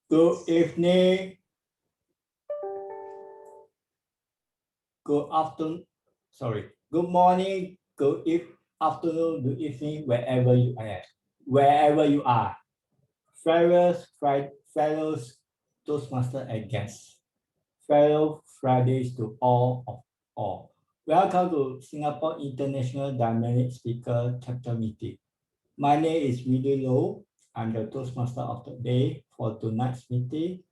Good evening, good afternoon, good morning, afternoon, good evening, wherever you are. Fellows, Toastmasters and guests, fellow Fridays to all of all. Welcome to Singapore International Dynamic Speaker Chapter Meeting. My name is Willie Low. I'm the Toastmaster of the day for tonight's meeting.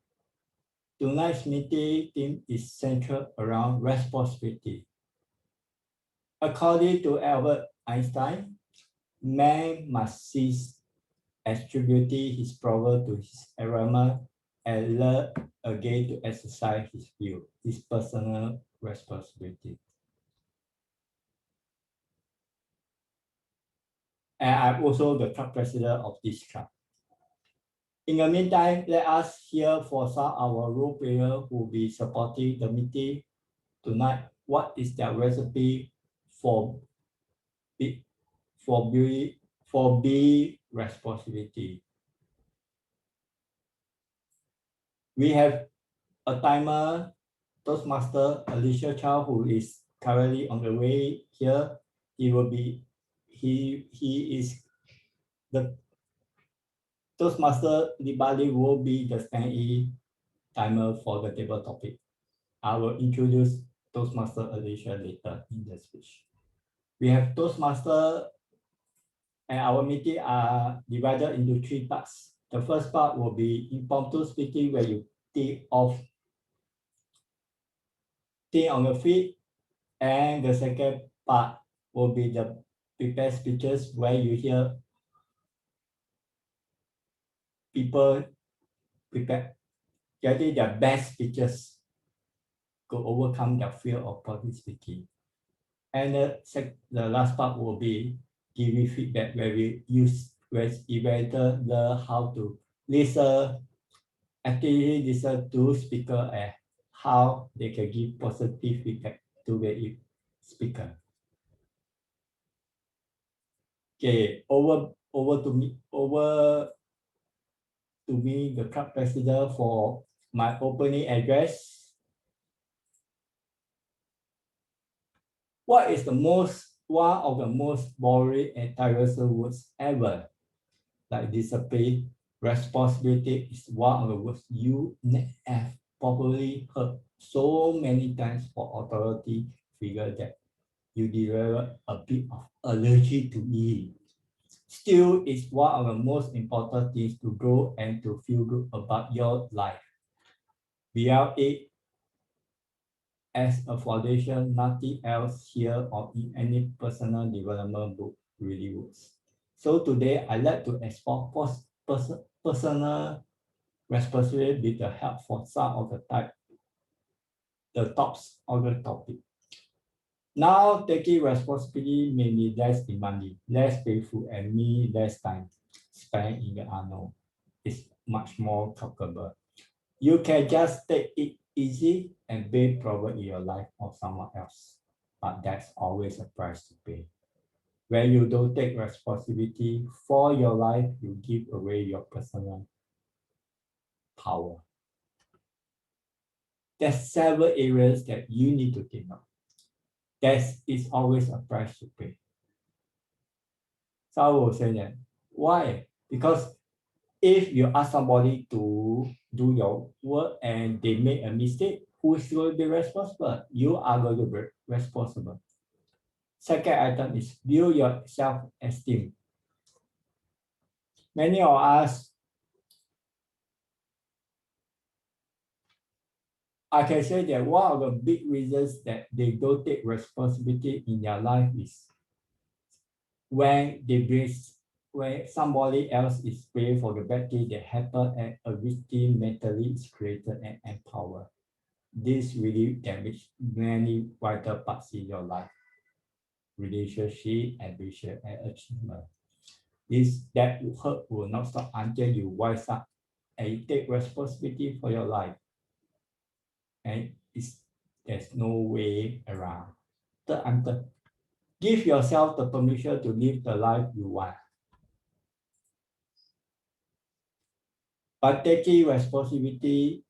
Tonight's meeting theme is centered around responsibility. According to Albert Einstein, man must cease attributing his problem to his environment and learn again to exercise his personal responsibility. And I'm also the club president of this club. In the meantime, let us hear for some of our role players who will be supporting the meeting tonight. What is their recipe for B responsibility? We have a timer, Toastmaster Alicia Chow, who is currently on the way here. He is the Toastmaster Libali will be the stand-in timer for the table topic. I will introduce Toastmaster Alicia later in the speech. We have Toastmaster, and our meeting are divided into 3 parts. The first part will be impromptu speaking, where you think on the feet, and the second part will be the prepared speeches, where you hear people getting their best speeches to overcome their fear of public speaking. And the last part will be giving feedback, where evaluators learn how to actively listen to speaker and how they can give positive feedback to the speaker. Okay, over to me, the club president, for my opening address. What is one of the most boring and tiresome words ever? Like discipline, responsibility is one of the words you have probably heard so many times for authority figure that you develop a bit of allergy to it. Still, it's one of the most important things to grow and to feel good about your life. Without it as a foundation, nothing else here or in any personal development book really works. So today, I'd like to explore personal responsibility with the help for some of the tops of the topic. Now, taking responsibility may be less demanding, less painful, and mean less time spent in the unknown. It's much more comfortable. You can just take it easy and bear problem in your life or someone else, but that's always a price to pay. When you don't take responsibility for your life, you give away your personal power. There's several areas that you need to think of. There is always a price to pay. So I will say that. Why? Because if you ask somebody to do your work and they make a mistake, who is going to be responsible? You are going to be responsible. Second item is build your self-esteem. Many of us, I can say that one of the big reasons that they don't take responsibility in their life is when somebody else is paying for the bad thing that happened and a victim mentally is created and empowered. This really damages many vital parts in your life. Relationship, ambition, and achievement. That hurt will not stop until you wise up and you take responsibility for your life. And there's no way around. Third, give yourself the permission to live the life you want. By taking responsibility,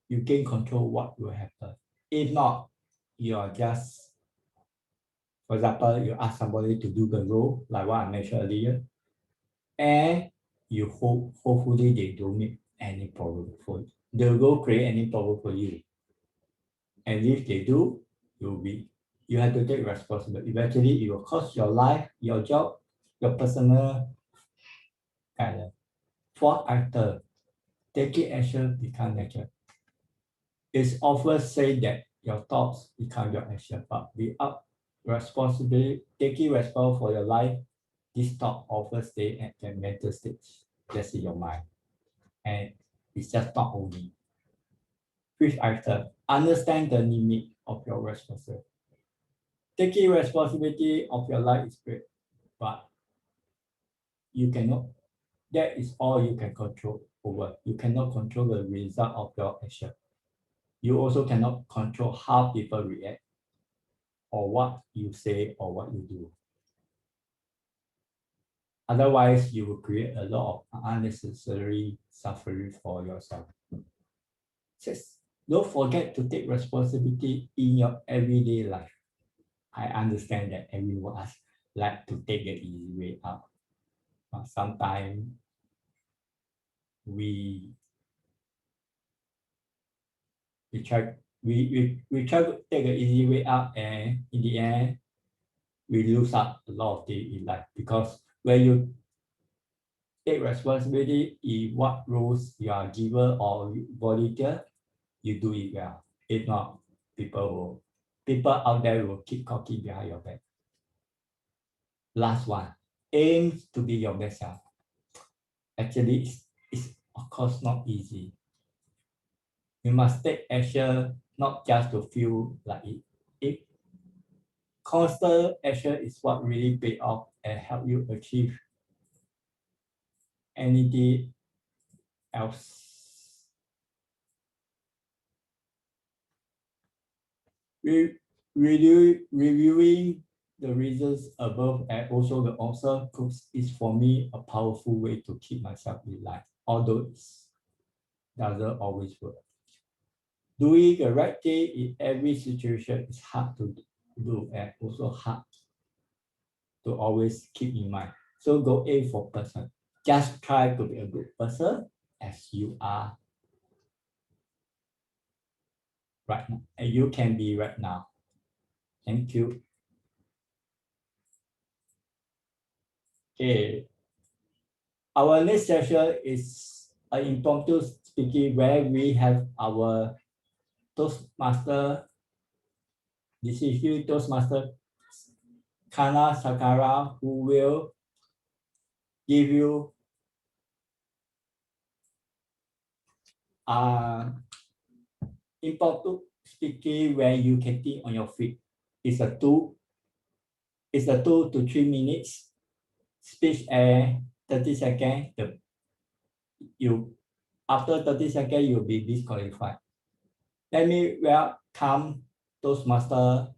you can control what will happen. If not, you are just, for example, you ask somebody to do the role, like what I mentioned earlier, and you hopefully they don't make any problem for you. They will create any problem for you. And if they do, you have to take responsibility. Eventually, it will cost your life, your job, your personal kind of. Fourth factor, taking action become natural. It's often said that your thoughts become your action, but without responsibility, taking responsibility for your life, this thought often stay at the mental stage, just in your mind. And it's just not only. Fifth item, understand the limit of your responsibility. Taking responsibility of your life is great, but you cannot, that is all you can control over. You cannot control the result of your action. You also cannot control how people react or what you say or what you do. Otherwise, you will create a lot of unnecessary suffering for yourself. Just don't forget to take responsibility in your everyday life. I understand that everyone like to take the easy way out. But sometimes we try to take the easy way out, and in the end we lose out a lot of things in life, because when you take responsibility in what roles you are given or volunteer, you do it well. If not, people out there will keep talking behind your back. Last one, aim to be your best self. Actually, it's of course not easy. You must take action not just to feel like it. Constant action is what really pay off and help you achieve anything else. Reviewing the reasons above and also the author quotes is for me a powerful way to keep myself in line, although it doesn't always work. Doing the right thing in every situation is hard to do and also hard to always keep in mind. So go aim for person. Just try to be a good person as you are right now, and you can be right now. Thank you. Okay. Our next session is an impromptu speaking where we have our Toastmaster, Toastmaster Kana Sakara, who will give you impromptu speaking where you can think on your feet. It's a 2 to 3 minutes speech and 30 seconds. After 30 seconds, you'll be disqualified. Let me welcome Toastmaster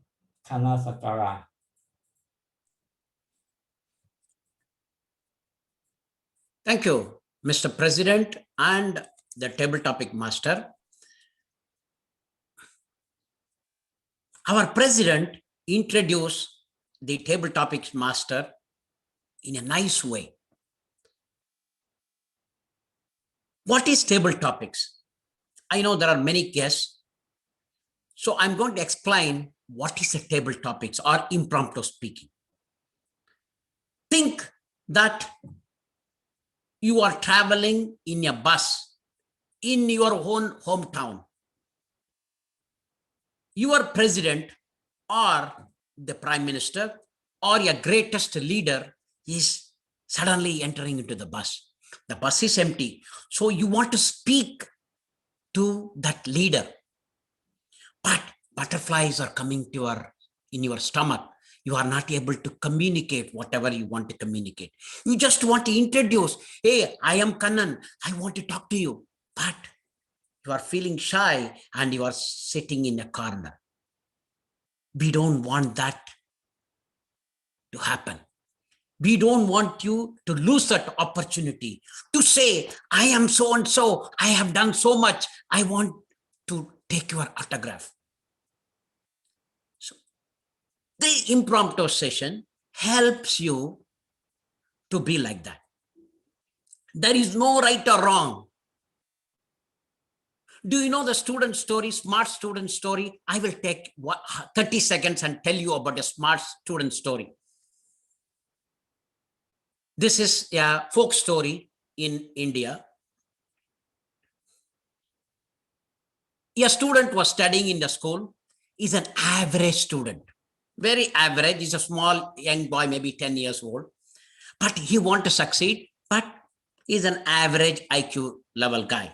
Kana Sakara. Thank you, Mr. President and the table topic master. Our president introduced the table topics master in a nice way. What is table topics? I know there are many guests, so I'm going to explain what is a table topics or impromptu speaking. Think that you are traveling in a bus in your own hometown. Your president or the prime minister or your greatest leader is suddenly entering into the bus. The bus is empty. So you want to speak to that leader, but butterflies are coming to in your stomach. You are not able to communicate whatever you want to communicate. You just want to introduce, hey, I am Kannan. I want to talk to you. But you are feeling shy and you are sitting in a corner. We don't want that to happen. We don't want you to lose that opportunity to say, I am so and so, I have done so much, I want to take your autograph. So the impromptu session helps you to be like that. There is no right or wrong. Do you know the student story, smart student story? I will take 30 seconds and tell you about a smart student story. This is a folk story in India. A student was studying in the school. He's an average student, very average. He's a small young boy, maybe 10 years old, but he wants to succeed, but he's an average IQ level guy.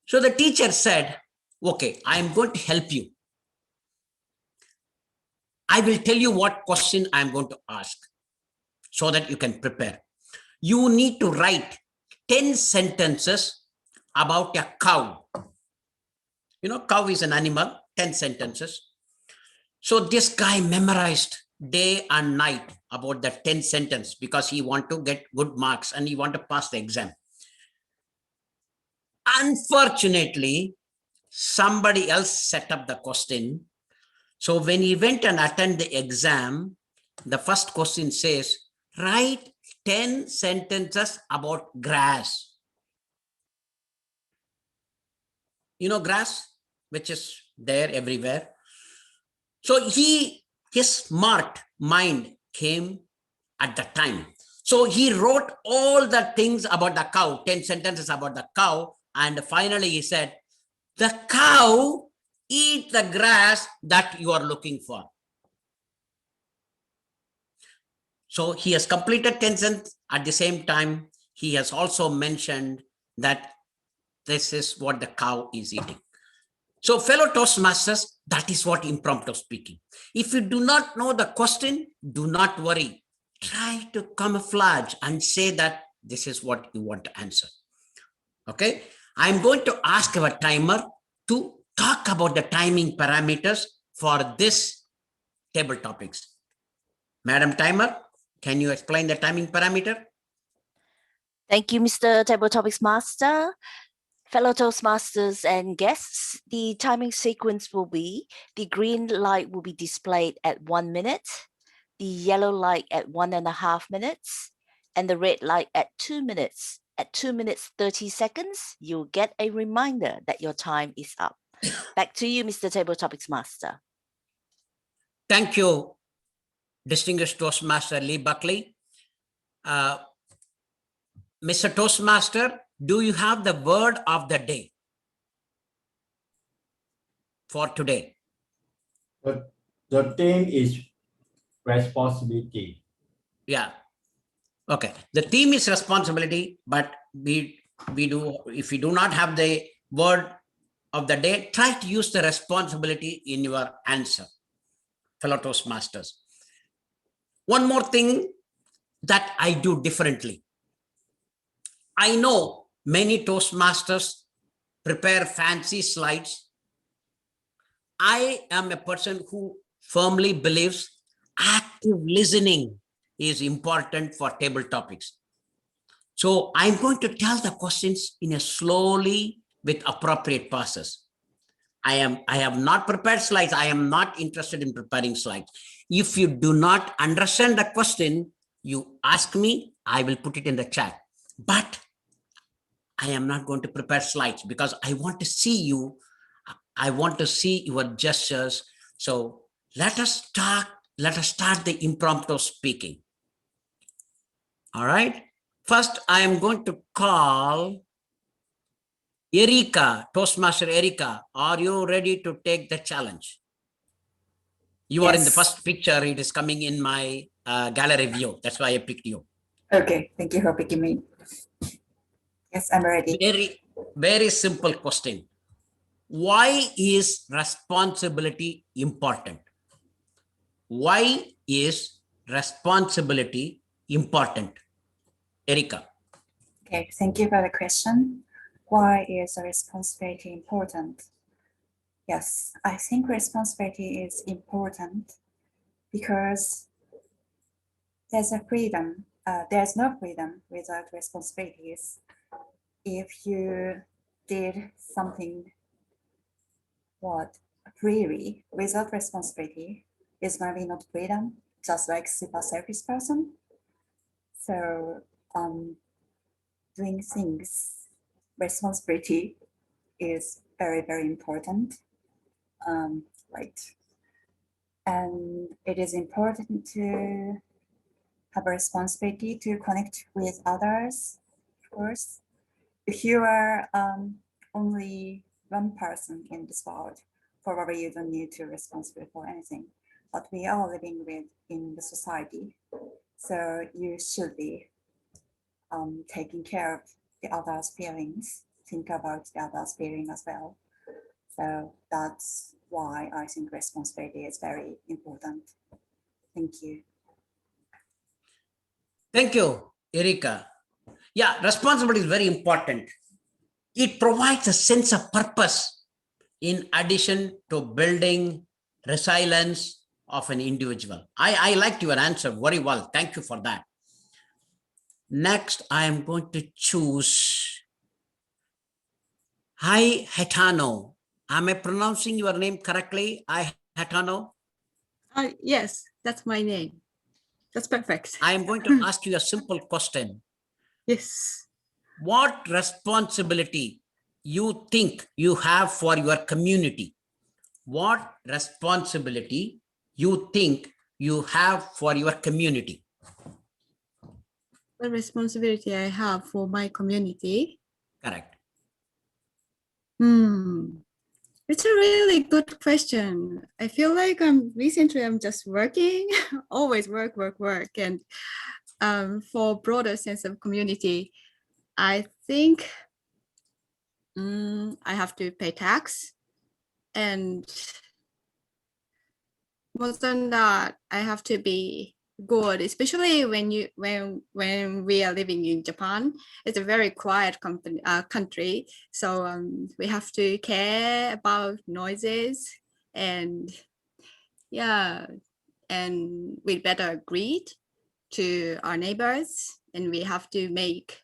So the teacher said, okay, I'm going to help you. I will tell you what question I'm going to ask so that you can prepare. You need to write 10 sentences about a cow. You know, cow is an animal, 10 sentences. So this guy memorized day and night about the 10 sentence because he want to get good marks and he want to pass the exam. Unfortunately, somebody else set up the question. So when he went and attended the exam, the first question says, write 10 sentences about grass. You know, grass, which is there everywhere. So his smart mind came at the time. So he wrote all the things about the cow, 10 sentences about the cow. And finally he said, the cow eat the grass that you are looking for. So he has completed 10 sentences. At the same time, he has also mentioned that this is what the cow is eating. So fellow Toastmasters, that is what impromptu speaking. If you do not know the question, do not worry. Try to camouflage and say that this is what you want to answer. Okay, I'm going to ask our timer to talk about the timing parameters for this table topics. Madam Timer, can you explain the timing parameter? Thank you, Mr. Table Topics Master. Fellow Toastmasters and guests, the timing sequence will be, the green light will be displayed at 1 minute, the yellow light at 1.5 minutes, and the red light at 2 minutes. At 2 minutes 30 seconds, you'll get a reminder that your time is up. Back to you, Mr. Table Topics Master. Thank you, distinguished Toastmaster Lee Buckley. Mr. Toastmaster, do you have the word of the day for today? The theme is responsibility. Yeah. Okay. The theme is responsibility, but if we do not have the word of the day, try to use the responsibility in your answer, fellow Toastmasters. One more thing that I do differently. I know many Toastmasters prepare fancy slides. I am a person who firmly believes active listening is important for table topics. So I'm going to tell the questions in a slowly with appropriate pauses. I have not prepared slides. I am not interested in preparing slides. If you do not understand the question, you ask me, I will put it in the chat. But I am not going to prepare slides because I want to see you. I want to see your gestures. So let us start the impromptu speaking. All right. First, I am going to call Erika, Toastmaster Erika. Are you ready to take the challenge? You are in the first picture. It is coming in my gallery view. That's why I picked you. Okay, thank you for picking me. Yes, I'm ready. Very, very simple question. Why is responsibility important? Why is responsibility important? Erika. Okay, thank you for the question. Why is responsibility important? Yes, I think responsibility is important because there's a freedom. There's no freedom without responsibilities. If you did something freely without responsibility, is maybe not freedom, just like super selfish person. So doing things responsibility is very, very important. Right. And it is important to have a responsibility to connect with others, of course. If you are only one person in this world, probably you don't need to be responsible for anything. But we are living in the society, so you should be taking care of the others' feelings, think about the others' feeling as well. So that's why I think responsibility is very important. Thank you. Thank you, Erika. Yeah, responsibility is very important. It provides a sense of purpose in addition to building resilience of an individual. I liked your answer very well. Thank you for that. Next, I am going to choose Hi Hetano. Am I pronouncing your name correctly? Hi Hetano. Yes, that's my name. That's perfect. I am going to ask you a simple question. Yes. What responsibility you think you have for your community? What responsibility you think you have for your community? What responsibility I have for my community? Correct. It's a really good question. I feel like I'm just working, always work. And for broader sense of community, I think I have to pay tax, and more than that, I have to be good, especially when we are living in Japan. It's a very quiet country, so we have to care about noises, and yeah, and we better greet to our neighbors, and we have to make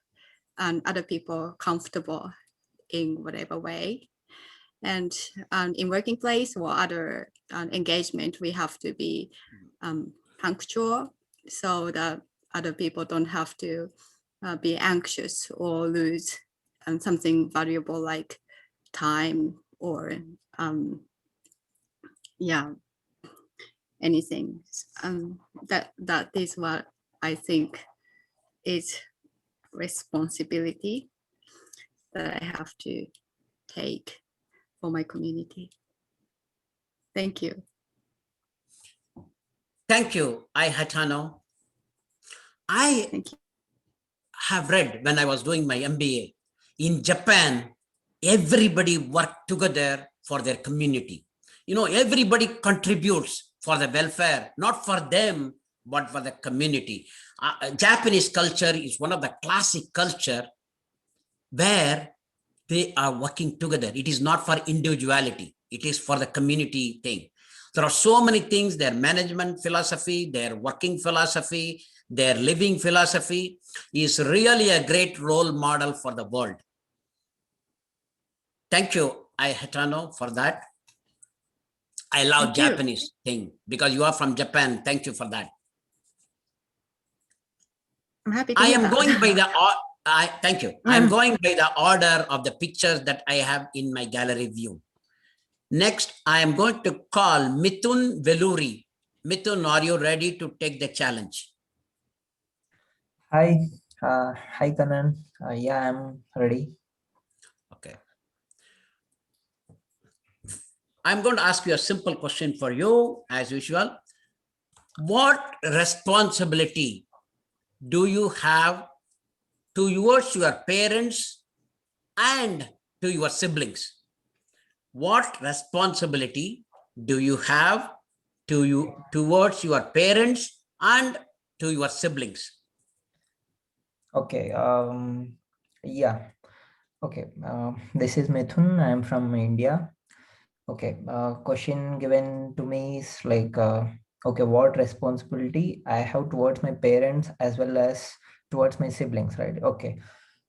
other people comfortable in whatever way. And in working place or other engagement, we have to be punctual so that other people don't have to be anxious or lose something valuable like time or anything. That is what I think is responsibility that I have to take for my community. Thank you. Thank you, I Hatano. I have read when I was doing my MBA, in Japan, everybody worked together for their community. You know, everybody contributes for the welfare, not for them, but for the community. Japanese culture is one of the classic culture where they are working together. It is not for individuality. It is for the community thing. There are so many things, their management philosophy, their working philosophy, their living philosophy is really a great role model for the world. Thank you, Hatano, for that. I love Japanese thing because you are from Japan. Thank you for that. I'm happy to I hear am that. going by the thank you. I'm going by the order of the pictures that I have in my gallery view. Next, I am going to call Mithun Veluri. Mithun, are you ready to take the challenge? Hi, hi Kanan. Yeah, I'm ready. Okay. I'm going to ask you a simple question for you, as usual. What responsibility do you have towards your parents and to your siblings? What responsibility do you have towards your parents and to your siblings? Okay. Yeah. Okay. This is Mithun. I'm from India. Okay. Question given to me is like, okay, what responsibility I have towards my parents as well as towards my siblings, right? Okay.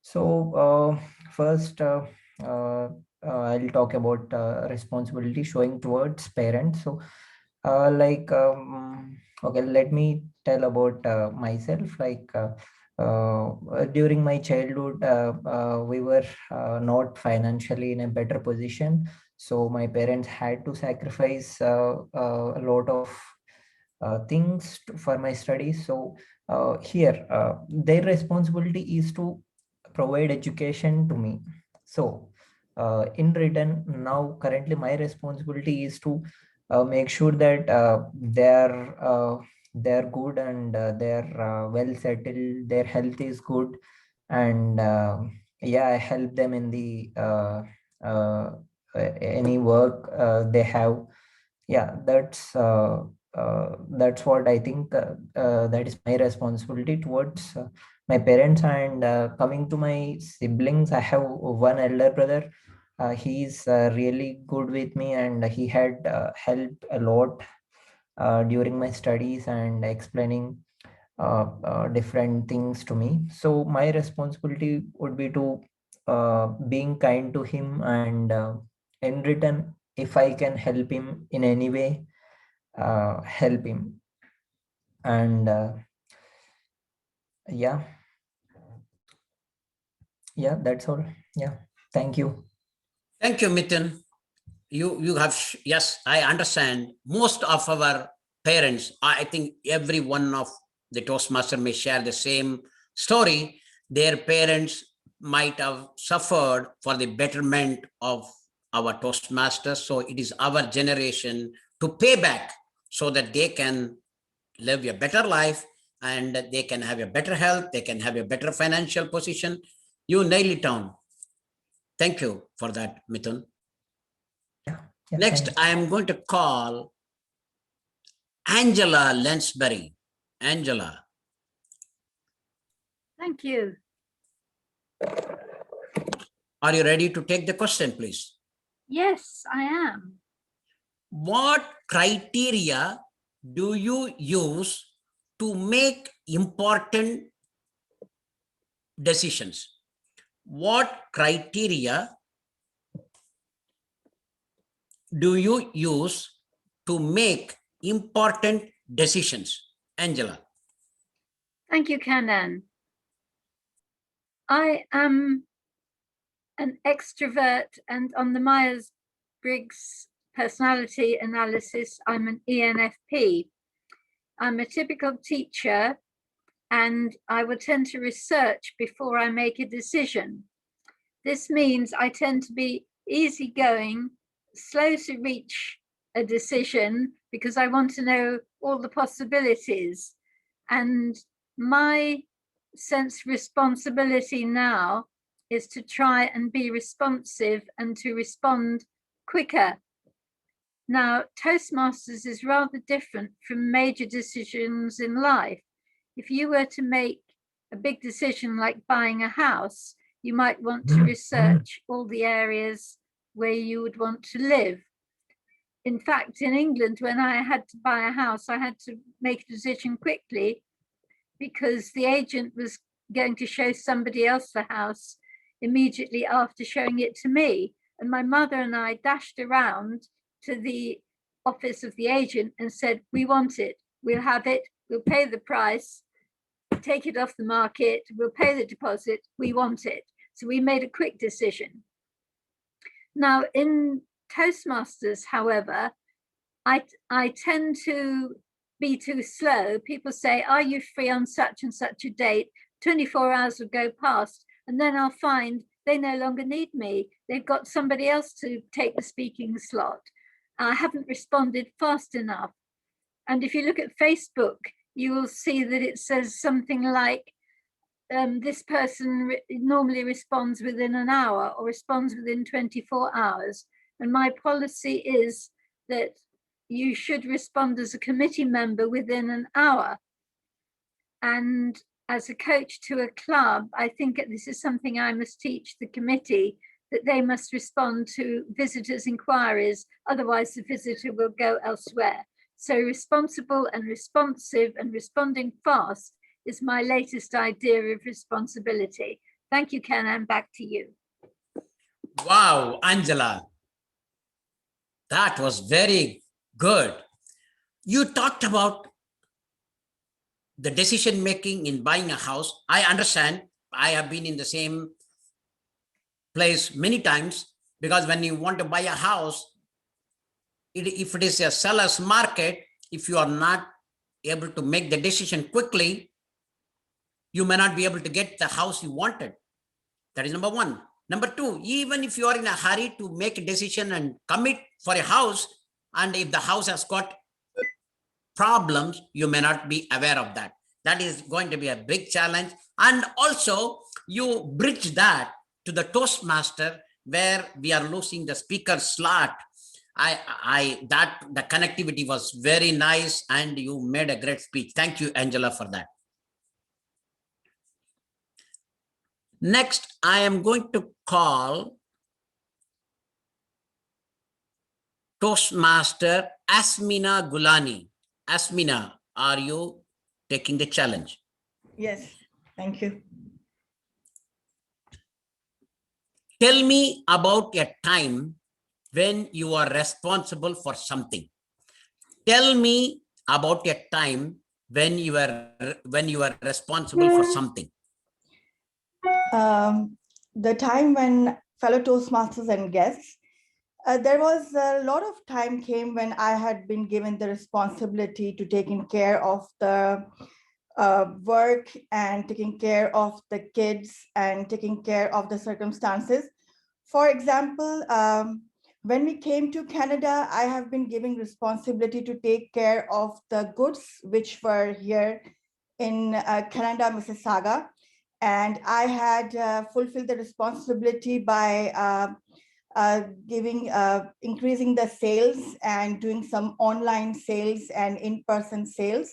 So first, I'll talk about responsibility showing towards parents. So, okay, let me tell about myself. During my childhood, we were not financially in a better position. So my parents had to sacrifice a lot of things for my studies. So here, their responsibility is to provide education to me. So in return, now currently my responsibility is to make sure that they're good and they're well settled, their health is good, and yeah, I help them in the uh, any work they have. Yeah, that's what I think, that is my responsibility towards my parents. And coming to my siblings, I have one elder brother. He's really good with me, and he had helped a lot during my studies and explaining different things to me. So my responsibility would be to being kind to him, and in return, if I can help him in any way, help him. And yeah, yeah, that's all. Yeah, thank you. Thank you, Mithun. You have, yes, I understand. Most of our parents, I think every one of the Toastmaster may share the same story. Their parents might have suffered for the betterment of our Toastmasters. So it is our generation to pay back so that they can live a better life and they can have a better health, they can have a better financial position. You nail it down. Thank you for that, Mithun. Yeah, yeah, Next, thank I am going to call Angela Lensbury. Angela. Thank you. Are you ready to take the question, please? Yes, I am. What criteria do you use to make important decisions? What criteria do you use to make important decisions? Angela. Thank you, Kandan. I am an extrovert, and on the Myers-Briggs personality analysis, I'm an ENFP. I'm a typical teacher, and I will tend to research before I make a decision. This means I tend to be easygoing, slow to reach a decision because I want to know all the possibilities. And my sense of responsibility now is to try and be responsive and to respond quicker. Now, Toastmasters is rather different from major decisions in life. If you were to make a big decision like buying a house, you might want to research all the areas where you would want to live. In fact, in England, when I had to buy a house, I had to make a decision quickly because the agent was going to show somebody else the house immediately after showing it to me. And my mother and I dashed around to the office of the agent and said, we want it, we'll have it, we'll pay the price, take it off the market, we'll pay the deposit, we want it. So we made a quick decision. Now in Toastmasters, however, I tend to be too slow. People say, are you free on such and such a date? 24 hours will go past, and then I'll find they no longer need me. They've got somebody else to take the speaking slot. I haven't responded fast enough. And if you look at Facebook, you will see that it says something like, this person normally responds within an hour or responds within 24 hours. And my policy is that you should respond as a committee member within an hour. And as a coach to a club, I think this is something I must teach the committee, that they must respond to visitors' inquiries, otherwise the visitor will go elsewhere. So responsible and responsive and responding fast is my latest idea of responsibility. Thank you, Ken, and back to you. Wow, Angela, that was very good. You talked about the decision making in buying a house. I understand. I have been in the same place many times, because when you want to buy a house, if it is a seller's market, if you are not able to make the decision quickly, you may not be able to get the house you wanted. That is number one. Number two, even if you are in a hurry to make a decision and commit for a house, and if the house has got problems, you may not be aware of that. That is going to be a big challenge. And also, you bridge that to the Toastmaster, where we are losing the speaker slot. That the connectivity was very nice, and you made a great speech. Thank you, Angela, for that. Next, I am going to call Toastmaster Asmina Gulani. Asmina, are you taking the challenge? Yes, thank you. Tell me about a time when you are responsible for something. Tell me about a time when you are responsible for something. The time when fellow Toastmasters and guests, there was a lot of time came when I had been given the responsibility to taking care of the work and taking care of the kids and taking care of the circumstances. For example, when we came to Canada, I have been given responsibility to take care of the goods which were here in Canada, Mississauga. And I had fulfilled the responsibility by increasing the sales and doing some online sales and in-person sales.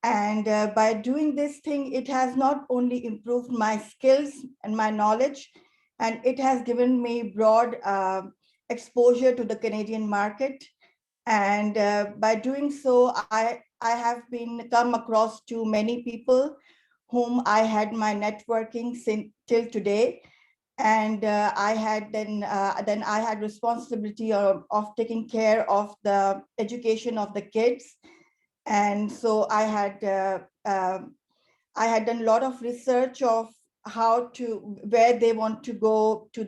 And by doing this thing, it has not only improved my skills and my knowledge, and it has given me broad exposure to the Canadian market. And by doing so, I have been come across to many people whom I had my networking since till today. And I had then I had responsibility of taking care of the education of the kids. And so I had done a lot of research of where they want to go to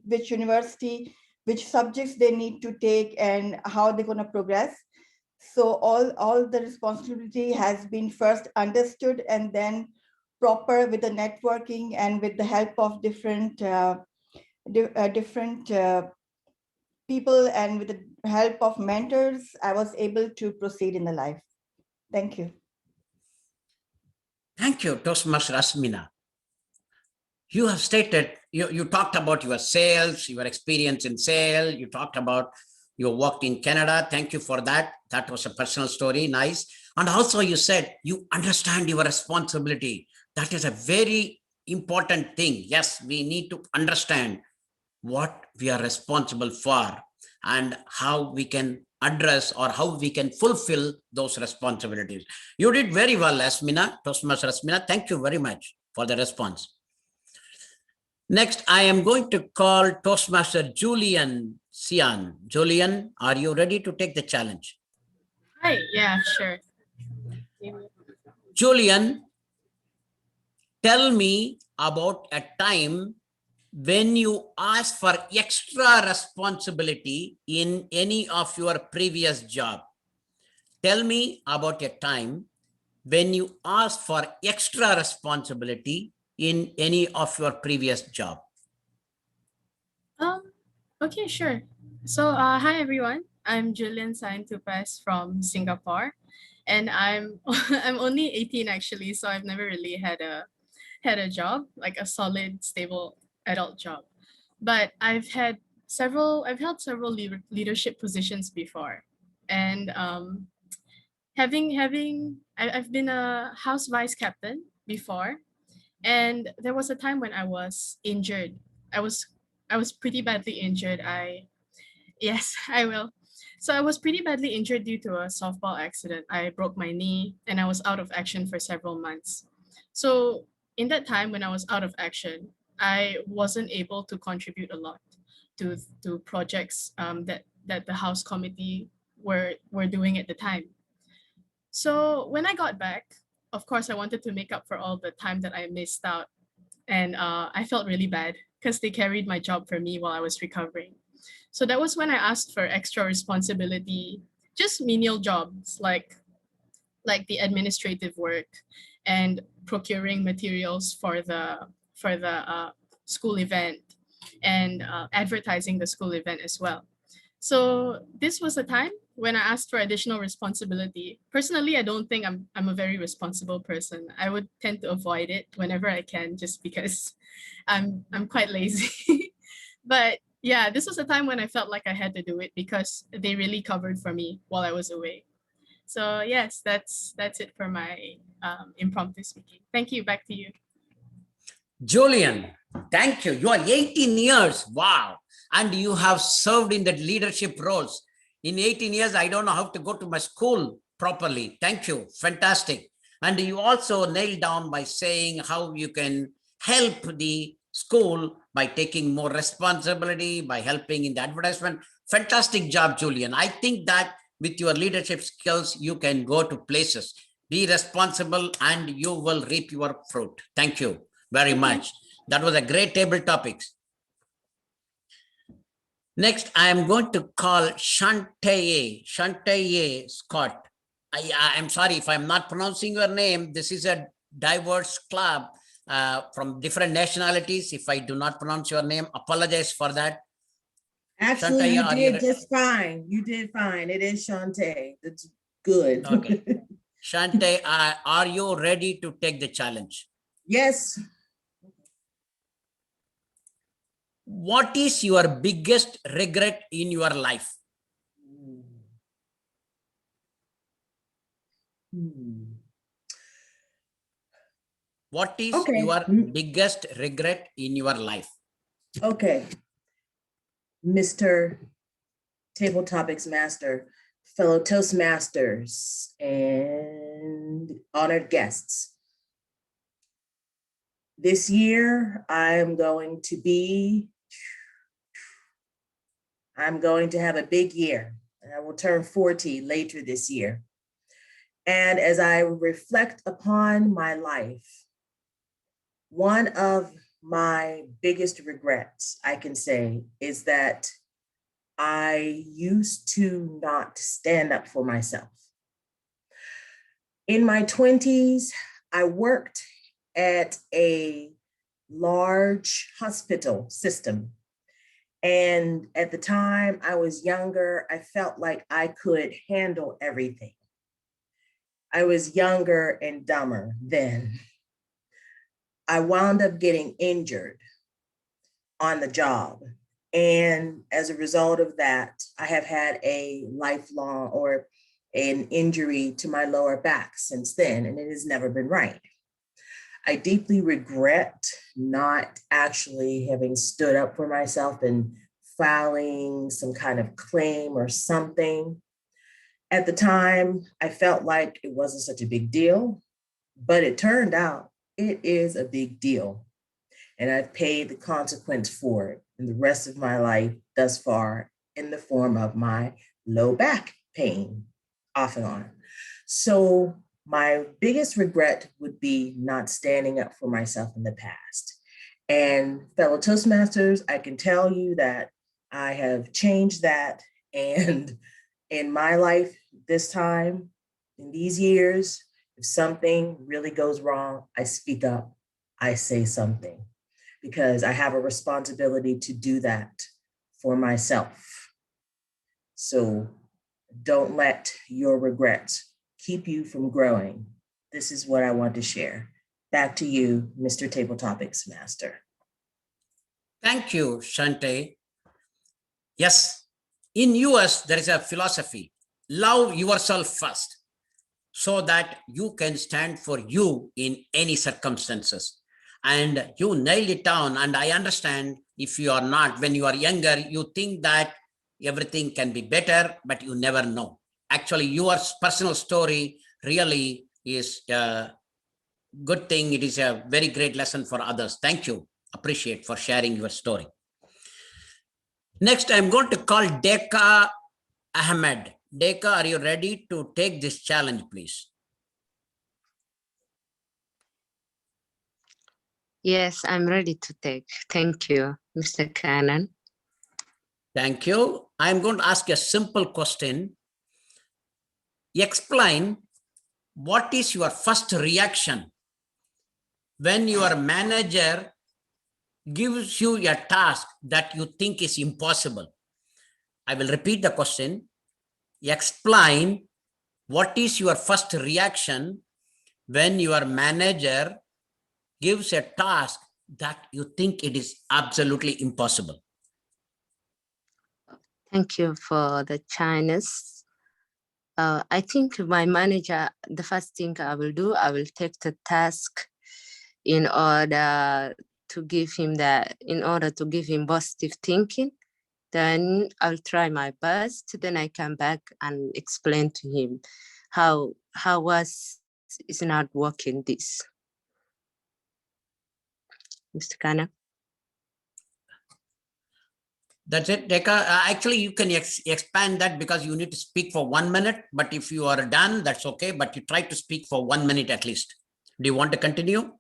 which university, which subjects they need to take, and how they're going to progress. So all the responsibility has been first understood and then proper with the networking and with the help of different people and with the help of mentors, I was able to proceed in the life. Thank you. Thank you, Toastmaster Asmina. You have stated, you talked about your sales, your experience in sale. You talked about your work in Canada. Thank you for that. That was a personal story. Nice. And also you said you understand your responsibility. That is a very important thing. Yes, we need to understand what we are responsible for and how we can address or how we can fulfill those responsibilities. You did very well, Asmina, Toastmaster Asmina. Thank you very much for the response. Next, I am going to call Toastmaster Julian Sian. Julian, are you ready to take the challenge? Hi, yeah, sure. Julian, tell me about a time when you asked for extra responsibility in any of your previous job. Tell me about a time when you asked for extra responsibility in any of your previous job. Okay, sure. So, hi everyone. I'm Julian Saintupes from Singapore, and I'm I'm only 18 actually, so I've never really had a job, like a solid, stable adult job. But I've held several leadership positions before, and I've been a house vice captain before, and there was a time when I was injured. I was pretty badly injured. Yes, I will. So I was pretty badly injured due to a softball accident. I broke my knee and I was out of action for several months. So in that time when I was out of action, I wasn't able to contribute a lot to projects that the House Committee were doing at the time. So when I got back, of course, I wanted to make up for all the time that I missed out. And I felt really bad because they carried my job for me while I was recovering. So that was when I asked for extra responsibility, just menial jobs like the administrative work and procuring materials for the school event and advertising the school event as well. So this was a time when I asked for additional responsibility. Personally, I don't think I'm a very responsible person. I would tend to avoid it whenever I can, just because I'm quite lazy. But yeah, this was a time when I felt like I had to do it because they really covered for me while I was away. So yes, that's it for my impromptu speaking. Thank you. Back to you. Julian, thank you. You are 18 years. Wow. And you have served in the leadership roles. In 18 years, I don't know how to go to my school properly. Thank you. Fantastic. And you also nailed down by saying how you can help the school by taking more responsibility, by helping in the advertisement. Fantastic job, Julian. I think that with your leadership skills, you can go to places. Be responsible and you will reap your fruit. Thank you very much. That was a great table topics. Next, I am going to call Shantaye Scott. I'm sorry if I'm not pronouncing your name. This is a diverse club from different nationalities. If I do not pronounce your name, apologize for that. Actually, Shantaye, you did just fine. You did fine. It is Shantae. That's good. Okay. Shantaye, are you ready to take the challenge? Yes. What is your biggest regret in your life? What is your biggest regret in your life? Okay. Mr. Table Topics Master, fellow Toastmasters, and honored guests. This year, I'm going to have a big year. I will turn 40 later this year. And as I reflect upon my life, one of my biggest regrets, I can say, is that I used to not stand up for myself. In my 20s, I worked at a large hospital system. And at the time I was younger, I felt like I could handle everything. I was younger and dumber then. I wound up getting injured on the job. And as a result of that, I have had a lifelong or an injury to my lower back since then, and it has never been right. I deeply regret not actually having stood up for myself and filing some kind of claim or something. At the time, I felt like it wasn't such a big deal, but it turned out it is a big deal. And I've paid the consequence for it in the rest of my life thus far in the form of my low back pain off and on. So my biggest regret would be not standing up for myself in the past. And fellow Toastmasters, I can tell you that I have changed that. And in my life this time, in these years, if something really goes wrong, I speak up, I say something, because I have a responsibility to do that for myself. So don't let your regrets keep you from growing. This is what I want to share. Back to you, Mr. Table Topics Master. Thank you, Shantae. Yes, in US, there is a philosophy, love yourself first, so that you can stand for you in any circumstances. And you nailed it down. And I understand if you are not, when you are younger, you think that everything can be better, but you never know. Actually, your personal story really is a good thing. It is a very great lesson for others. Thank you. Appreciate for sharing your story. Next, I'm going to call Deka Ahmed. Deka, are you ready to take this challenge, please? Yes, I'm ready to take. Thank you, Mr. Cannon. Thank you. I'm going to ask a simple question. Explain what is your first reaction when your manager gives you a task that you think is impossible. I will repeat the question. Explain what is your first reaction when your manager gives a task that you think it is absolutely impossible. Thank you for the kindness. I think my manager, the first thing I will do, I will take the task in order to give him positive thinking. Then I'll try my best. Then I come back and explain to him how it's not working this. Mr. Kana. That's it, Deka. Actually, you can expand that because you need to speak for 1 minute. But if you are done, that's okay. But you try to speak for 1 minute at least. Do you want to continue?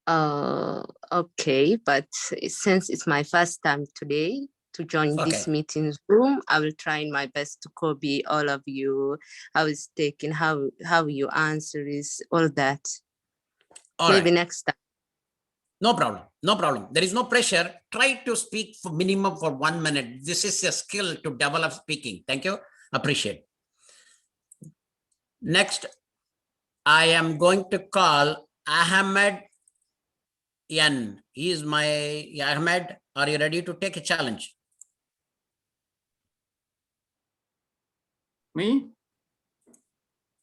Okay, but since it's my first time today to join this meeting room, I will try my best to copy all of you. How it's taken, how you answer is all that. Maybe next time. No problem. No problem. There is no pressure. Try to speak for minimum for 1 minute. This is a skill to develop speaking. Thank you. Appreciate. Next, I am going to call Ahmed Yan. He is my Ahmed. Are you ready to take a challenge? Me?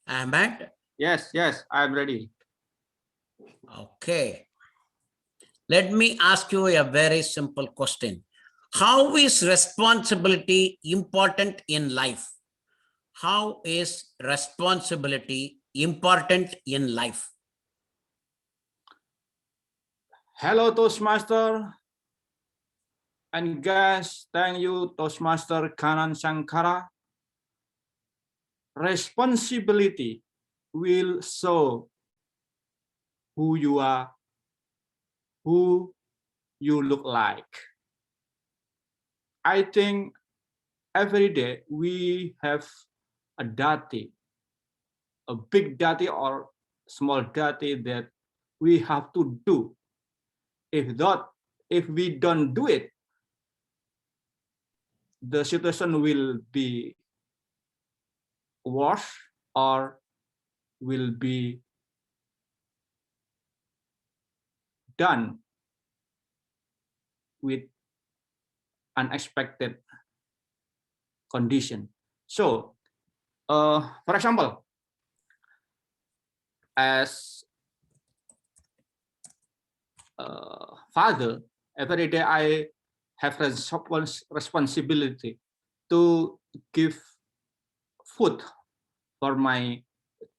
Ahmed? Yes, I'm ready. Okay. Let me ask you a very simple question. How is responsibility important in life? How is responsibility important in life? Hello, Toastmaster. And guys, thank you, Toastmaster Kanan Sankara. Responsibility will show who you are, who you look like. I think every day we have a duty, a big duty or small duty that we have to do. If we don't do it, the situation will be worse or will be done with unexpected condition. So, for example, as a father, every day I have responsibility to give food for my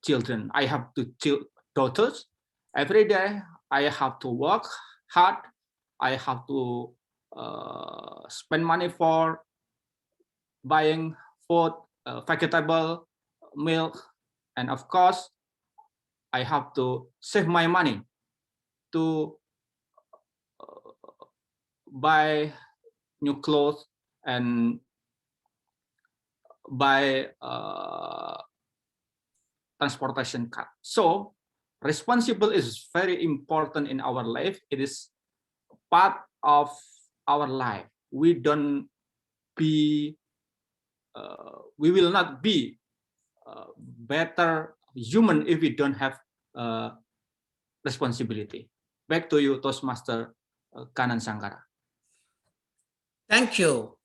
children. I have two daughters. Every day I have to work hard. I have to spend money for buying food, vegetable, milk, and of course, I have to save my money to buy new clothes and buy transportation card. So responsible is very important in our life. It is part of our life. We don't be, we will not be better human if we don't have responsibility. Back to you, Toastmaster Kanan Sankara. Thank you,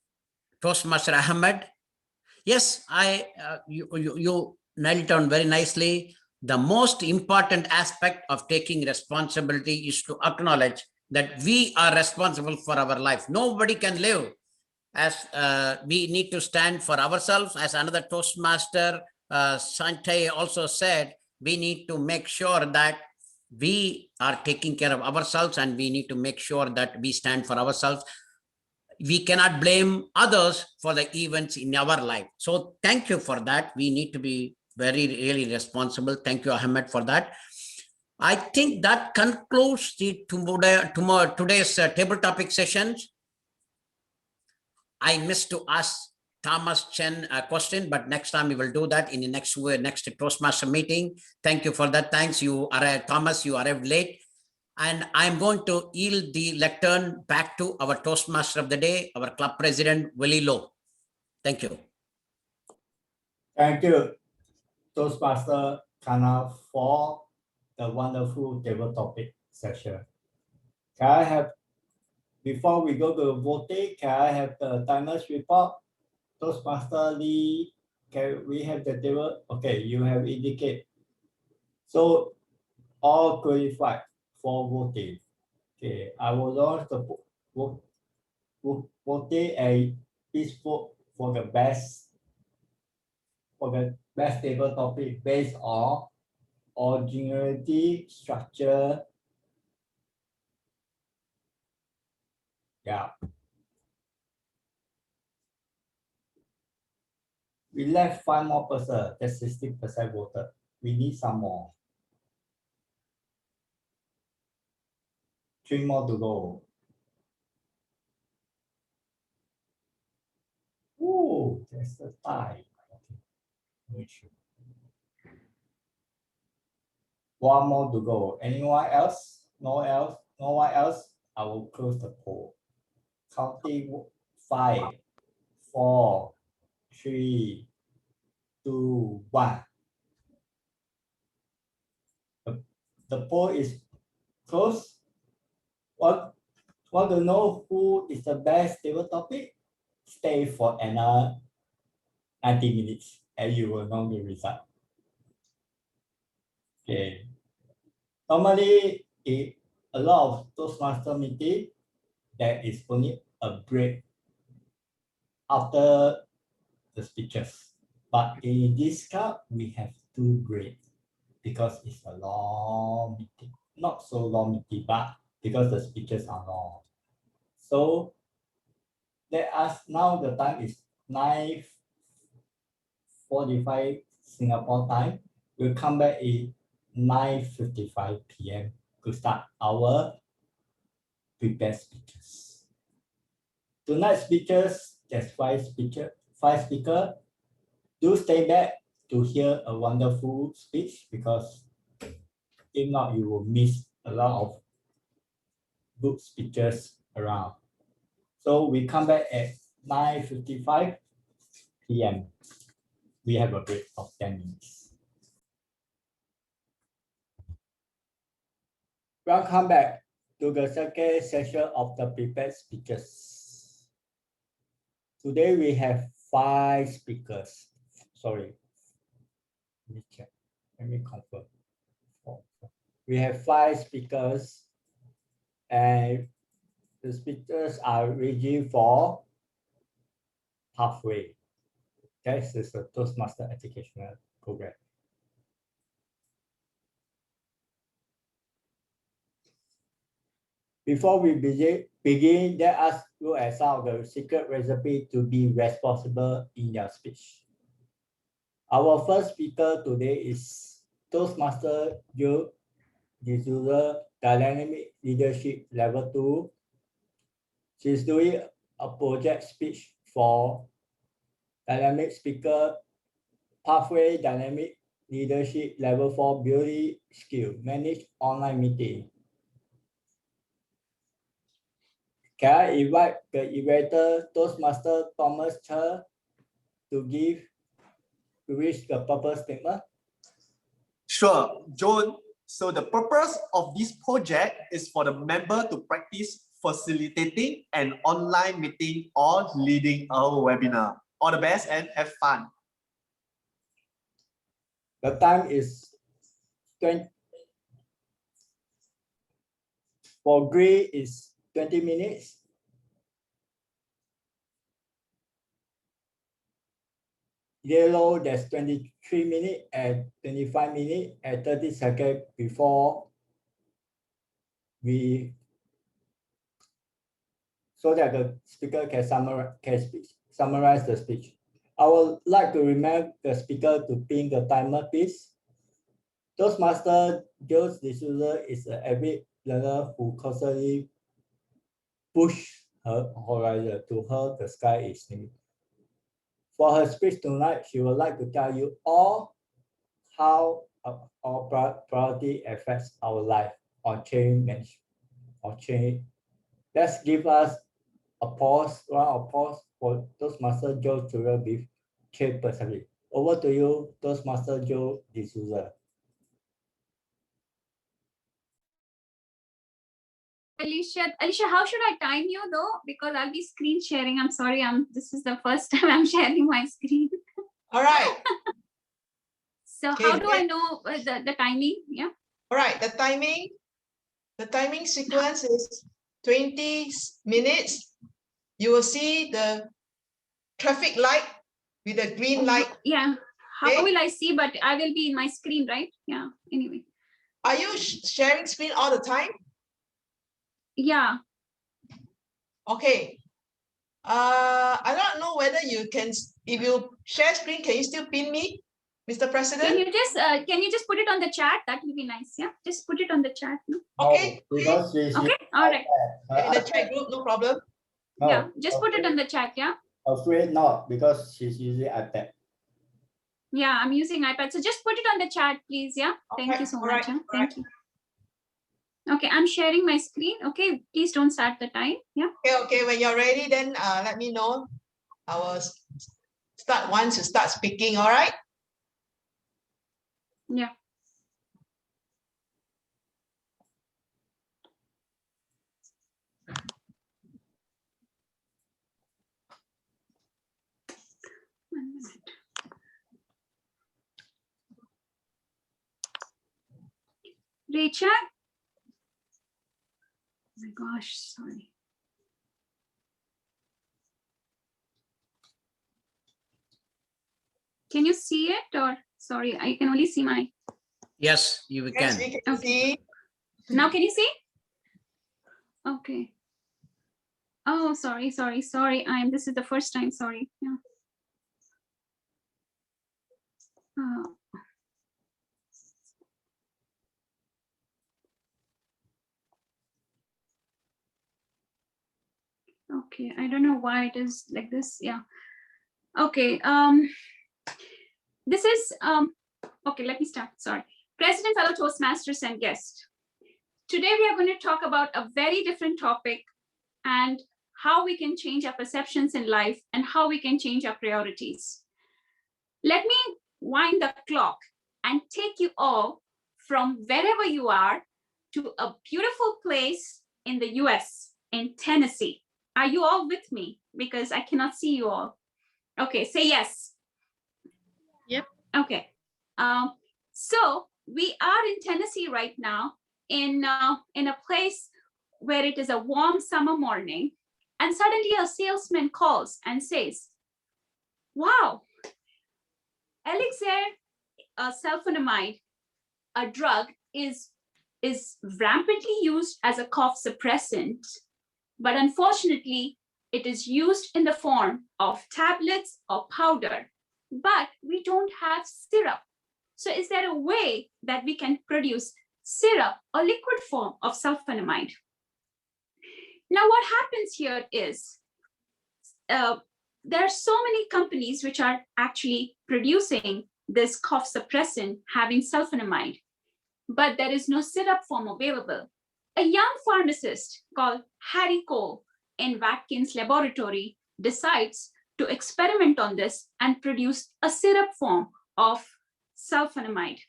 Toastmaster Ahmed. Yes, you nailed it down very nicely. The most important aspect of taking responsibility is to acknowledge that we are responsible for our life. Nobody can live as we need to stand for ourselves. As another Toastmaster, Sante also said, we need to make sure that we are taking care of ourselves and we need to make sure that we stand for ourselves. We cannot blame others for the events in our life. So thank you for that. We need to be really responsible. Thank you, Ahmed, for that. I think that concludes the today's table topic sessions. I missed to ask Thomas Chen a question, but next time we will do that in the next Toastmaster meeting. Thank you for that. Thanks. Thomas, you arrived late. And I'm going to yield the lectern back to our Toastmaster of the day, our club president, Willie Lowe. Thank you. Thank you, Toastmaster Kana, for the wonderful table topic session. Can I have, before we go to voting, can I have the timers report? Toastmaster Lee, can we have the table? Okay, you have indicated. So all qualified for voting. Okay, I will launch the voting and please vote for the best table topic based on originality, structure. Yeah. We left 5 more persons, that's 60% voted. We need some more. 3 more to go. Oh, there's a tie. Okay. 1 more to go. Anyone else? No one else? I will close the poll. Counting 5, 4, 3, 2, 1. The poll is closed. Want to know who is the best table topic? Stay for another 90 minutes and you will know the result. Okay. Normally, in a lot of Toastmaster meeting, there is only a break after the speeches. But in this cup, we have 2 breaks because it's a long meeting. Not so long meeting, but because the speeches are long. So let us, now the time is 9:45 Singapore time. We'll come back in 9:55 p.m. to start our prepared speeches. Tonight's speakers, there's 5 speakers. Do stay back to hear a wonderful speech because if not, you will miss a lot of good speeches around. So we come back at 9:55 p.m. We have a break of 10 minutes. Welcome back to the second session of the prepared speeches. Today we have 5 speakers. Sorry. Let me check. Let me confirm. We have 5 speakers and the speakers are ready for halfway. This is a Toastmaster educational program. Before we begin, let us look at some of the secret recipe to be responsible in your speech. Our first speaker today is Toastmaster Joe D'Souza, Dynamic Leadership Level 2. She's doing a project speech for Dynamic Speaker Pathway Dynamic Leadership Level 4 Building Skill, Manage Online Meeting. Can I invite the inventor, Toastmaster Thomas Cher, to read the purpose statement? Sure, John. So the purpose of this project is for the member to practice facilitating an online meeting or leading a webinar. All the best and have fun. The time is 20. For green is 20 minutes. yellow, there's 23 minutes and 25 minutes and 30 seconds before we, so that the speaker can summarize the speech. I would like to remind the speaker to pin the timer, please. Toastmaster Joe D'Souza is an avid learner who constantly push her horizon. To her, the sky is limit. For her speech tonight, she would like to tell you all how our priority affects our life or change. Let's give us a pause, round of pause for Toastmaster Joe D'Souza with chairperson. Over to you, Toastmaster Joe D'Souza. Alicia, how should I time you though? Because I'll be screen sharing. I'm sorry, this is the first time I'm sharing my screen. All right. So Okay, how do I know the timing? Yeah. All right, the timing sequence is 20 minutes. You will see the traffic light with a green light. Yeah. How Okay. will I see? But I will be in my screen, right? Yeah. Anyway. Are you sharing screen all the time? Yeah. Okay. I don't know whether you can, if you share screen, can you still pin me, Mr. President? Can you just put it on the chat? That will be nice. Yeah. Just put it on the chat. No? Okay. Because Okay. All right. In the chat group, no problem. No, Yeah. Just put it on the chat. Yeah. Afraid not, because she's using iPad. Yeah. I'm using iPad. So just put it on the chat, please. Yeah. Thank you so much. Huh? Thank you. Okay, I'm sharing my screen. Okay, please don't start the time. Yeah. Okay, when you're ready, then let me know. I will start once you start speaking, all right? Yeah. One minute. Rachel? Oh my gosh, sorry. Can you see it or sorry, I can only see my. Yes, you can. Yes, we can see. Now can you see? Okay. Oh, sorry. This is the first time, sorry. Yeah. Okay, I don't know why it is like this. Yeah. Okay. This is okay, let me start. Sorry. President, fellow Toastmasters and guests. Today we are going to talk about a very different topic and how we can change our perceptions in life and how we can change our priorities. Let me wind the clock and take you all from wherever you are to a beautiful place in the US, in Tennessee. Are you all with me? Because I cannot see you all. Okay, say yes. Yep. Okay. So we are in Tennessee right now in a place where it is a warm summer morning, and suddenly a salesman calls and says, wow, Elixir sulfonamide, a drug, is rampantly used as a cough suppressant, but unfortunately, it is used in the form of tablets or powder, but we don't have syrup. So is there a way that we can produce syrup or liquid form of sulfonamide? Now, what happens here is there are so many companies which are actually producing this cough suppressant having sulfonamide, but there is no syrup form available. A young pharmacist called Harry Cole in Watkins Laboratory decides to experiment on this and produce a syrup form of sulfonamide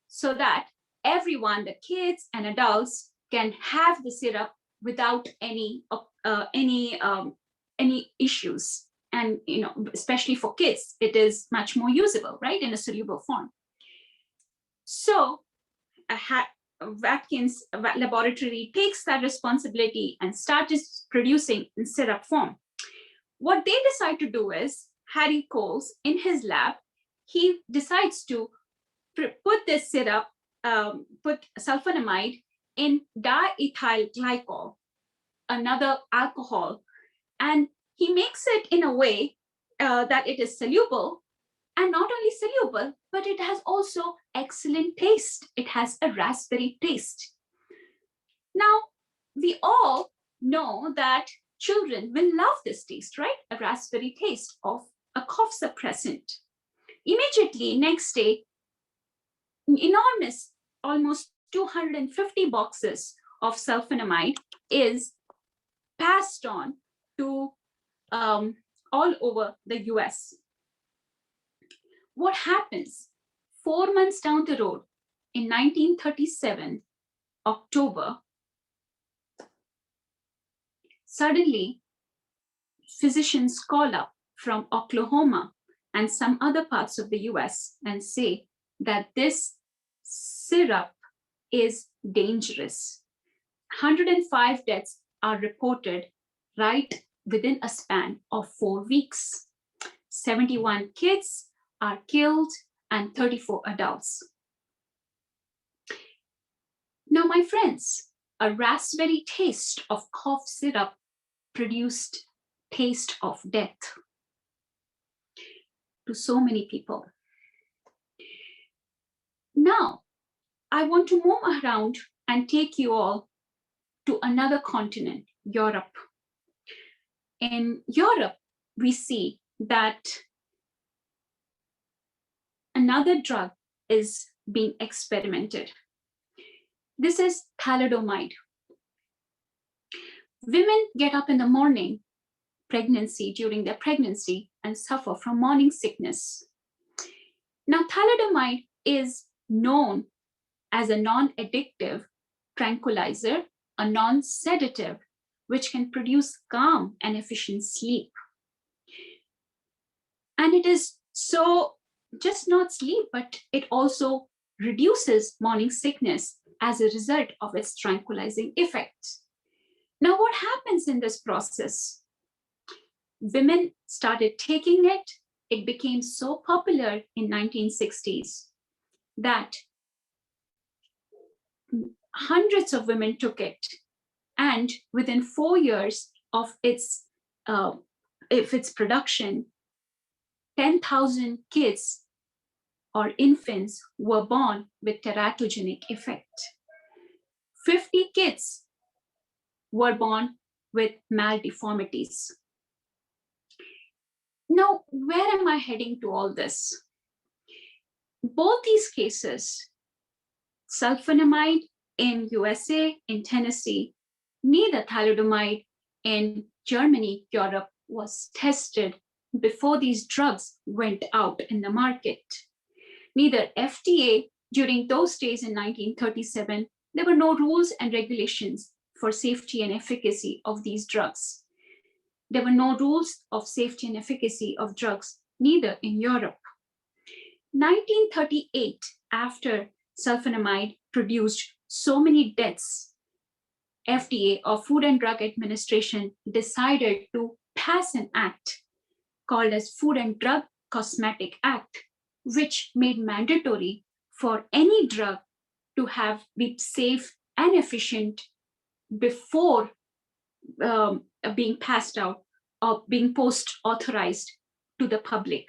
so that everyone, the kids and adults, can have the syrup without any issues. And especially for kids, it is much more usable, right, in a soluble form. So Watkins Laboratory takes that responsibility and starts producing in syrup form. What they decide to do is Harry Coles, in his lab, he decides to put this syrup, put sulfonamide in diethyl glycol, another alcohol, and he makes it in a way that it is soluble, and not only soluble, but it has also excellent taste. It has a raspberry taste. Now, we all know that children will love this taste, right? A raspberry taste of a cough suppressant. Immediately, next day, enormous, almost 250 boxes of sulfonamide is passed on to all over the US. What happens 4 months down the road in 1937, October, suddenly physicians call up from Oklahoma and some other parts of the US and say that this syrup is dangerous. 105 deaths are reported right within a span of 4 weeks. 71 kids are killed and 34 adults. Now, my friends, a raspberry taste of cough syrup produced taste of death to so many people. Now, I want to move around and take you all to another continent, Europe. In Europe, we see that another drug is being experimented. This is thalidomide. Women get up in the morning, during their pregnancy, and suffer from morning sickness. Now, thalidomide is known as a non-addictive tranquilizer, a non-sedative, which can produce calm and efficient sleep. And it is so just not sleep, but it also reduces morning sickness as a result of its tranquilizing effect. Now, what happens in this process? Women started taking it. It became so popular in 1960s that hundreds of women took it. And within 4 years of its production, 10,000 kids or infants were born with teratogenic effect. 50 kids were born with maldeformities. Now, where am I heading to all this? Both these cases, sulfonamide in USA, in Tennessee, neither thalidomide in Germany, Europe, was tested before these drugs went out in the market. Neither FDA, during those days in 1937, there were no rules and regulations for safety and efficacy of these drugs. There were no rules of safety and efficacy of drugs, neither in Europe. 1938, after sulfonamide produced so many deaths, FDA, or Food and Drug Administration, decided to pass an act called as Food and Drug Cosmetic Act, which made mandatory for any drug to be safe and efficient before being passed out or being post-authorized to the public.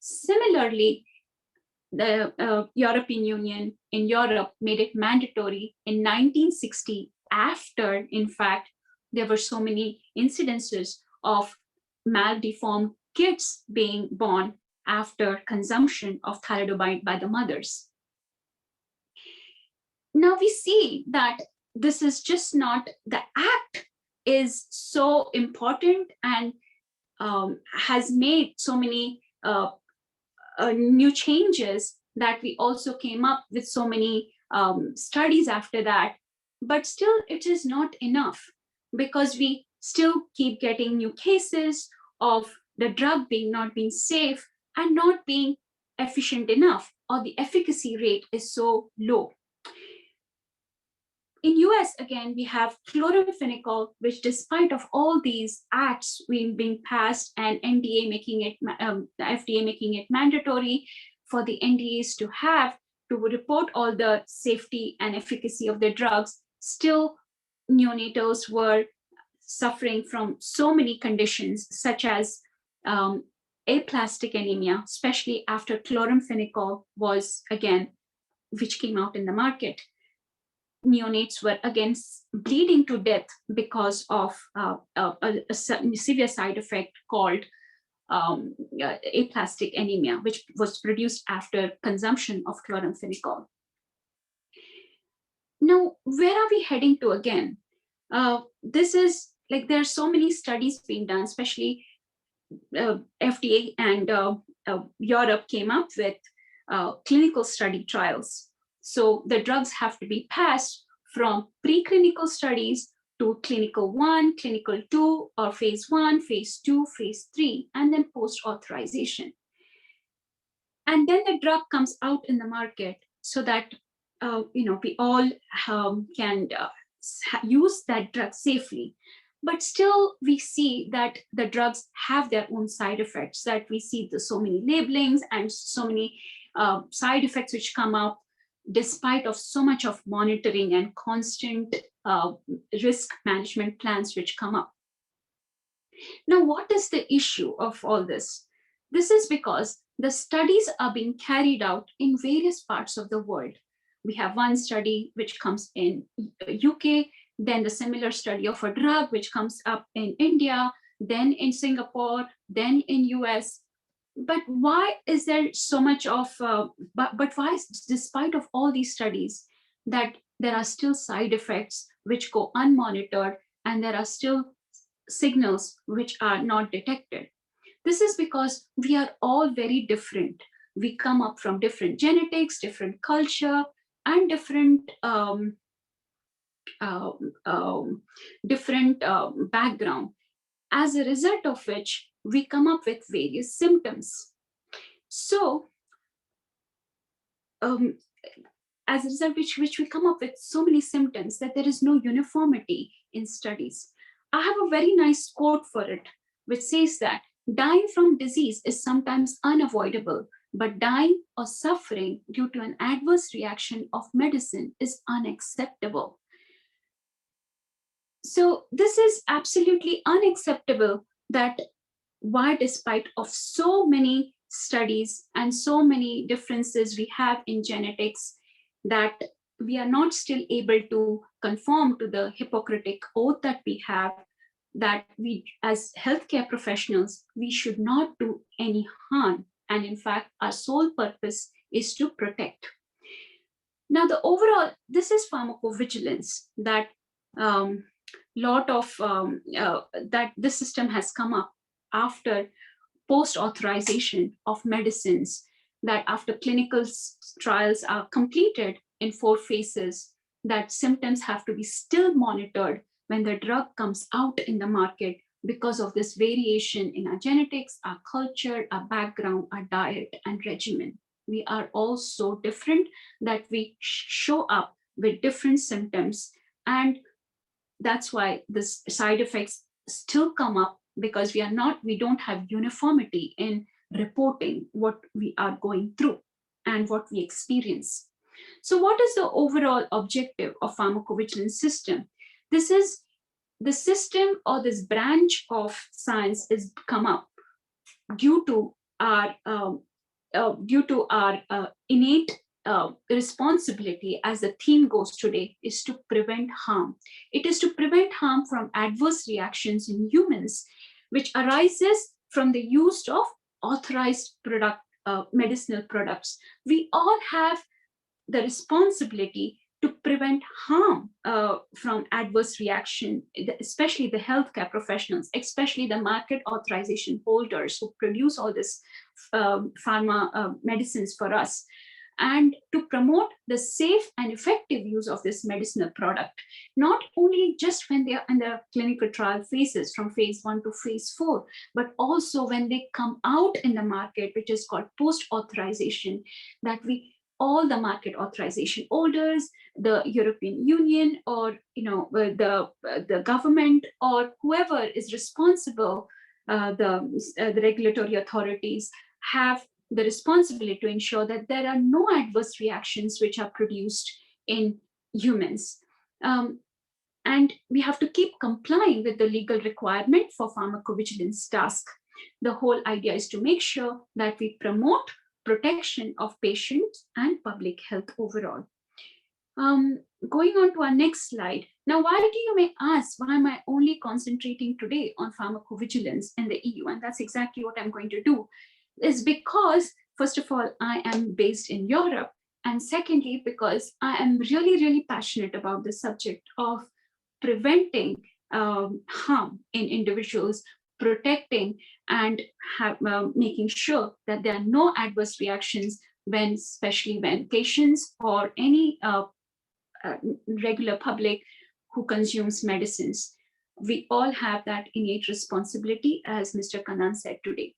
Similarly, the European Union in Europe made it mandatory in 1960, after, in fact, there were so many incidences of maldeformed kids being born after consumption of thalidomide by the mothers. Now we see that this is just not, the act is so important and has made so many new changes that we also came up with so many studies after that. But still, it is not enough, because we still keep getting new cases of the drug not being safe and not being efficient enough, or the efficacy rate is so low. In US, again, we have chloramphenicol, which despite of all these acts being passed and NDA making it, the FDA making it mandatory for the NDAs to have to report all the safety and efficacy of the drugs, still neonatals were suffering from so many conditions, such as aplastic anemia, especially after chloramphenicol was again, which came out in the market. Neonates were again bleeding to death because of a severe side effect called aplastic anemia, which was produced after consumption of chloramphenicol. Now, where are we heading to again? This is like there are so many studies being done, especially FDA and Europe came up with clinical study trials. So the drugs have to be passed from preclinical studies to clinical 1, clinical 2, or phase 1, phase 2, phase 3, and then post-authorization. And then the drug comes out in the market so that we all can use that drug safely. But still, we see that the drugs have their own side effects, that we see so many labelings and so many side effects which come up despite of so much of monitoring and constant risk management plans which come up. Now, what is the issue of all this? This is because the studies are being carried out in various parts of the world. We have one study which comes in UK, then the similar study of a drug which comes up in India, then in Singapore, then in US. But why is there so much of, but why, despite of all these studies, that there are still side effects which go unmonitored and there are still signals which are not detected? This is because we are all very different. We come up from different genetics, different culture, and different background, as a result of which we come up with various symptoms. So as a result which we come up with so many symptoms that there is no uniformity in studies. I have a very nice quote for it, which says that dying from disease is sometimes unavoidable, but dying or suffering due to an adverse reaction of medicine is unacceptable. So this is absolutely unacceptable, that why, despite of so many studies and so many differences we have in genetics, that we are not still able to conform to the Hippocratic oath that we have, that we as healthcare professionals, we should not do any harm. And in fact, our sole purpose is to protect. Now, the overall, this is pharmacovigilance, that lot of that this system has come up after post-authorization of medicines, that after clinical trials are completed in 4 phases, that symptoms have to be still monitored when the drug comes out in the market because of this variation in our genetics, our culture, our background, our diet and regimen. We are all so different that we show up with different symptoms, and that's why the side effects still come up, because we don't have uniformity in reporting what we are going through and what we experience. So what is the overall objective of pharmacovigilance system? This is the system, or this branch of science is come up due to our innate responsibility, as the theme goes today, is to prevent harm. It is to prevent harm from adverse reactions in humans, which arises from the use of authorized medicinal products. We all have the responsibility to prevent harm from adverse reaction, especially the healthcare professionals, especially the market authorization holders who produce all this pharma medicines for us, and to promote the safe and effective use of this medicinal product, not only just when they are in the clinical trial phases from phase 1 to phase 4, but also when they come out in the market, which is called post-authorization, that we all the market authorization holders, the European Union, or the government, or whoever is responsible, the regulatory authorities have the responsibility to ensure that there are no adverse reactions which are produced in humans. And we have to keep complying with the legal requirement for pharmacovigilance task. The whole idea is to make sure that we promote protection of patients and public health overall. Going on to our next slide. Now, why do you may ask, why am I only concentrating today on pharmacovigilance in the EU? And that's exactly what I'm going to do. Is because, first of all, I am based in Europe. And secondly, because I am really, really passionate about the subject of preventing harm in individuals, protecting and making sure that there are no adverse reactions especially when patients or any regular public who consumes medicines. We all have that innate responsibility, as Mr. Kannan said today.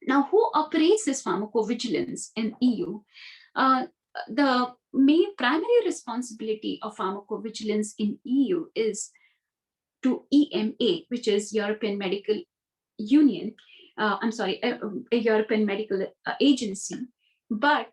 Now, who operates this pharmacovigilance in EU? The main primary responsibility of pharmacovigilance in EU is to EMA, which is European Medical Union, a European Medical Agency, but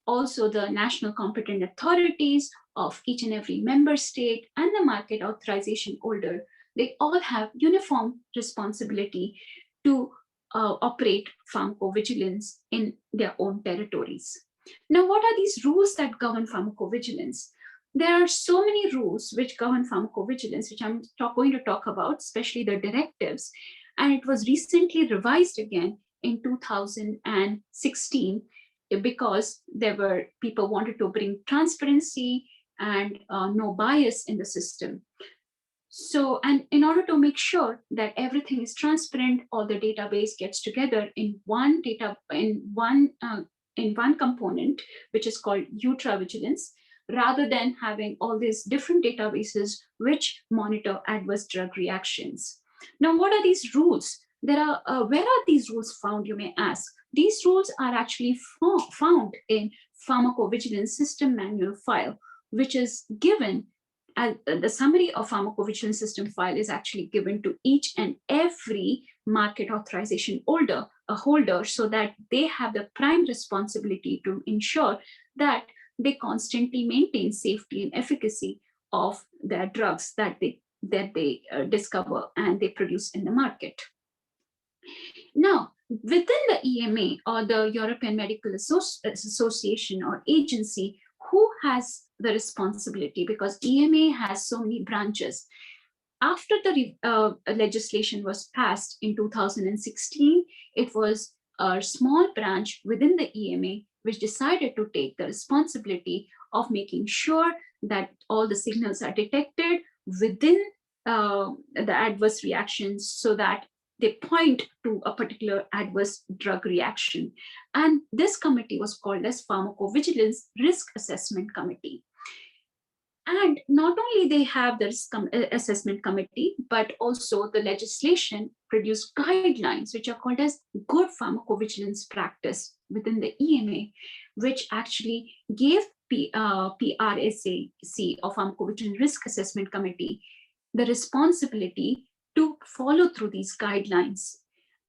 also the national competent authorities of each and every member state and the market authorization holder. They all have uniform responsibility to operate pharmacovigilance in their own territories. Now, what are these rules that govern pharmacovigilance? There are so many rules which govern pharmacovigilance, which I'm going to talk about, especially the directives. And it was recently revised again in 2016 because people wanted to bring transparency and no bias in the system. So, and in order to make sure that everything is transparent, all the database gets together in one component, which is called ultravigilance, rather than having all these different databases which monitor adverse drug reactions. Now, what are these rules? Where are these rules found, you may ask? These rules are actually found in Pharmacovigilance System Manual file, which is given. The summary of pharmacovigilance system file is actually given to each and every market authorization holder, so that they have the prime responsibility to ensure that they constantly maintain safety and efficacy of their drugs that they discover and they produce in the market. Now, within the EMA, or the European Medical Association or agency, who has the responsibility? Because EMA has so many branches. After the legislation was passed in 2016, it was a small branch within the EMA which decided to take the responsibility of making sure that all the signals are detected within the adverse reactions, so that they point to a particular adverse drug reaction. And this committee was called as Pharmacovigilance Risk Assessment Committee. And not only they have the risk assessment committee, but also the legislation produced guidelines, which are called as good pharmacovigilance practice within the EMA, which actually gave PRSAC, or Pharmacovigilance Risk Assessment Committee, the responsibility to follow through these guidelines.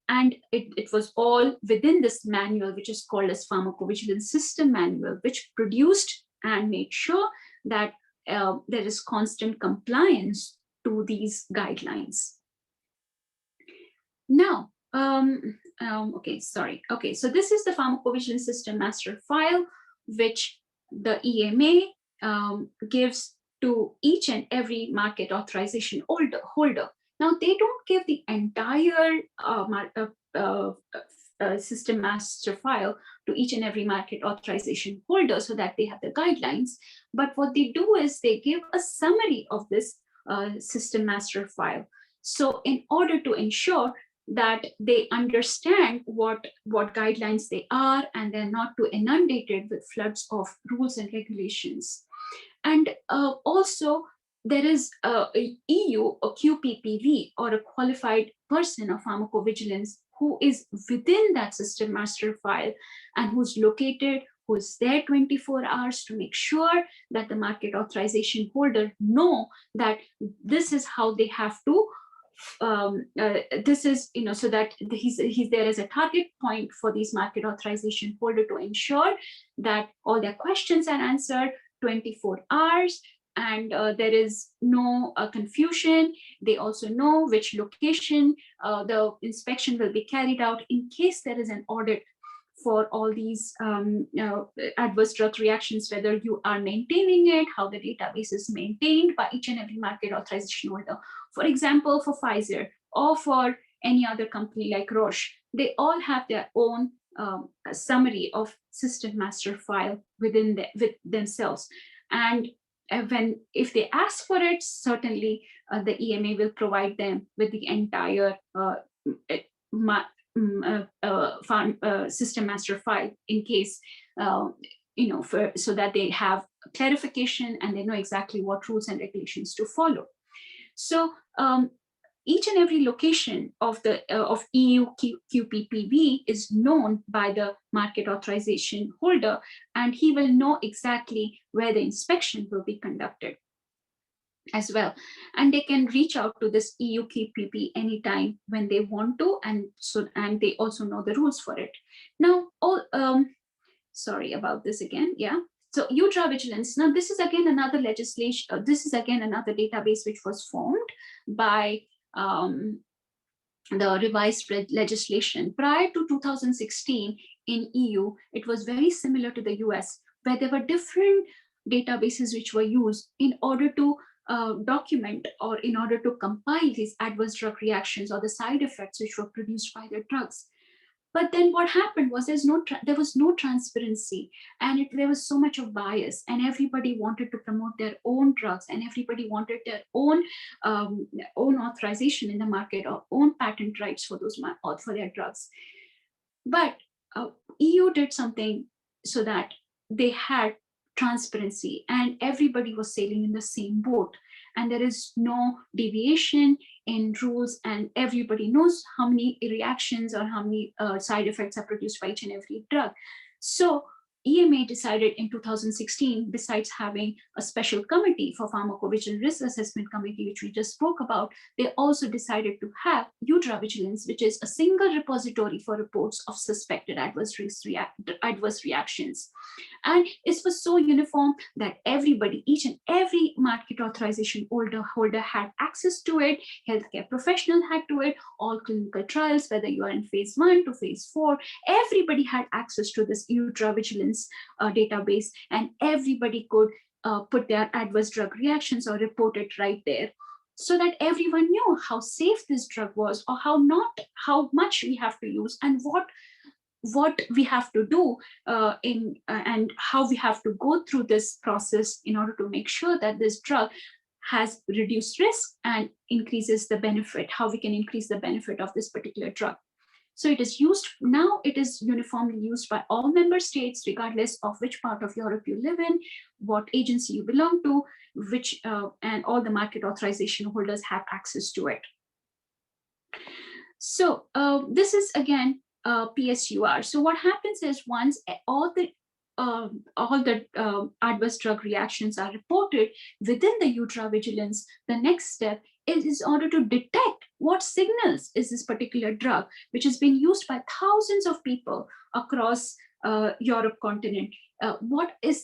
And it was all within this manual, which is called as Pharmacovigilance System Manual, which produced and made sure that there is constant compliance to these guidelines. Now, so this is the Pharmacovigilance System Master File, which the EMA gives to each and every market authorization holder. Now, they don't give the entire system master file to each and every market authorization holder so that they have the guidelines. But what they do is they give a summary of this system master file. So in order to ensure that they understand what guidelines they are, and they're not too inundated with floods of rules and regulations. And also, there is a EU, a QPPV, or a qualified person of pharmacovigilance, who is within that system master file and who's located, who is there 24 hours to make sure that the market authorization holder know that this is how they have to, this is, so that he's there as a target point for these market authorization holder to ensure that all their questions are answered 24 hours and there is no confusion. They also know which location the inspection will be carried out in case there is an audit for all these adverse drug reactions, whether you are maintaining it, how the database is maintained by each and every market authorization holder. For example, for Pfizer or for any other company like Roche, they all have their own summary of system master file with themselves. And if they ask for it, certainly the EMA will provide them with the entire system master file in case, so that they have clarification and they know exactly what rules and regulations to follow. So each and every location of the of EU QPPV is known by the market authorization holder, and he will know exactly where the inspection will be conducted as well. And they can reach out to this EU QPP anytime when they want to, and they also know the rules for it. Now, sorry about this again, yeah. So UDRA vigilance, now this is again another legislation, this is again another database which was formed by the revised legislation. Prior to 2016 in EU, it was very similar to the US, where there were different databases which were used in order to document or in order to compile these adverse drug reactions or the side effects which were produced by the drugs. But then what happened was there was no transparency, and there was so much of bias, and everybody wanted to promote their own drugs, and everybody wanted their own authorization in the market or own patent rights for their drugs. But EU did something so that they had transparency and everybody was sailing in the same boat, and there is no deviation in rules, and everybody knows how many reactions or how many side effects are produced by each and every drug. So EMA decided in 2016, besides having a special committee for pharmacovigilance risk assessment committee, which we just spoke about, they also decided to have UDRA vigilance, which is a single repository for reports of suspected adverse reactions. And it was so uniform that everybody, each and every market authorization holder had access to it, healthcare professional had to it, all clinical trials, whether you are in phase 1 to phase 4, everybody had access to this UDRA vigilance database, and everybody could put their adverse drug reactions or report it right there, so that everyone knew how safe this drug was or how much we have to use, and what we have to do and how we have to go through this process in order to make sure that this drug has reduced risk and increases the benefit, how we can increase the benefit of this particular drug. So it is used, now it is uniformly used by all member states, regardless of which part of Europe you live in, what agency you belong to, and all the market authorization holders have access to it. So this is again PSUR. So what happens is once all the adverse drug reactions are reported within the UDRA vigilance, the next step is in order to detect what signals is this particular drug, which has been used by thousands of people across Europe continent. What is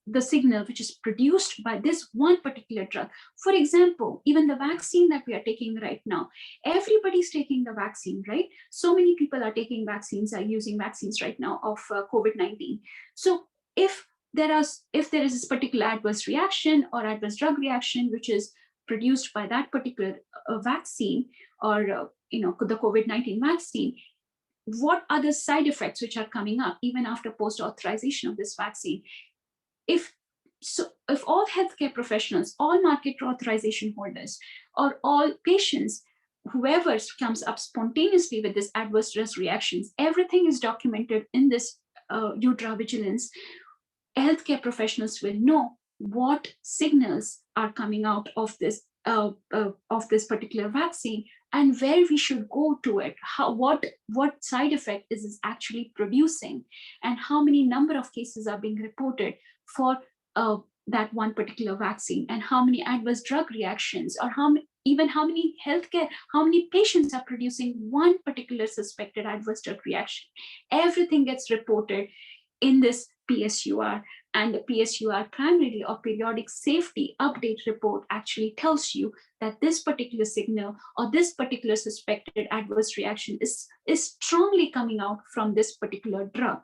the signal which is produced by this one particular drug? For example, even the vaccine that we are taking right now, everybody's taking the vaccine, right? So many people are taking vaccines, are using vaccines right now of COVID-19. So if there is this particular adverse reaction or adverse drug reaction which is produced by that particular vaccine or the COVID-19 vaccine, what are the side effects which are coming up even after post-authorization of this vaccine? If all healthcare professionals, all market authorization holders, or all patients, whoever comes up spontaneously with this adverse risk reactions, everything is documented in this UDRA vigilance, healthcare professionals will know what signals are coming out of this particular vaccine, and where we should go to it, what side effect is this actually producing, and how many number of cases are being reported for that one particular vaccine, and how many adverse drug reactions, or how many patients are producing one particular suspected adverse drug reaction. Everything gets reported in this PSUR, and the PSUR primarily or periodic safety update report actually tells you that this particular signal or this particular suspected adverse reaction is strongly coming out from this particular drug.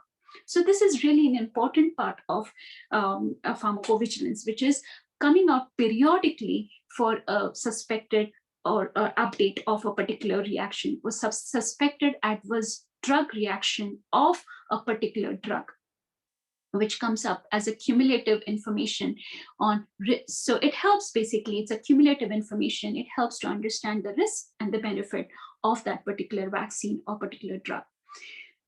So this is really an important part of pharmacovigilance, which is coming out periodically for a suspected or update of a particular reaction or suspected adverse drug reaction of a particular drug, which comes up as a cumulative information on risk. So it helps, basically, it's a cumulative information. It helps to understand the risk and the benefit of that particular vaccine or particular drug.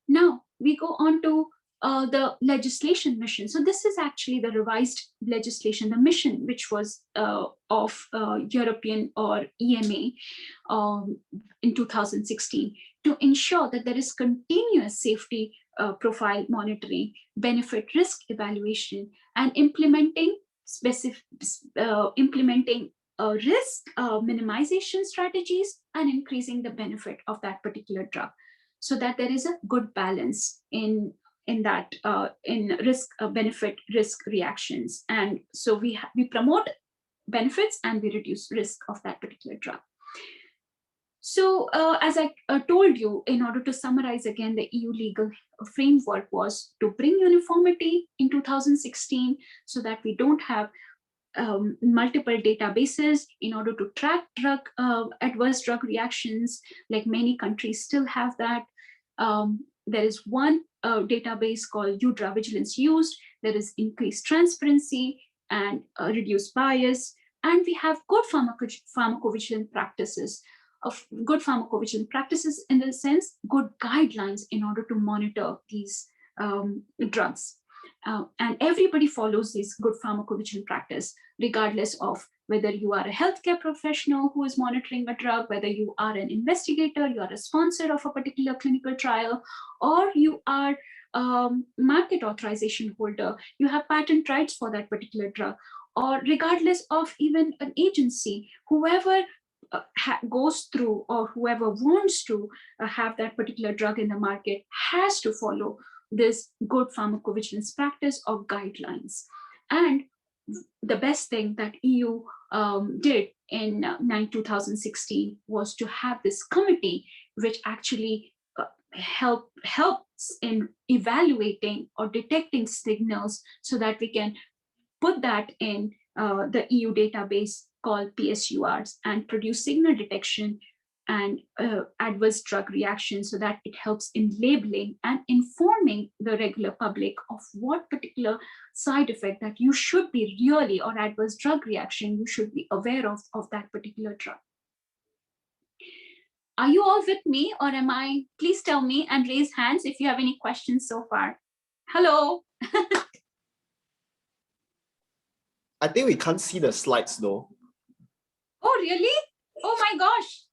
Now we go on to the legislation mission. So this is actually the revised legislation, the mission, which was of European or EMA in 2016, to ensure that there is continuous safety profile monitoring, benefit risk evaluation, and implementing risk minimization strategies and increasing the benefit of that particular drug, so that there is a good balance in that in risk benefit risk reactions. And so we promote benefits and we reduce risk of that particular drug. So as I told you, in order to summarize again, the EU legal framework was to bring uniformity in 2016 so that we don't have multiple databases in order to track adverse drug reactions, like many countries still have that. There is one database called UDRA Vigilance Used. There is increased transparency and reduced bias. And we have good pharmacovigilance practices, in the sense, good guidelines in order to monitor these drugs. And everybody follows this good pharmacovigilance practice, regardless of whether you are a healthcare professional who is monitoring a drug, whether you are an investigator, you are a sponsor of a particular clinical trial, or you are market authorization holder, you have patent rights for that particular drug, or regardless of even an agency, whoever goes through or whoever wants to have that particular drug in the market has to follow this good pharmacovigilance practice or guidelines. And the best thing that EU did in 2016 was to have this committee, which actually helps in evaluating or detecting signals, so that we can put that in the EU database called PSURs and produce signal detection and adverse drug reactions, so that it helps in labeling and informing the regular public of what particular side effect that you should be really, or adverse drug reaction you should be aware of that particular drug. Are you all with me, or am I? Please tell me and raise hands if you have any questions so far. Hello. I think we can't see the slides though. Oh, really? Oh my gosh.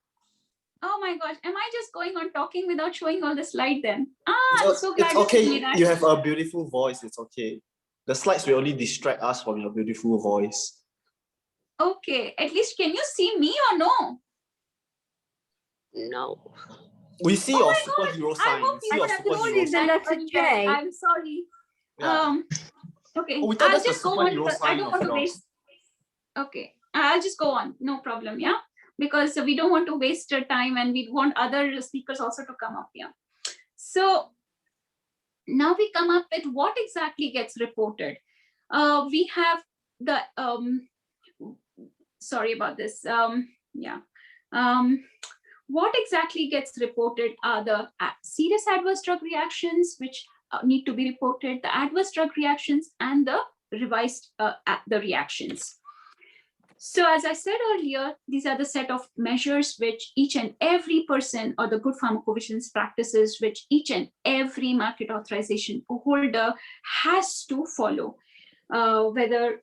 Oh my gosh. Am I just going on talking without showing all the slide then? I'm so glad it's okay. you told me that. You have a beautiful voice. It's okay. The slides will only distract us from your beautiful voice. Okay. At least can you see me or no? No. We see your superhero sign. We see your superhero sign. I'm sorry. Yeah. Okay. Oh, we thought I'll that's the just go on. superhero I sign don't of want to yours. waste. Okay. I'll just go on. No problem. Yeah. Because we don't want to waste your time, and we want other speakers also to come up here. So now we come up with what exactly gets reported. We have the, sorry about this. What exactly gets reported are the serious adverse drug reactions, which need to be reported, the adverse drug reactions, and the revised the reactions. So as I said earlier, these are the set of measures which each and every person, or the good pharmacovigilance practices, which each and every market authorization holder has to follow, whether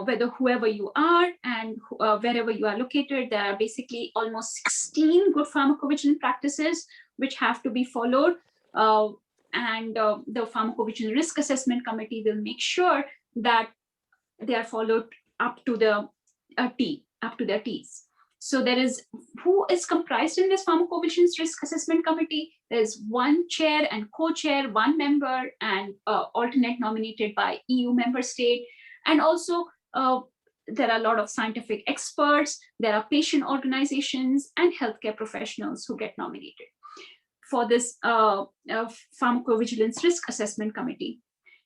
whether whoever you are and wherever you are located, there are basically almost 16 good pharmacovigilance practices which have to be followed. And the Pharmacovigilance Risk Assessment Committee will make sure that they are followed up to the T, up to their T's. So there is, who is comprised in this Pharmacovigilance Risk Assessment Committee? There's one chair and co-chair, one member, and alternate nominated by EU member state. And also there are a lot of scientific experts, there are patient organizations and healthcare professionals who get nominated for this Pharmacovigilance Risk Assessment Committee.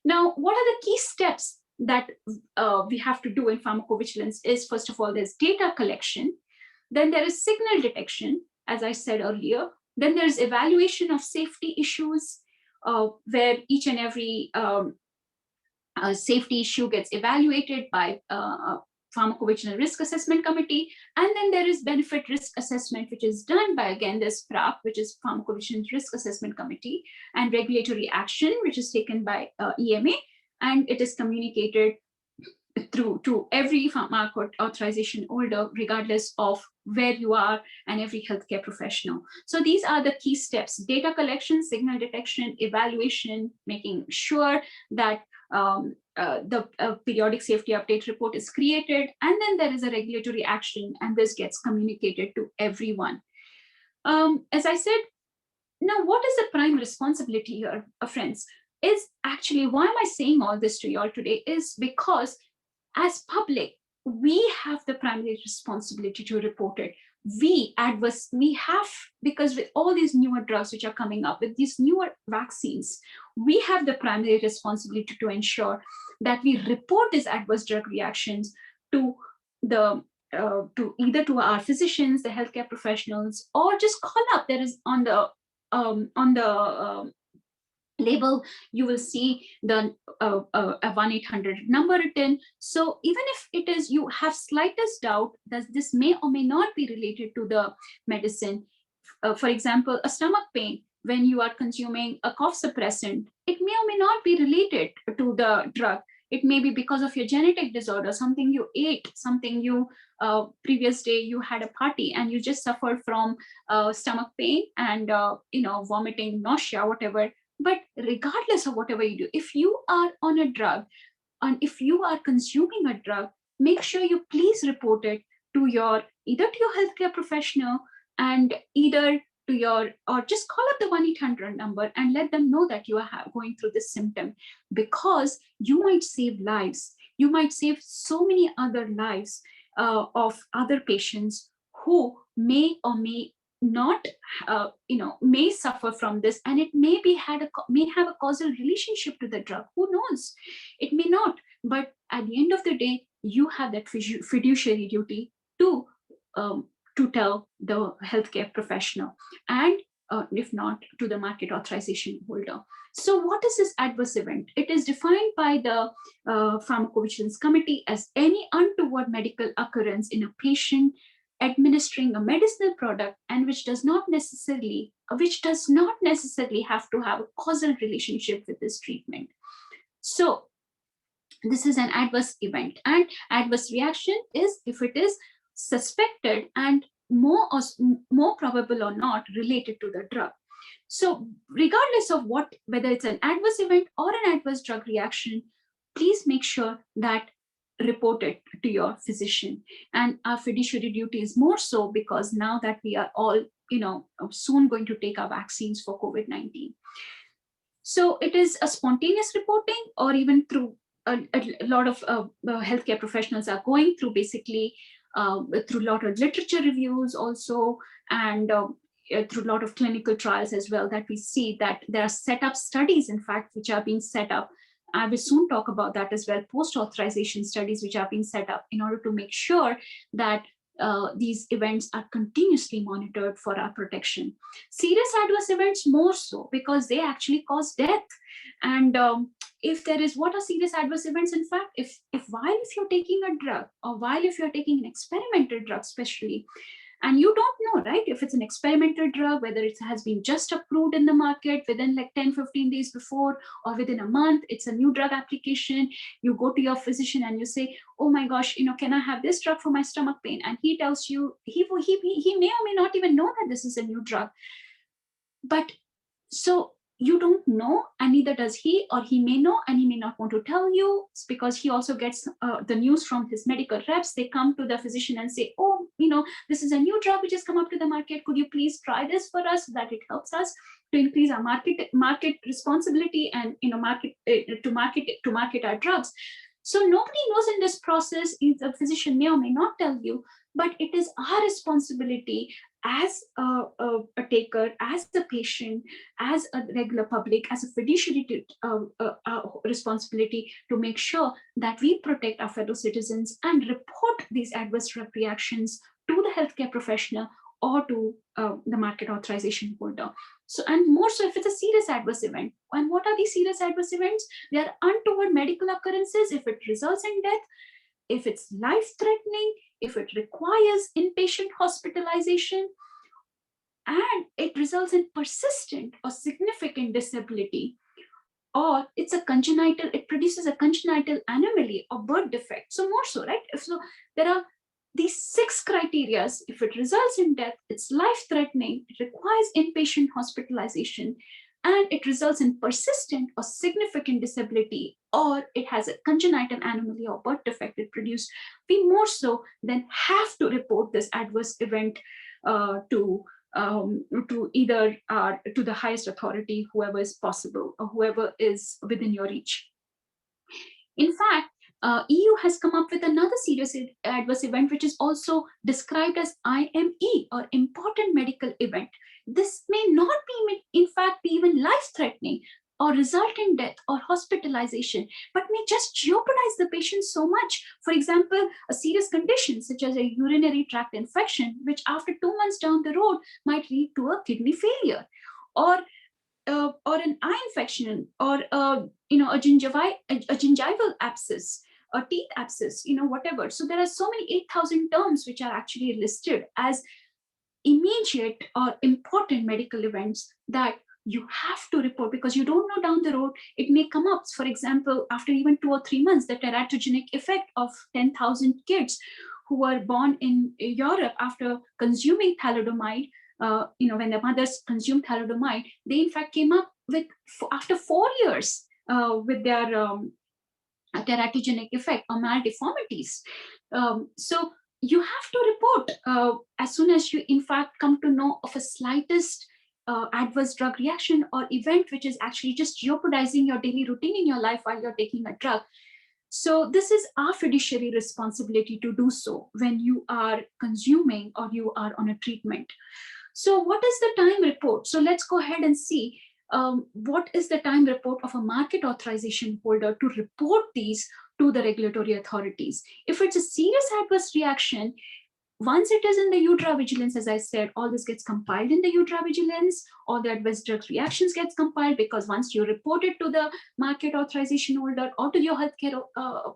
Now, what are the key steps that we have to do in pharmacovigilance is, first of all, there's data collection, then there is signal detection, as I said earlier, then there's evaluation of safety issues, where each and every safety issue gets evaluated by Pharmacovigilance Risk Assessment Committee. And then there is benefit risk assessment, which is done by, again, this PRAC, which is Pharmacovigilance Risk Assessment Committee, and regulatory action, which is taken by EMA, and it is communicated through to every pharma authorization holder, regardless of where you are, and every healthcare professional. So these are the key steps: data collection, signal detection, evaluation, making sure that the periodic safety update report is created, and then there is a regulatory action, and this gets communicated to everyone. As I said, now what is the prime responsibility here, friends? Is actually, why am I saying all this to you all today? Is because as public, we have the primary responsibility to report it. We have, because with all these newer drugs which are coming up, with these newer vaccines, we have the primary responsibility to ensure that we report these adverse drug reactions to the to either to our physicians, the healthcare professionals, or just call up. There is on the label, you will see the a 1-800 number written. So even if it is, you have slightest doubt that this may or may not be related to the medicine. For example, a stomach pain, when you are consuming a cough suppressant, it may or may not be related to the drug. It may be because of your genetic disorder, something you ate, something you previous day you had a party and you just suffered from stomach pain and vomiting, nausea, whatever. But regardless of whatever you do, if you are on a drug and if you are consuming a drug, make sure you please report it to your, either to your healthcare professional and either to your, or just call up the 1-800 number and let them know that you are going through this symptom, because you might save lives. You might save so many other lives of other patients who may or may not may suffer from this, and it may have a causal relationship to the drug. Who knows? It may not, but at the end of the day, you have that fiduciary duty to tell the healthcare professional, and if not, to the market authorization holder. So what is this adverse event? It is defined by the Pharmacovigilance Committee as any untoward medical occurrence in a patient administering a medicinal product, and which does not necessarily have to have a causal relationship with this treatment. So this is an adverse event, and adverse reaction is if it is suspected and more probable or not related to the drug. So regardless of whether it's an adverse event or an adverse drug reaction, please make sure that report it to your physician. And our fiduciary duty is more so because now that we are all soon going to take our vaccines for COVID-19. So it is a spontaneous reporting, or even through a lot of healthcare professionals are going through, basically through a lot of literature reviews also, and through a lot of clinical trials as well, that we see that there are set up studies, in fact, which are being set up. I will soon talk about that as well, post-authorization studies which are being set up in order to make sure that these events are continuously monitored for our protection. Serious adverse events more so, because they actually cause death. And if there is, what are serious adverse events? In fact, if you're taking a drug, or if you're taking an experimental drug especially, And you don't know, right, if it's an experimental drug, whether it has been just approved in the market within like 10-15 days before, or within a month, it's a new drug application. You go to your physician and you say, oh my gosh, can I have this drug for my stomach pain? And he tells you, he may or may not even know that this is a new drug. But so you don't know, and neither does he, or he may know and he may not want to tell you. It's because he also gets the news from his medical reps. They come to the physician and say, oh, this is a new drug which has come up to the market. Could you please try this for us so that it helps us to increase our market responsibility and to market our drugs. So nobody knows in this process. The physician may or may not tell you, but it is our responsibility as a taker, as the patient, as a regular public, as a fiduciary responsibility to make sure that we protect our fellow citizens and report these adverse drug reactions to the healthcare professional or to the market authorization holder. So, and more so if it's a serious adverse event. And what are these serious adverse events? They are untoward medical occurrences if it results in death, if it's life-threatening, if it requires inpatient hospitalization, and it results in persistent or significant disability, or it produces a congenital anomaly or birth defect. So more so, right? So there are these 6 criteria. If it results in death, it's life-threatening, it requires inpatient hospitalization, and it results in persistent or significant disability, or it has a congenital anomaly or birth defect it produced, we more so then have to report this adverse event to either to the highest authority, whoever is possible or whoever is within your reach. In fact, EU has come up with another serious adverse event, which is also described as IME, or important medical event. This may not be, in fact, be even life-threatening or result in death or hospitalization, but may just jeopardize the patient so much. For example, a serious condition such as a urinary tract infection, which after 2 months down the road might lead to a kidney failure, or an eye infection, or a gingival abscess, a teeth abscess, whatever. So there are so many 8,000 terms which are actually listed as immediate or important medical events that you have to report, because you don't know down the road, it may come up. For example, after even 2 or 3 months, the teratogenic effect of 10,000 kids who were born in Europe after consuming thalidomide, when the mothers consumed thalidomide, they in fact came up with, after 4 years, with their teratogenic effect or maldeformities. So you have to report as soon as you in fact come to know of a slightest adverse drug reaction or event which is actually just jeopardizing your daily routine in your life while you're taking a drug. So this is our fiduciary responsibility to do so when you are consuming or you are on a treatment. So what is the time report? So let's go ahead and see what is the time report of a market authorization holder to report these to the regulatory authorities. If it's a serious adverse reaction, once it is in the UDRA vigilance, as I said, all this gets compiled in the UDRA vigilance, all the adverse drug reactions gets compiled, because once you report it to the market authorization holder or to your healthcare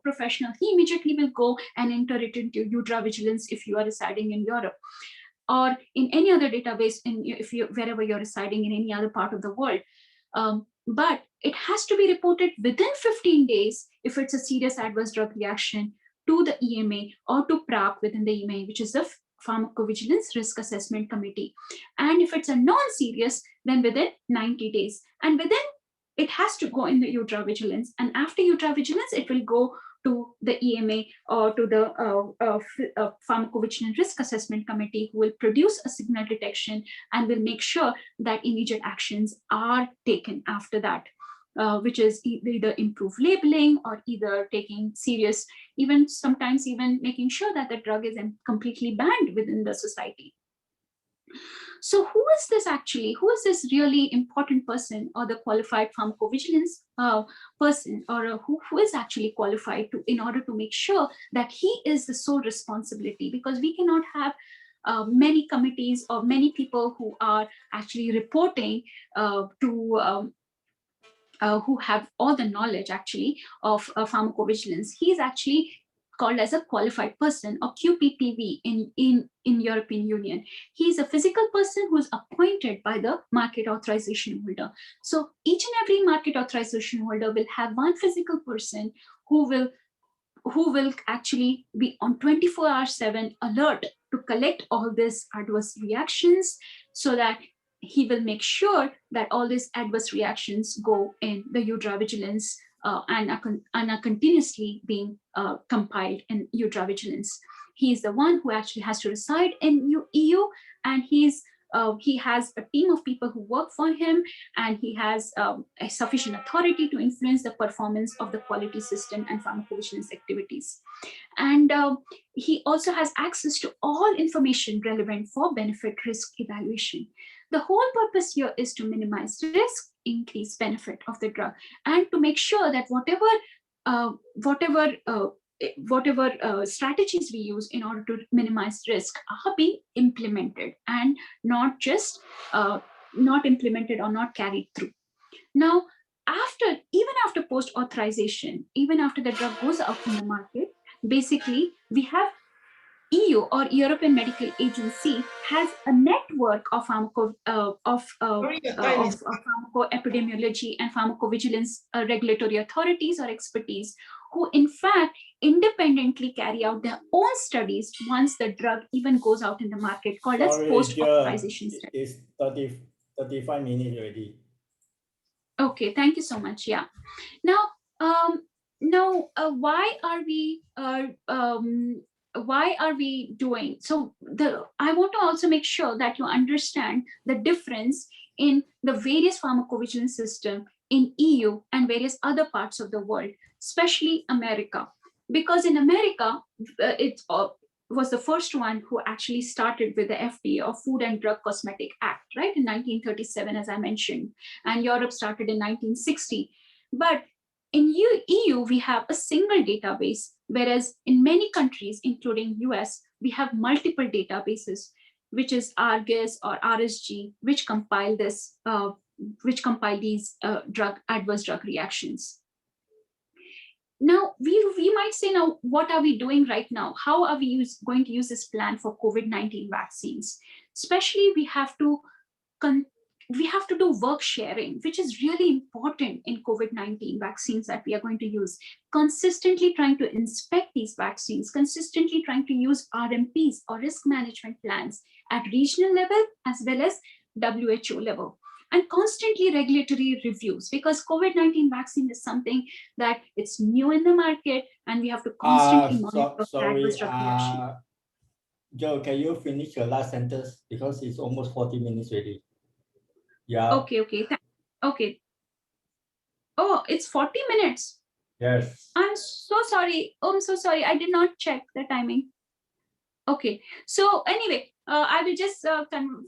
professional, he immediately will go and enter it into UDRA vigilance if you are residing in Europe, or in any other database wherever you're residing in any other part of the world. But it has to be reported within 15 days if it's a serious adverse drug reaction to the EMA or to PRAC within the EMA, which is the Pharmacovigilance Risk Assessment Committee. And if it's a non-serious, then within 90 days. And within, it has to go in the UDRA vigilance. And after UDRA vigilance, it will go to the EMA or to the Pharmacovigilance Risk Assessment Committee, who will produce a signal detection and will make sure that immediate actions are taken after that, which is either improve labeling or either taking serious, even sometimes even making sure that the drug is completely banned within the society. So who is this actually? Who is this really important person, or the qualified pharmacovigilance person, or who is actually qualified in order to make sure that he is the sole responsibility? Because we cannot have many committees or many people who are actually reporting to who have all the knowledge actually of pharmacovigilance. He is actually called as a qualified person, or QPPV in European Union. He's a physical person who's appointed by the market authorization holder. So each and every market authorization holder will have one physical person who will actually be on 24/7 alert to collect all these adverse reactions, so that he will make sure that all these adverse reactions go in the EudraVigilance and are continuously being compiled in EudraVigilance. He is the one who actually has to reside in EU, and he has a team of people who work for him, and he has a sufficient authority to influence the performance of the quality system and pharmacovigilance activities. And he also has access to all information relevant for benefit risk evaluation. The whole purpose here is to minimize risk, increase benefit of the drug, and to make sure that whatever strategies we use in order to minimize risk are being implemented, and not just not implemented or not carried through. Now, even after post authorization, even after the drug goes out in the market, basically we have EU, or European Medical Agency, has a network of pharmacoepidemiology and pharmacovigilance regulatory authorities or expertise, who in fact independently carry out their own studies once the drug even goes out in the market, called as post-authorization studies. It's 35 minutes already. Okay, thank you so much. Yeah. Now, why are we doing so? I want to also make sure that you understand the difference in the various pharmacovigilance system in EU and various other parts of the world, especially America, because in America it was the first one who actually started with the FDA, or Food and Drug Cosmetic Act, right, in 1937, as I mentioned, and Europe started in 1960. But in EU, we have a single database, whereas in many countries, including US, we have multiple databases, which is ARGIS or RSG, which compile these adverse drug reactions. Now, we might say, now, what are we doing right now? How are we going to use this plan for COVID-19 vaccines? Especially, we have to do work sharing, which is really important in COVID-19 vaccines that we are going to use. Consistently trying to inspect these vaccines, consistently trying to use RMPs, or risk management plans, at regional level as well as WHO level. And constantly regulatory reviews, because COVID-19 vaccine is something that it's new in the market, and we have to constantly monitor. Sorry, Joe, can you finish your last sentence, because it's almost 40 minutes already? Yeah. Okay. Okay. Oh, it's 40 minutes. Yes. I'm so sorry. Oh, I'm so sorry. I did not check the timing. Okay. So anyway, I will just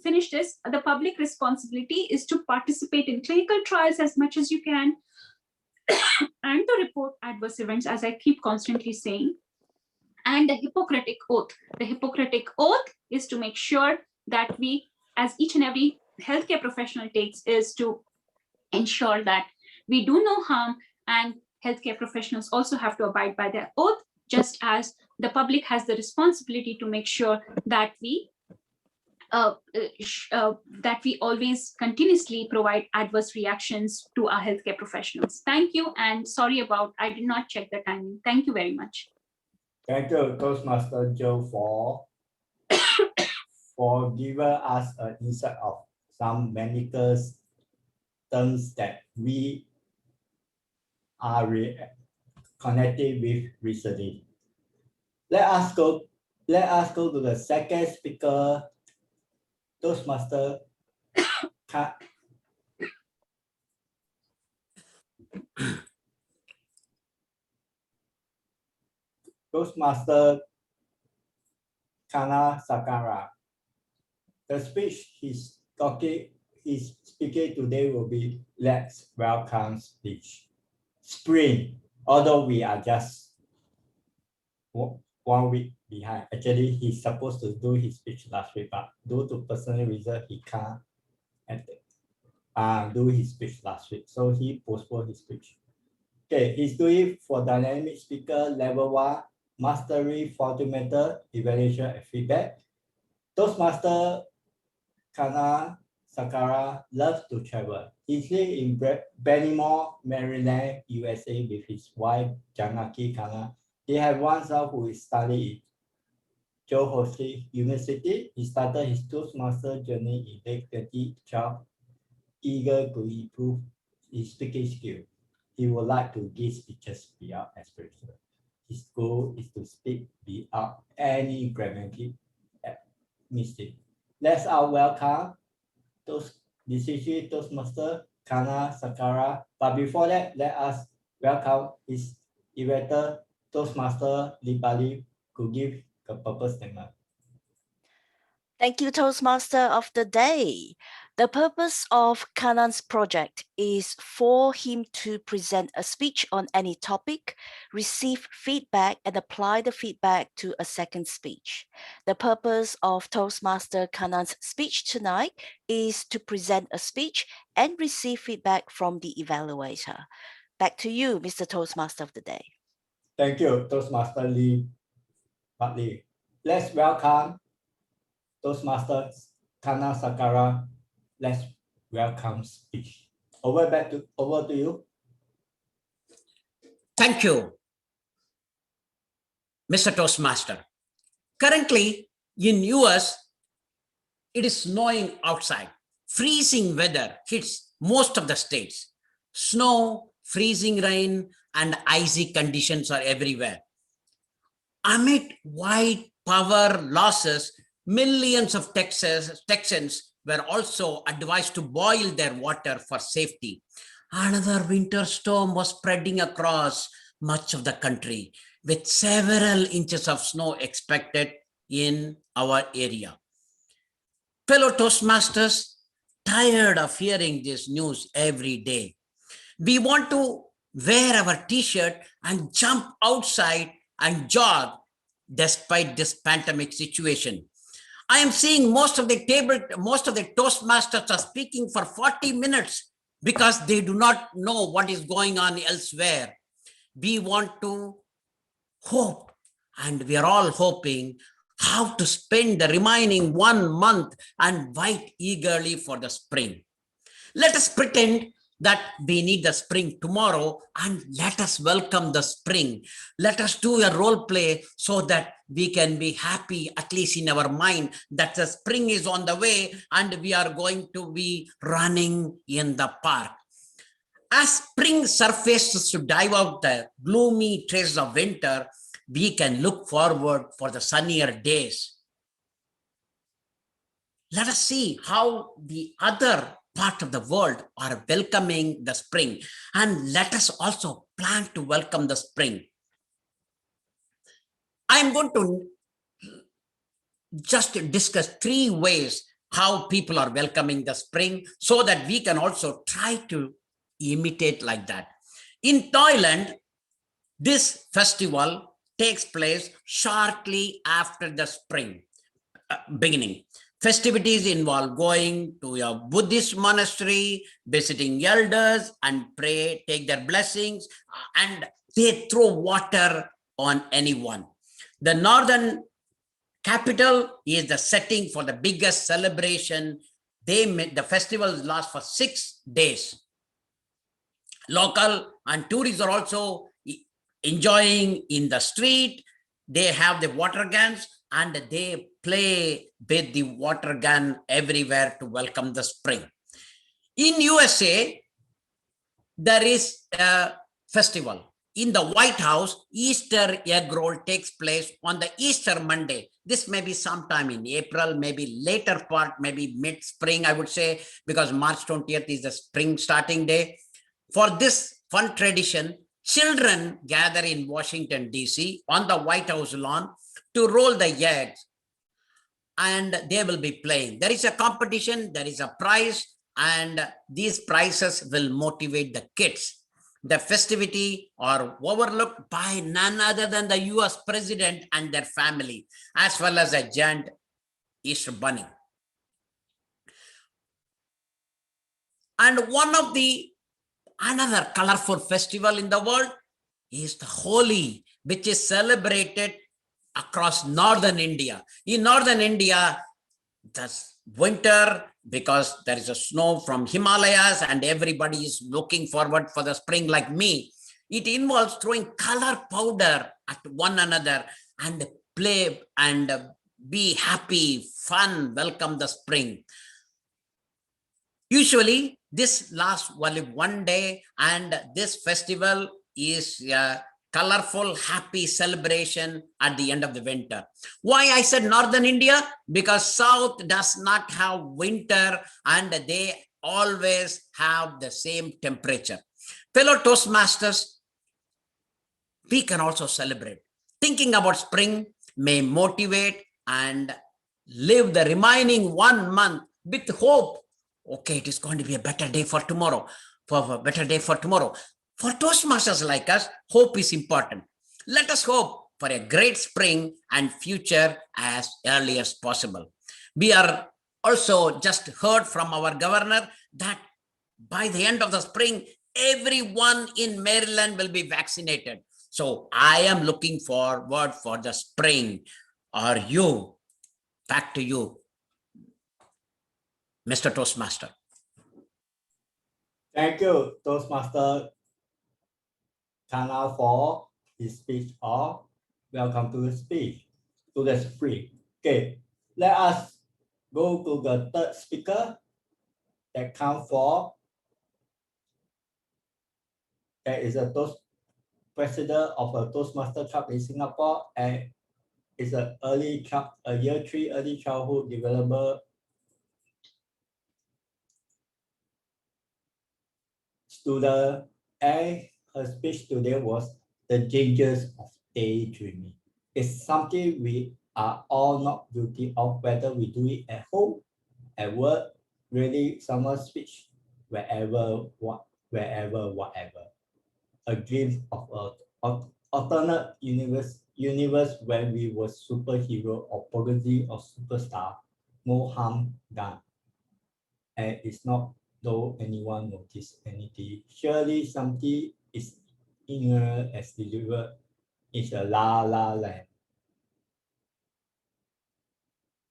finish this. The public responsibility is to participate in clinical trials as much as you can, and to report adverse events, as I keep constantly saying. And the Hippocratic Oath. The Hippocratic Oath is to make sure that we, as each and every healthcare professional takes, is to ensure that we do no harm, and healthcare professionals also have to abide by their oath, just as the public has the responsibility to make sure that we always continuously provide adverse reactions to our healthcare professionals. Thank you, and sorry about, I did not check the timing. Thank you very much. Thank you, Toastmaster Joe, for giving us an insight of some medical terms that we are connected with recently. Let us go to the second speaker, Toastmaster Kana Sakara. The speech he's speaking today will be Let's Welcome speech. Spring, although we are just 1 week behind. Actually, he's supposed to do his speech last week, but due to personal reason, he can't do his speech last week. So he postponed his speech. Okay, he's doing for dynamic speaker level 1, mastery fundamental evaluation and feedback. Toastmaster Kana Sakara loves to travel. He lives in Baltimore, Maryland, USA with his wife Janaki Kana. They have one son who is studying in Johorshire University. He started his Toastmaster journey in late 2012, eager to improve his speaking skill. He would like to give speeches without expression. His goal is to speak without any grammatic mistake. Let's all welcome Toastmaster Kana Sakara. But before that, let us welcome his inventor, Toastmaster Lipali, to give the purpose statement. Thank you, Toastmaster of the Day. The purpose of Kanan's project is for him to present a speech on any topic, receive feedback, and apply the feedback to a second speech. The purpose of Toastmaster Kanan's speech tonight is to present a speech and receive feedback from the evaluator. Back to you, Mr. Toastmaster of the Day. Thank you, Toastmaster Lee. Let's welcome Toastmaster Kana Sakara. Let's welcome speech. Over to you. Thank you, Mr. Toastmaster. Currently in US, it is snowing outside. Freezing weather hits most of the states. Snow, freezing rain, and icy conditions are everywhere. Amid wide power losses, millions of Texans were also advised to boil their water for safety. Another winter storm was spreading across much of the country, with several inches of snow expected in our area. Fellow Toastmasters, tired of hearing this news every day. We want to wear our t-shirt and jump outside and jog despite this pandemic situation. I am seeing most of the Toastmasters are speaking for 40 minutes because they do not know what is going on elsewhere. We want to hope, and we are all hoping how to spend the remaining 1 month and wait eagerly for the spring. Let us pretend that we need the spring tomorrow, and let us welcome the spring. Let us do a role play so that we can be happy, at least in our mind, that the spring is on the way and we are going to be running in the park. As spring surfaces to drive out the gloomy traces of winter, we can look forward for the sunnier days. Let us see how the other part of the world are welcoming the spring, and let us also plan to welcome the spring. I'm going to just discuss 3 ways how people are welcoming the spring so that we can also try to imitate like that. In Thailand, this festival takes place shortly after the spring beginning. Festivities involve going to a Buddhist monastery, visiting elders and pray, take their blessings, and they throw water on anyone. The northern capital is the setting for the biggest celebration. The festival lasts for 6 days. Local and tourists are also enjoying in the street. They have the water guns and they play with the water gun everywhere to welcome the spring. In USA, there is a festival. In the White House, Easter egg roll takes place on the Easter Monday. This may be sometime in April, maybe later part, maybe mid-spring, I would say, because March 20th is the spring starting day. For this fun tradition, children gather in Washington, D.C. on the White House lawn to roll the eggs, and they will be playing. There is a competition, there is a prize, and these prizes will motivate the kids. The festivity are overlooked by none other than the US president and their family, as well as a giant Easter bunny. And one of the another colorful festival in the world is the Holi, which is celebrated across northern India. In northern India, that's winter because there is a snow from Himalayas and everybody is looking forward for the spring like me. It involves throwing color powder at one another and play and be happy, fun, welcome the spring. Usually this lasts only one day, and this festival is a colorful, happy celebration at the end of the winter. Why I said northern India? Because south does not have winter and they always have the same temperature. Fellow Toastmasters, we can also celebrate. Thinking about spring may motivate and live the remaining 1 month with hope. Okay, it is going to be a better day for tomorrow, for a better day for tomorrow. For Toastmasters like us, hope is important. Let us hope for a great spring and future as early as possible. We are also just heard from our governor that by the end of the spring, everyone in Maryland will be vaccinated. So I am looking forward for the spring. Are you? Back to you, Mr. Toastmaster. Thank you, Toastmaster Chana, for his speech of welcome to the speech, to the spring. Okay, let us go to the third speaker that comes for. That is a president of a Toastmaster Club in Singapore and is a year 3 early childhood developer student, and her speech today was the dangers of daydreaming. It's something we are all not guilty of, whether we do it at home, at work, really summer speech, wherever, whatever. A glimpse of an alternate universe where we were superhero or prodigy or superstar, no harm done. And it's not though anyone noticed anything. Surely something is inner as delivered. It's a la la land.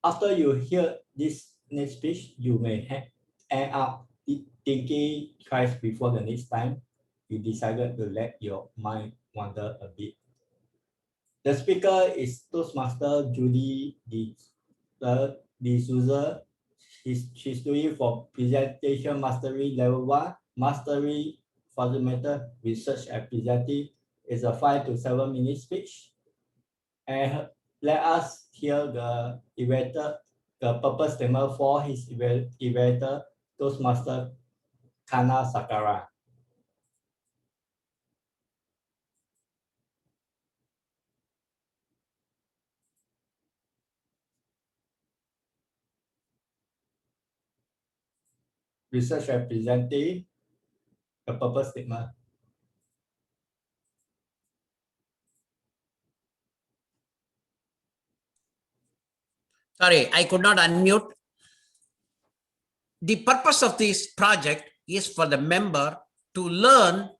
After you hear this next speech, you may end up thinking twice before the next time you decided to let your mind wander a bit. The speaker is Toastmaster Judy D'Souza. She's doing for presentation mastery level 1, mastery fundamental research and presenting is a 5 to 7 minute speech. And let us hear the evaluator, the purpose statement for his evaluator, Toastmaster Kana Sakara. Research representing the purpose statement. Sorry, I could not unmute. The purpose of this project is for the member to learn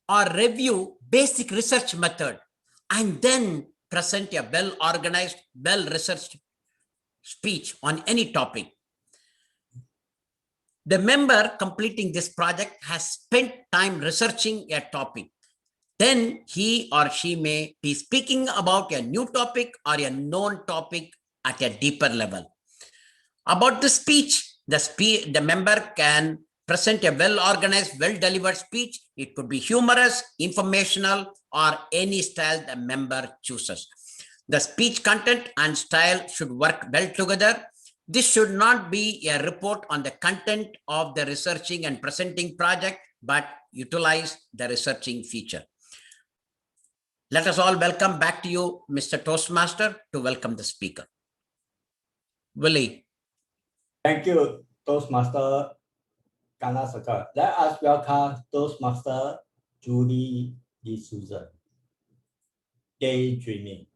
or review basic research method and then present a well-organized, well-researched speech on any topic. The member completing this project has spent time researching a topic. Then he or she may be speaking about a new topic or a known topic at a deeper level. About the speech, the member can present a well-organized, well-delivered speech. It could be humorous, informational, or any style the member chooses. The speech content and style should work well together. This should not be a report on the content of the researching and presenting project, but utilize the researching feature. Let us all welcome back to you, Mr. Toastmaster, to welcome the speaker. Willie. Thank you, Toastmaster Kana Sakara. Let us welcome Toastmaster Judy D'Souza. Daydreaming.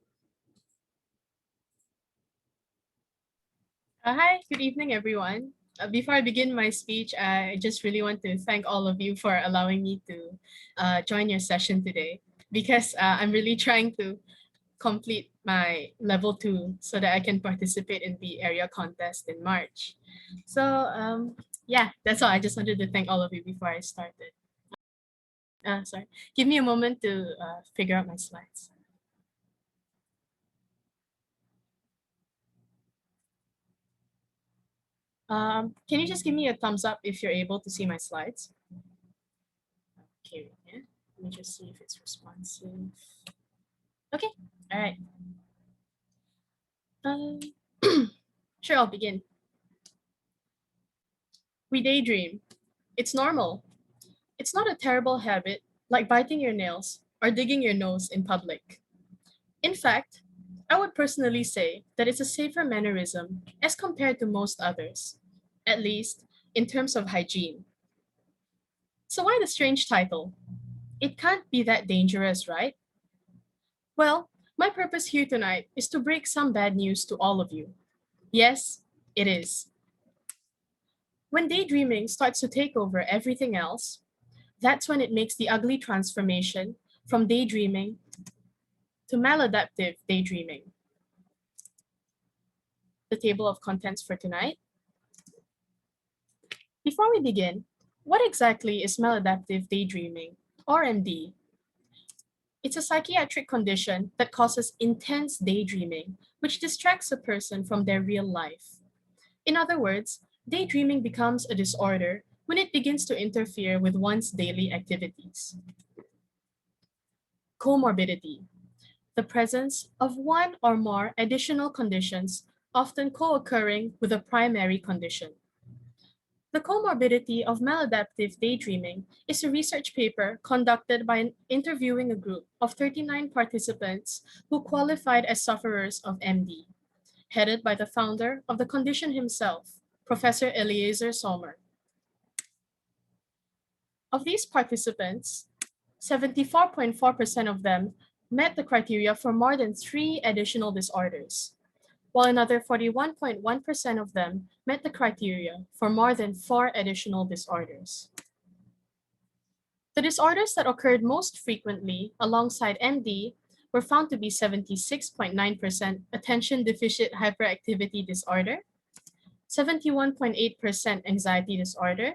Hi, good evening, everyone. Before I begin my speech, I just really want to thank all of you for allowing me to join your session today. because I'm really trying to complete my level 2 so that I can participate in the area contest in March. So yeah, that's all. I just wanted to thank all of you before I started. Sorry, give me a moment to figure out my slides. Can you just give me a thumbs up if you're able to see my slides? Okay, yeah. Let me just see if it's responsive. Okay, all right. Sure, I'll begin. We daydream. It's normal. It's not a terrible habit like biting your nails or digging your nose in public. In fact, I would personally say that it's a safer mannerism as compared to most others, at least in terms of hygiene. So why the strange title? It can't be that dangerous, right? Well, my purpose here tonight is to break some bad news to all of you. Yes, it is. When daydreaming starts to take over everything else, that's when it makes the ugly transformation from daydreaming to maladaptive daydreaming. The table of contents for tonight. Before we begin, what exactly is maladaptive daydreaming, or MD? It's a psychiatric condition that causes intense daydreaming, which distracts a person from their real life. In other words, daydreaming becomes a disorder when it begins to interfere with one's daily activities. Comorbidity, the presence of one or more additional conditions often co-occurring with a primary condition. The comorbidity of maladaptive daydreaming is a research paper conducted by interviewing a group of 39 participants who qualified as sufferers of MD, headed by the founder of the condition himself, Professor Eliezer Sommer. Of these participants, 74.4% of them met the criteria for more than 3 additional disorders, while another 41.1% of them met the criteria for more than 4 additional disorders. The disorders that occurred most frequently alongside MD were found to be 76.9% attention deficit hyperactivity disorder, 71.8% anxiety disorder,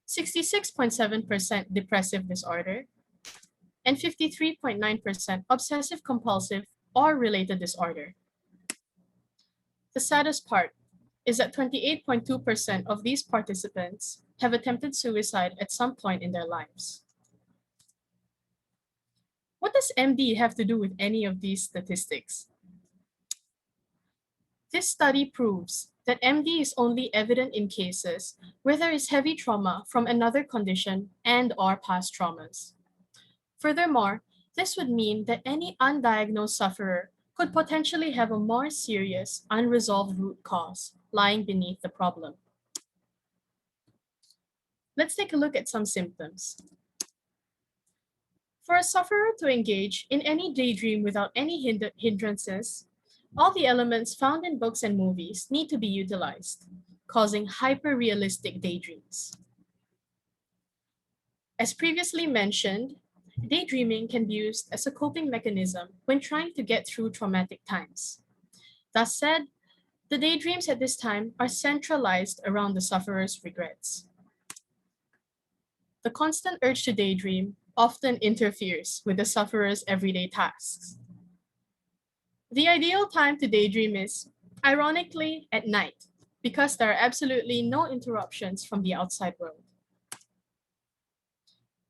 66.7% depressive disorder, and 53.9% obsessive compulsive or related disorder. The saddest part is that 28.2% of these participants have attempted suicide at some point in their lives. What does MD have to do with any of these statistics? This study proves that MD is only evident in cases where there is heavy trauma from another condition and/or past traumas. Furthermore, this would mean that any undiagnosed sufferer could potentially have a more serious, unresolved root cause lying beneath the problem. Let's take a look at some symptoms. For a sufferer to engage in any daydream without any hindrances, all the elements found in books and movies need to be utilized, causing hyper-realistic daydreams. As previously mentioned, daydreaming can be used as a coping mechanism when trying to get through traumatic times. Thus said, the daydreams at this time are centralized around the sufferer's regrets. The constant urge to daydream often interferes with the sufferer's everyday tasks. The ideal time to daydream is, ironically, at night, because there are absolutely no interruptions from the outside world.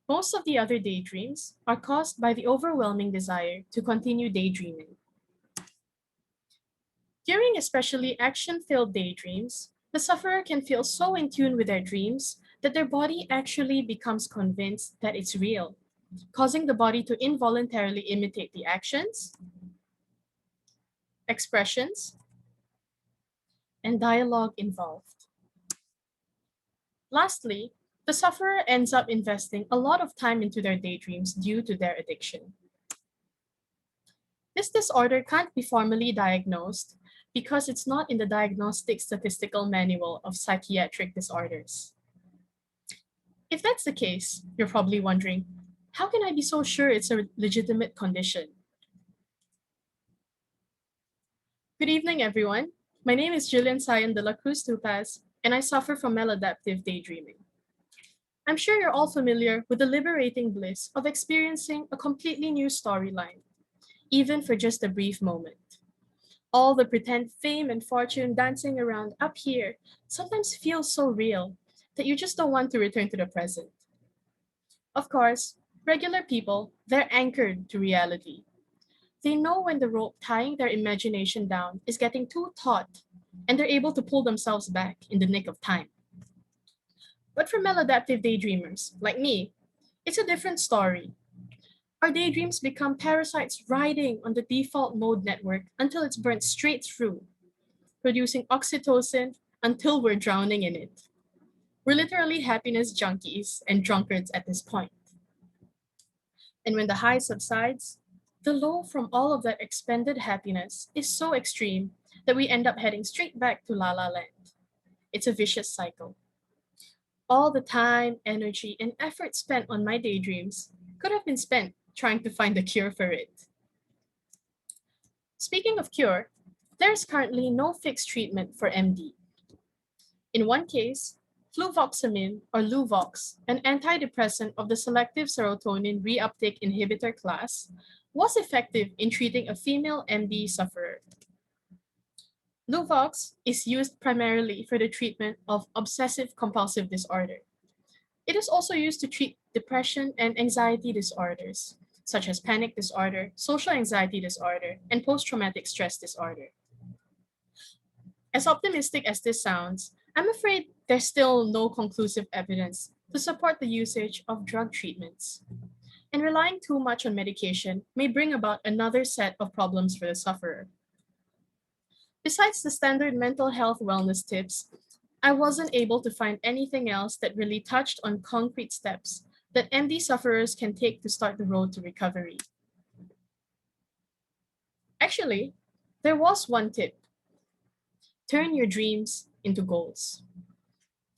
Most of the other daydreams are caused by the overwhelming desire to continue daydreaming. During especially action-filled daydreams, the sufferer can feel so in tune with their dreams that their body actually becomes convinced that it's real, causing the body to involuntarily imitate the actions, expressions, and dialogue involved. Lastly, the sufferer ends up investing a lot of time into their daydreams due to their addiction. This disorder can't be formally diagnosed because it's not in the Diagnostic Statistical Manual of Psychiatric Disorders. If that's the case, you're probably wondering, How can I be so sure it's a legitimate condition? Good evening, everyone. My name is Jillian Sayan de la Cruz Tupaz, and I suffer from maladaptive daydreaming. I'm sure you're all familiar with the liberating bliss of experiencing a completely new storyline, even for just a brief moment. All the pretend fame and fortune dancing around up here sometimes feels so real that you just don't want to return to the present. Of course, regular people, they're anchored to reality. They know when the rope tying their imagination down is getting too taut, and they're able to pull themselves back in the nick of time. But for maladaptive daydreamers, like me, it's a different story. Our daydreams become parasites riding on the default mode network until it's burnt straight through, producing oxytocin until we're drowning in it. We're literally happiness junkies and drunkards at this point. And when the high subsides, the low from all of that expended happiness is so extreme that we end up heading straight back to La La Land. It's a vicious cycle. All the time, energy, and effort spent on my daydreams could have been spent trying to find a cure for it. Speaking of cure, there's currently no fixed treatment for MD. In one case, fluvoxamine or Luvox, an antidepressant of the selective serotonin reuptake inhibitor class, was effective in treating a female MD sufferer. Luvox is used primarily for the treatment of obsessive compulsive disorder. It is also used to treat depression and anxiety disorders, such as panic disorder, social anxiety disorder, and post-traumatic stress disorder. As optimistic as this sounds, I'm afraid there's still no conclusive evidence to support the usage of drug treatments. And relying too much on medication may bring about another set of problems for the sufferer. Besides the standard mental health wellness tips, I wasn't able to find anything else that really touched on concrete steps that MD sufferers can take to start the road to recovery. Actually, there was one tip. Turn your dreams into goals.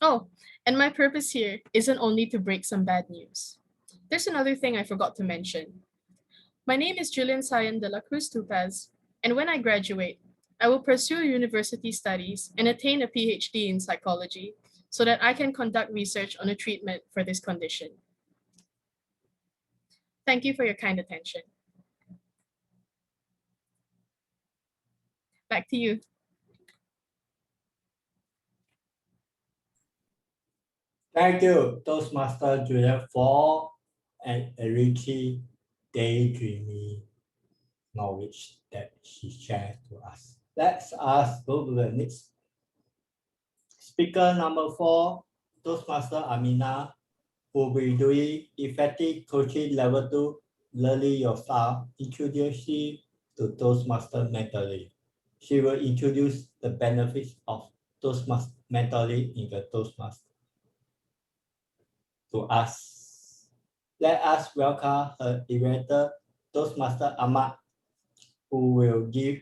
Oh, and my purpose here isn't only to break some bad news. There's another thing I forgot to mention. My name is Julian Sayan de la Cruz Tupaz, and when I graduate, I will pursue university studies and attain a PhD in psychology so that I can conduct research on a treatment for this condition. Thank you for your kind attention. Back to you. Thank you, Toastmaster Julia, for an enriching daydreaming knowledge that she shared to us. Let's go to the next speaker, number 4, Toastmaster Amina, who will be doing effective coaching level 2, learning your style, introducing to Toastmaster mentoring. She will introduce the benefits of Toastmaster mentoring in the Toastmaster to us. Let us welcome her director, Toastmaster Ahmad, who will give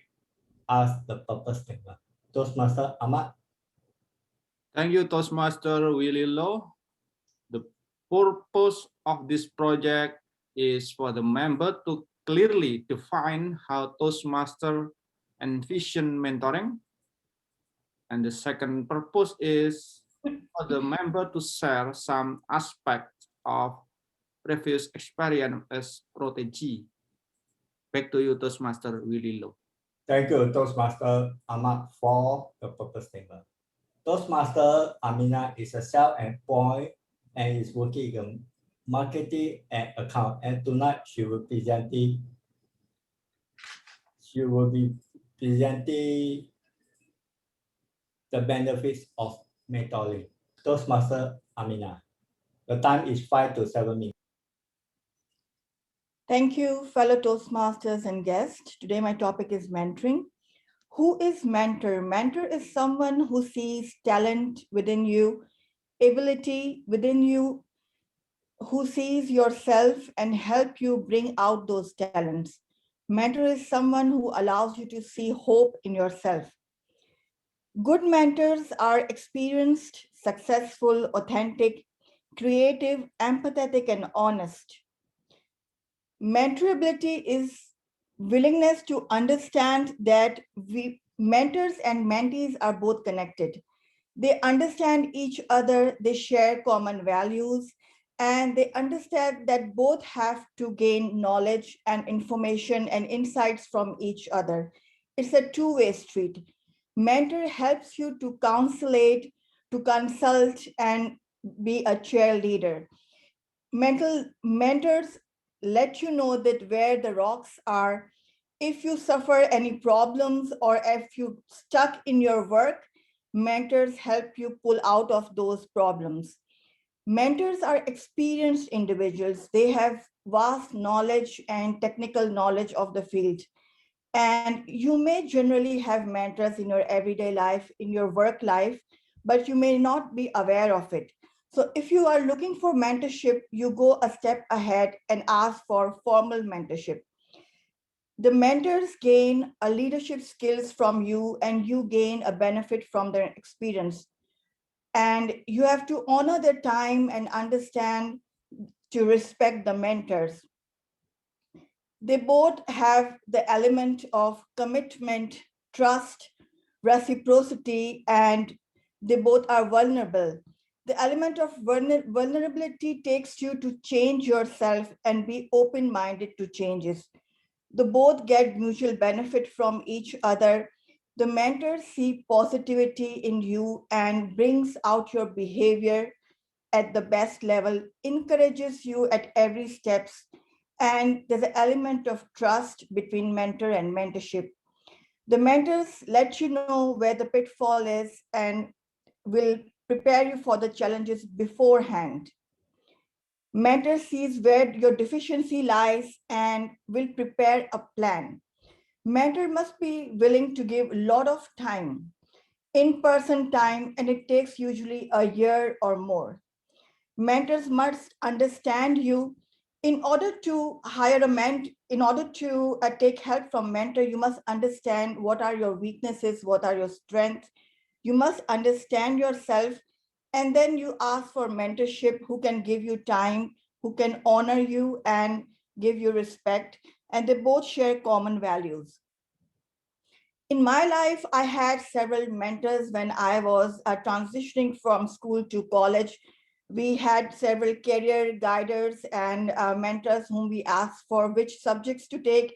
us the purpose statement. Toastmaster Ahmad. Thank you, Toastmaster Willie Low. The purpose of this project is for the member to clearly define how Toastmaster envision mentoring. And the second purpose is for the member to share some aspects of previous experience as protégé. Back to you, Toastmaster Willie Low. Thank you, Toastmaster Ahmad, for the purpose statement. Toastmaster Amina is a self-employed and is working in marketing and account. And tonight she will be presenting the benefits of mentoring. Toastmaster Amina. The time is 5 to 7 minutes. Thank you, fellow Toastmasters and guests. Today my topic is mentoring. Who is mentor? Mentor is someone who sees talent within you, ability within you, who sees yourself and help you bring out those talents. Mentor is someone who allows you to see hope in yourself. Good mentors are experienced, successful, authentic, creative, empathetic, and honest. Mentorability is willingness to understand that mentors and mentees are both connected. They understand each other, they share common values, and they understand that both have to gain knowledge and information and insights from each other. It's a two-way street. Mentor helps you to counselate, to consult, and be a cheerleader. Mentors let you know that where the rocks are. If you suffer any problems or if you stuck in your work, mentors help you pull out of those problems. Mentors are experienced individuals. They have vast knowledge and technical knowledge of the field. And you may generally have mentors in your everyday life, in your work life, but you may not be aware of it. So if you are looking for mentorship, you go a step ahead and ask for formal mentorship. The mentors gain a leadership skills from you and you gain a benefit from their experience. And you have to honor their time and understand to respect the mentors. They both have the element of commitment, trust, reciprocity, and they both are vulnerable. The element of vulnerability takes you to change yourself and be open-minded to changes. The both get mutual benefit from each other. The mentors see positivity in you and brings out your behavior at the best level, encourages you at every steps, and there's an element of trust between mentor and mentorship. The mentors let you know where the pitfall is and will prepare you for the challenges beforehand. Mentor sees where your deficiency lies and will prepare a plan. Mentor must be willing to give a lot of time, in-person time, and it takes usually a year or more. Mentors must understand you. In order to hire a mentor, in order to take help from mentor, you must understand what are your weaknesses, what are your strengths. You must understand yourself, and then you ask for mentorship who can give you time, who can honor you and give you respect, and they both share common values. In my life, I had several mentors when I was transitioning from school to college. We had several career guiders and mentors whom we asked for which subjects to take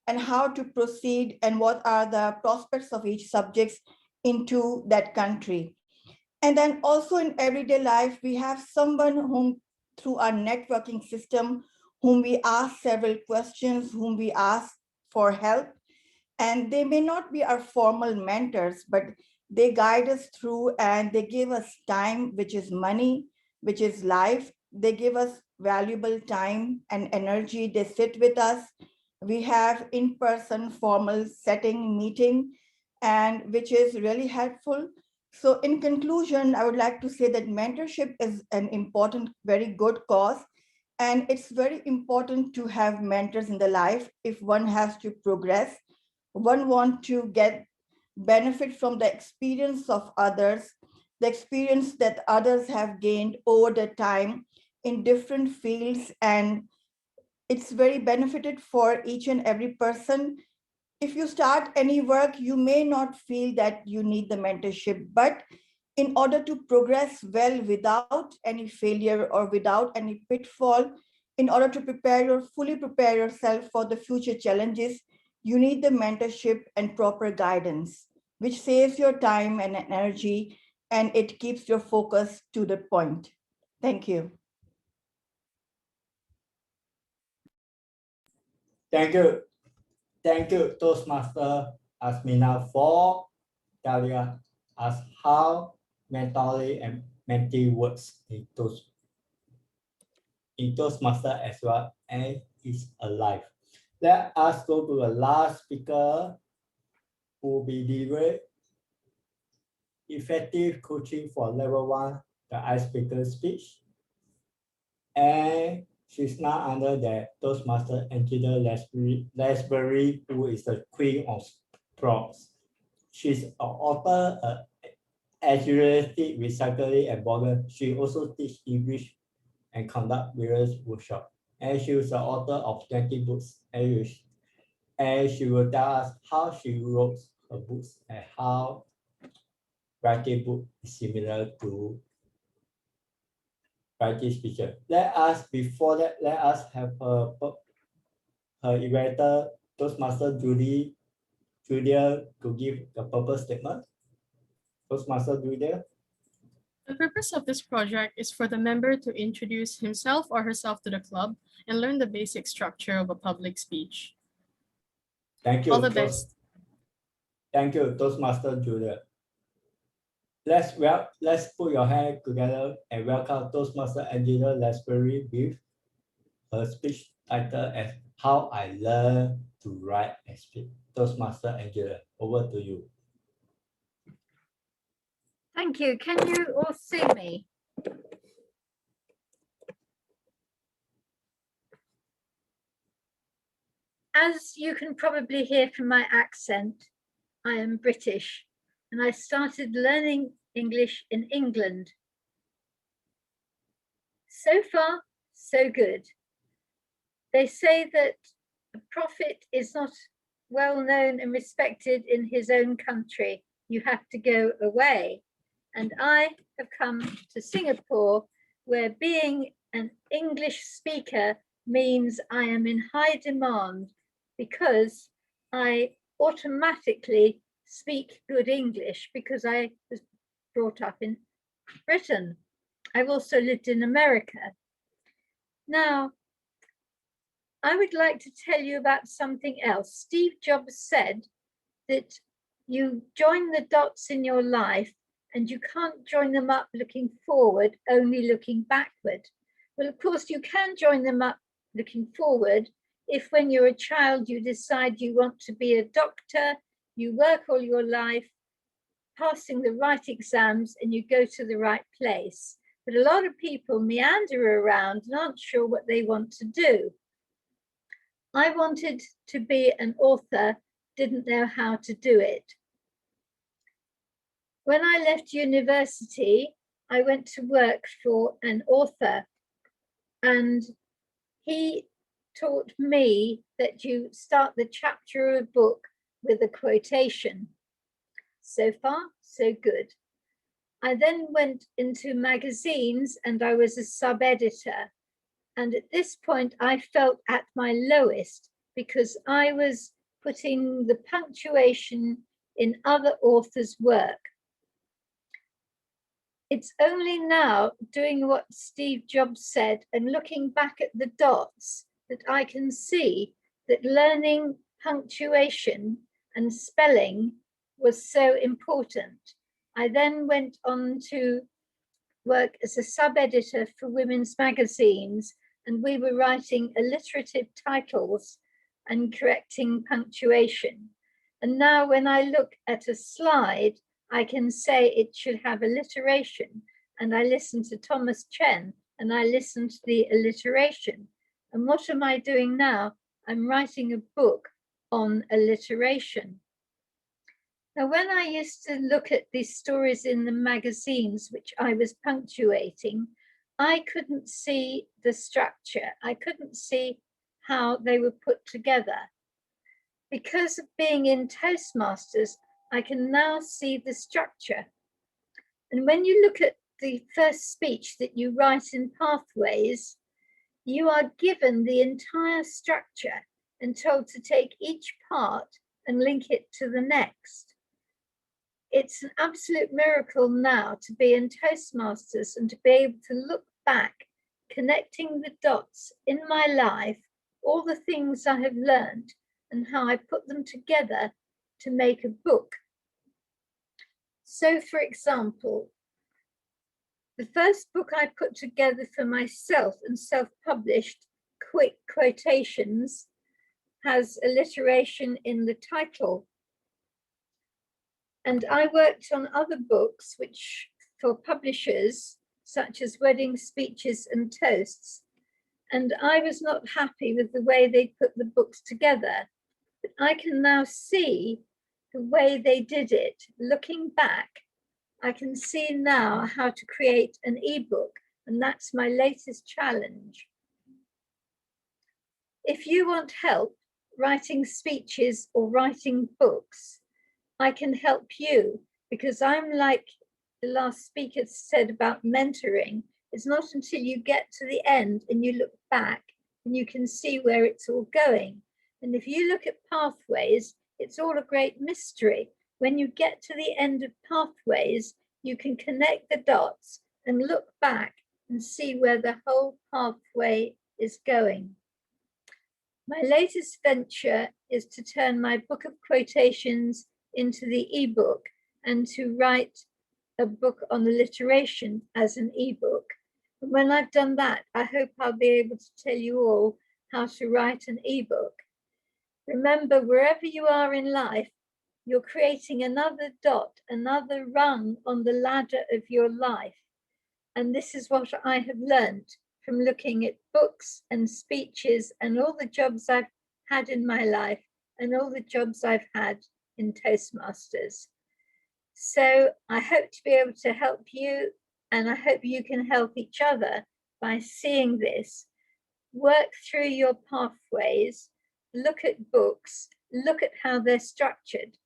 and how to proceed and what are the prospects of each subjects into that country. And then also in everyday life, we have someone whom through our networking system, whom we ask several questions, whom we ask for help. And they may not be our formal mentors, but they guide us through and they give us time, which is money, which is life. They give us valuable time and energy. They sit with us. We have in-person formal setting meeting, and which is really helpful. So in conclusion, I would like to say that mentorship is an important, very good cause. And it's very important to have mentors in the life if one has to progress. One wants to get benefit from the experience of others, the experience that others have gained over the time in different fields. And it's very benefited for each and every person. If you start any work, you may not feel that you need the mentorship, but in order to progress well without any failure or without any pitfall, in order to fully prepare yourself for the future challenges, you need the mentorship and proper guidance, which saves your time and energy, and it keeps your focus to the point. Thank you. Thank you. Thank you, Toastmaster Asmina, for telling us how mentoring and mentee works in Toastmaster as well and is alive. Let us go to the last speaker who will be delivering effective coaching for level 1, the icebreaker speech. And she's now under the Toastmaster Angela Lasbury, who is the queen of prompts. She's an author, agility, recycling, and blogger. She also teaches English and conduct various workshops. and she was the author of 20 books, and she will tell us how she wrote her books and how writing book is similar to writing speaker. Before that, let us have her inventor, Toastmaster Julia, to give the purpose statement. Toastmaster Julia. The purpose of this project is for the member to introduce himself or herself to the club and learn the basic structure of a public speech. Thank you. All the best. Thank you, Toastmaster Julia. Let's put your hand together and welcome Toastmaster Angela Lansbury with her speech title as How I Learned to Write and Speak. Toastmaster Angela, over to you. Thank you. Can you all see me? As you can probably hear from my accent, I am British and I started learning English in England. So far, so good. They say that a prophet is not well known and respected in his own country. You have to go away. And I have come to Singapore, where being an English speaker means I am in high demand because I automatically speak good English because I was brought up in Britain. I've also lived in America. Now, I would like to tell you about something else. Steve Jobs said that you join the dots in your life and you can't join them up looking forward, only looking backward. Well, of course, you can join them up looking forward if when you're a child, you decide you want to be a doctor, you work all your life, passing the right exams, and you go to the right place. But a lot of people meander around and aren't sure what they want to do. I wanted to be an author, didn't know how to do it. When I left university, I went to work for an author, and he taught me that you start the chapter of a book with a quotation. So far, so good. I then went into magazines and I was a sub-editor. And at this point, I felt at my lowest because I was putting the punctuation in other authors' work. It's only now doing what Steve Jobs said and looking back at the dots that I can see that learning punctuation and spelling was so important. I then went on to work as a sub-editor for women's magazines, and we were writing alliterative titles and correcting punctuation. And now when I look at a slide, I can say it should have alliteration, and I listen to Thomas Chen and I listen to the alliteration. And what am I doing now? I'm writing a book on alliteration. Now, when I used to look at these stories in the magazines, which I was punctuating, I couldn't see the structure. I couldn't see how they were put together. Because of being in Toastmasters, I can now see the structure. And when you look at the first speech that you write in Pathways, you are given the entire structure and told to take each part and link it to the next. It's an absolute miracle now to be in Toastmasters and to be able to look back, connecting the dots in my life, all the things I have learned and how I put them together to make a book. So, for example, the first book I put together for myself and self-published, Quick Quotations, has alliteration in the title. And I worked on other books which for publishers, such as Wedding Speeches and Toasts, and I was not happy with the way they put the books together. But I can now see the way they did it. Looking back, I can see now how to create an ebook, and that's my latest challenge. If you want help writing speeches or writing books, I can help you, because I'm like the last speaker said about mentoring. It's not until you get to the end and you look back and you can see where it's all going. And if you look at pathways, it's all a great mystery. When you get to the end of pathways, you can connect the dots and look back and see where the whole pathway is going. My latest venture is to turn my book of quotations into the ebook and to write a book on alliteration as an ebook. And when I've done that, I hope I'll be able to tell you all how to write an ebook. Remember, wherever you are in life, you're creating another dot, another rung on the ladder of your life. And this is what I have learned from looking at books and speeches and all the jobs I've had in my life and all the jobs I've had in Toastmasters. So I hope to be able to help you, and I hope you can help each other by seeing this. Work through your pathways, look at books, look at how they're structured.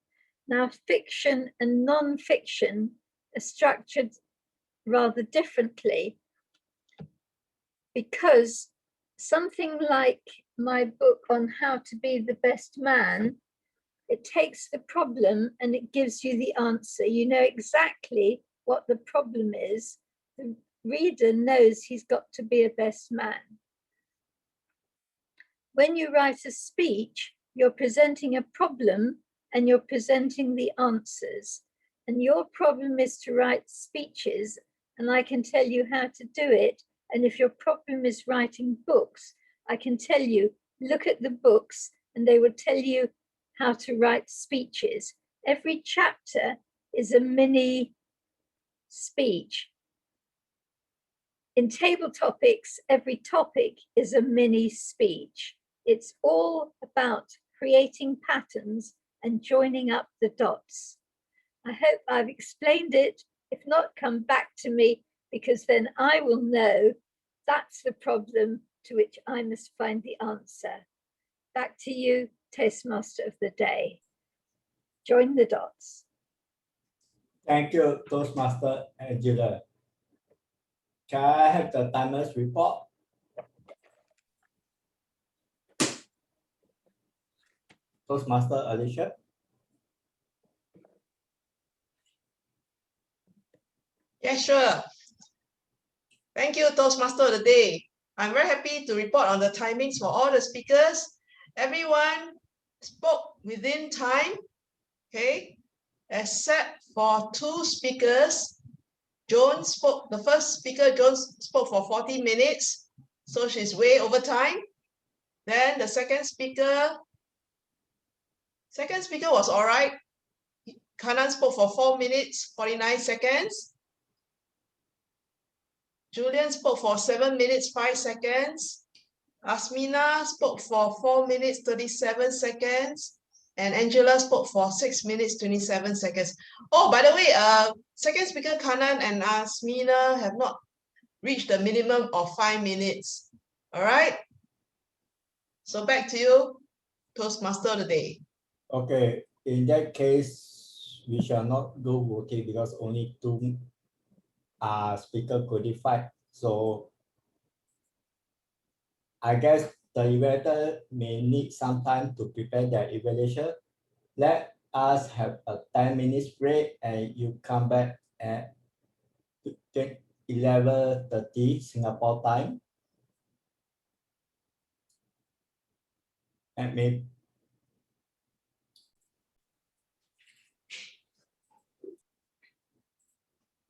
Now, fiction and non-fiction are structured rather differently, because something like my book on how to be the best man, it takes the problem and it gives you the answer. You know exactly what the problem is. The reader knows he's got to be a best man. When you write a speech, you're presenting a problem and you're presenting the answers. And your problem is to write speeches, and I can tell you how to do it. And if your problem is writing books, I can tell you, look at the books and they will tell you how to write speeches. Every chapter is a mini speech. In table topics, every topic is a mini speech. It's all about creating patterns and joining up the dots. I hope I've explained it. If not, come back to me, because then I will know that's the problem to which I must find the answer. Back to you, Toastmaster of the day. Join the dots. Thank you, Toastmaster Angela. Can I have the timer's report? Toastmaster Alicia. Yeah, sure. Thank you, Toastmaster of the day. I'm very happy to report on the timings for all the speakers. Everyone spoke within time, okay, except for two speakers. Joan spoke, the first speaker, Joan spoke for 40 minutes, so she's way over time. Then the second speaker was all right. Kanan spoke for 4 minutes, 49 seconds. Julian spoke for 7 minutes, 5 seconds. Asmina spoke for 4 minutes, 37 seconds. And Angela spoke for 6 minutes, 27 seconds. Oh, by the way, second speaker Kanan and Asmina have not reached the minimum of 5 minutes. All right. So back to you, Toastmaster of the day. Okay, in that case, we shall not do voting because only two speakers qualified. So I guess the evaluator may need some time to prepare their evaluation. Let us have a 10 minutes break and you come back at 11:30 Singapore time. And maybe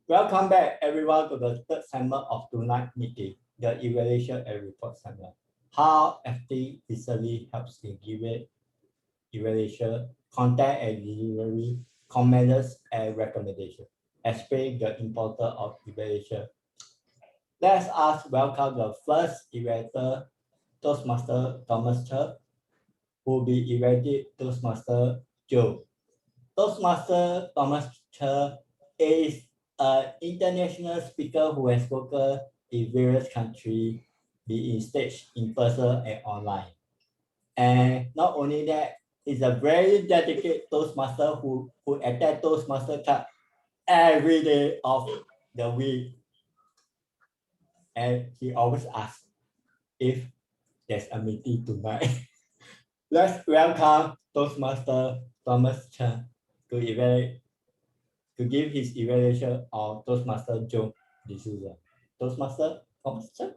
welcome back everyone to the third segment of tonight's meeting, the evaluation and report segment. How FT easily helps in giving evaluation, content and delivery, comments and recommendations. Explain the importance of evaluation. Let us welcome the first evaluator, Toastmaster Thomas Che, who will be evaluating Toastmaster Joe. Toastmaster Thomas Che is an international speaker who has spoken in various countries, be in stage, in person, and online. And not only that, he's a very dedicated Toastmaster who attend Toastmaster club every day of the week. And he always asks if there's a meeting tonight. Let's welcome Toastmaster Thomas Chen to give his evaluation of Toastmaster Joe D'Souza. Toastmaster Thomas Chen.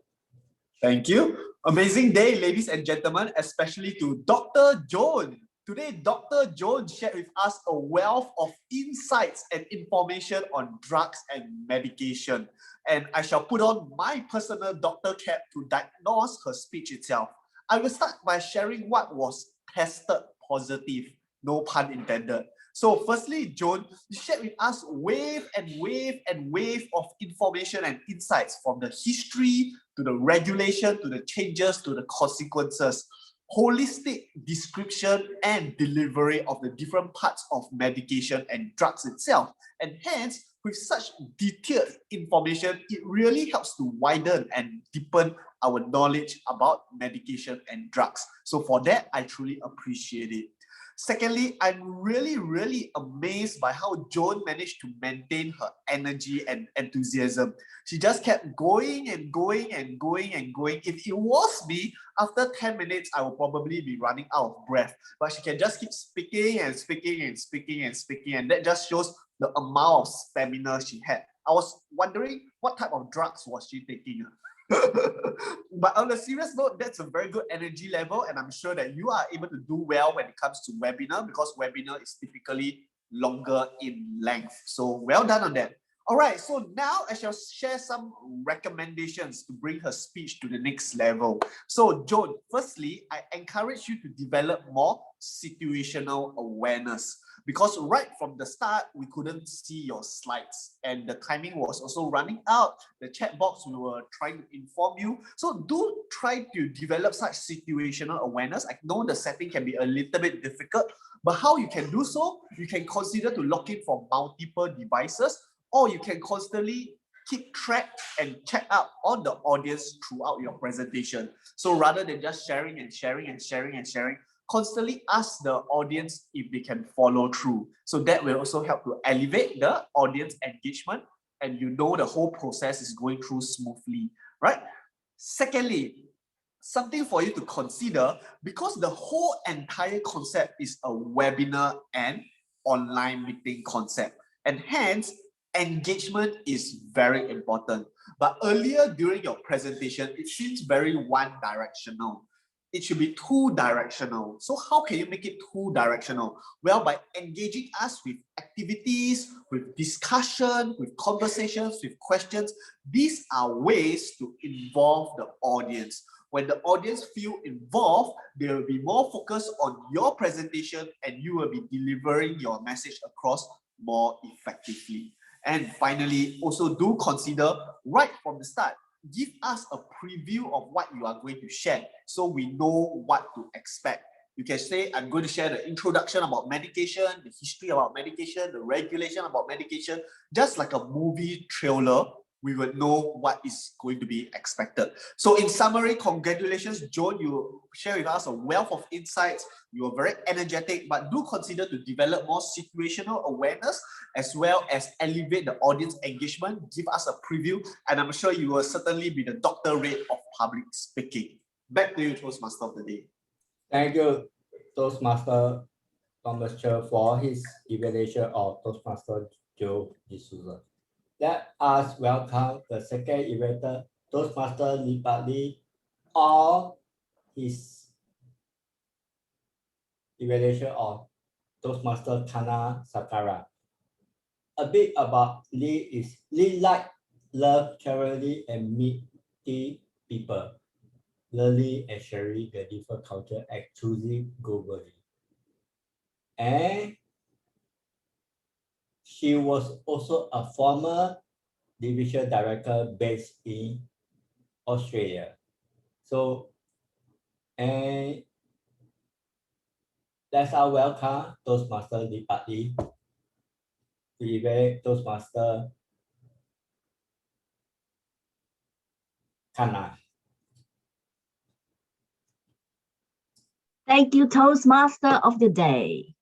Thank you. Amazing day, ladies and gentlemen, especially to Dr. Joan. Today, Dr. Joan shared with us a wealth of insights and information on drugs and medication. And I shall put on my personal doctor cap to diagnose her speech itself. I will start by sharing what was tested positive, no pun intended. So firstly, Joan, you shared with us wave and wave and wave of information and insights from the history to the regulation, to the changes, to the consequences, holistic description and delivery of the different parts of medication and drugs itself. And hence, with such detailed information, it really helps to widen and deepen our knowledge about medication and drugs. So for that, I truly appreciate it. Secondly, I'm really amazed by how Joan managed to maintain her energy and enthusiasm. She just kept going and going and going and going. If it was me, after 10 minutes, I would probably be running out of breath. But she can just keep speaking and speaking and speaking and speaking. And that just shows the amount of stamina she had. I was wondering what type of drugs was she taking. But on a serious note, that's a very good energy level, and I'm sure that you are able to do well when it comes to webinar, because webinar is typically longer in length. So well done on that. All right, so now I shall share some recommendations to bring her speech to the next level. So Joan, firstly, I encourage you to develop more situational awareness, because right from the start, we couldn't see your slides and the timing was also running out. The chat box, we were trying to inform you. So do try to develop such situational awareness. I know the setting can be a little bit difficult, but how you can do so, you can consider to log in from multiple devices, or you can constantly keep track and check up on the audience throughout your presentation. So rather than just sharing and sharing and sharing and sharing, constantly ask the audience if they can follow through. So that will also help to elevate the audience engagement, and you know the whole process is going through smoothly, right? Secondly, something for you to consider, because the whole entire concept is a webinar and online meeting concept, and hence engagement is very important. But earlier during your presentation, it seems very one-directional. It should be two-directional. So how can you make it two-directional? Well, by engaging us with activities, with discussion, with conversations, with questions. These are ways to involve the audience. When the audience feel involved, they will be more focused on your presentation, and you will be delivering your message across more effectively. And finally, also do consider right from the start, give us a preview of what you are going to share so we know what to expect. You can say, I'm going to share the introduction about medication, the history about medication, the regulation about medication, just like a movie trailer. We would know what is going to be expected. So in summary, congratulations, Joan. You share with us a wealth of insights. You are very energetic, but do consider to develop more situational awareness as well as elevate the audience engagement. Give us a preview, and I'm sure you will certainly be the Dr. Red of public speaking. Back to you, Toastmaster of the day. Thank you, Toastmaster Thomas Chen, for his evaluation of Toastmaster Joe D'Souza. Let us welcome the second evaluator, Toastmaster Lipat Lee, or his evaluation of Toastmaster Kana Sakara. A bit about Lee is Lee like, love, charity, and meeting people, learning and sharing the different culture and choosing globally. And she was also a former division director based in Australia. So, and let's all welcome Toastmaster Lipat Lee to evaluate Toastmaster Kana. Thank you, Toastmaster of the day.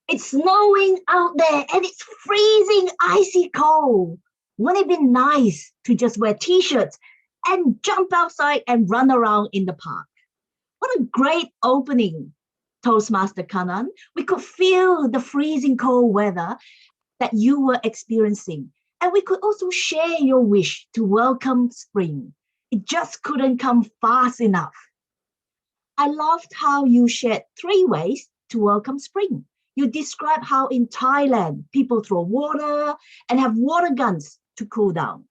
It's snowing out there and it's freezing icy cold. Wouldn't it be nice to just wear t-shirts and jump outside and run around in the park? What a great opening, Toastmaster Kanan. We could feel the freezing cold weather that you were experiencing. And we could also share your wish to welcome spring. It just couldn't come fast enough. I loved how you shared 3 ways to welcome spring. You described how in Thailand, people throw water and have water guns to cool down,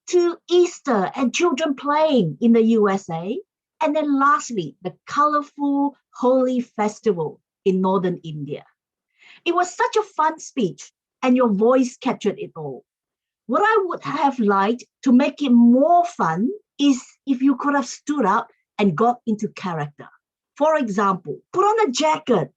to Easter and children playing in the USA, and then lastly, the colorful Holi festival in northern India. It was such a fun speech and your voice captured it all. What I would have liked to make it more fun is if you could have stood up and got into character. For example, put on a jacket.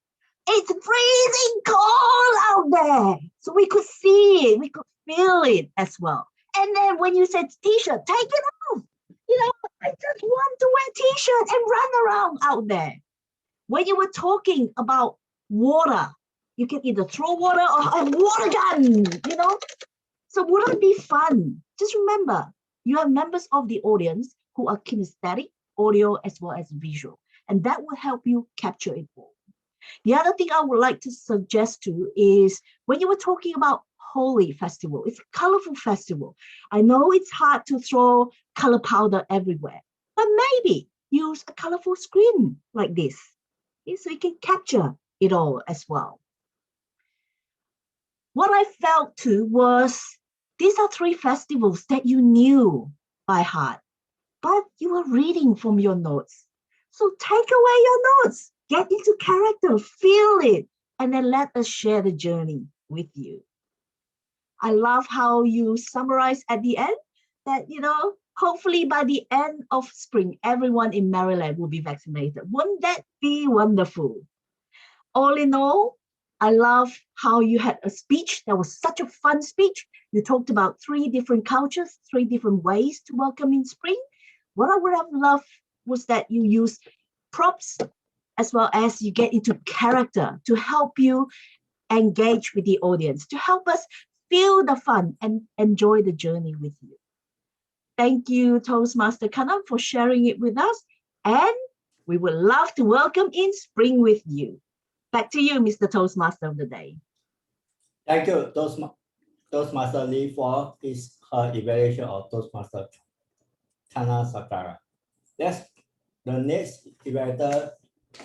It's freezing cold out there. So we could see it, we could feel it as well. And then when you said t-shirt, take it off. You know, I just want to wear t-shirt and run around out there. When you were talking about water, you can either throw water or a water gun, you know? So wouldn't it be fun? Just remember, you have members of the audience who are kinesthetic, audio as well as visual, and that will help you capture it all. The other thing I would like to suggest to you is when you were talking about Holi festival, it's a colorful festival. I know it's hard to throw color powder everywhere, but maybe use a colorful screen like this, so you can capture it all as well. What I felt too was these are 3 festivals that you knew by heart, but you were reading from your notes. So take away your notes, get into character, feel it, and then let us share the journey with you. I love how you summarize at the end that, you know, hopefully by the end of spring, everyone in Maryland will be vaccinated. Wouldn't that be wonderful? All in all, I love how you had a speech that was such a fun speech. You talked about 3 different cultures, 3 different ways to welcome in spring. What I would have loved was that you use props as well as you get into character to help you engage with the audience, to help us feel the fun and enjoy the journey with you. Thank you, Toastmaster Kanan, for sharing it with us. And we would love to welcome in spring with you. Back to you, Mr. Toastmaster of the day. Thank you, Toastmaster Lee, for her evaluation of Toastmaster Kana Sakara. Yes, the next evaluator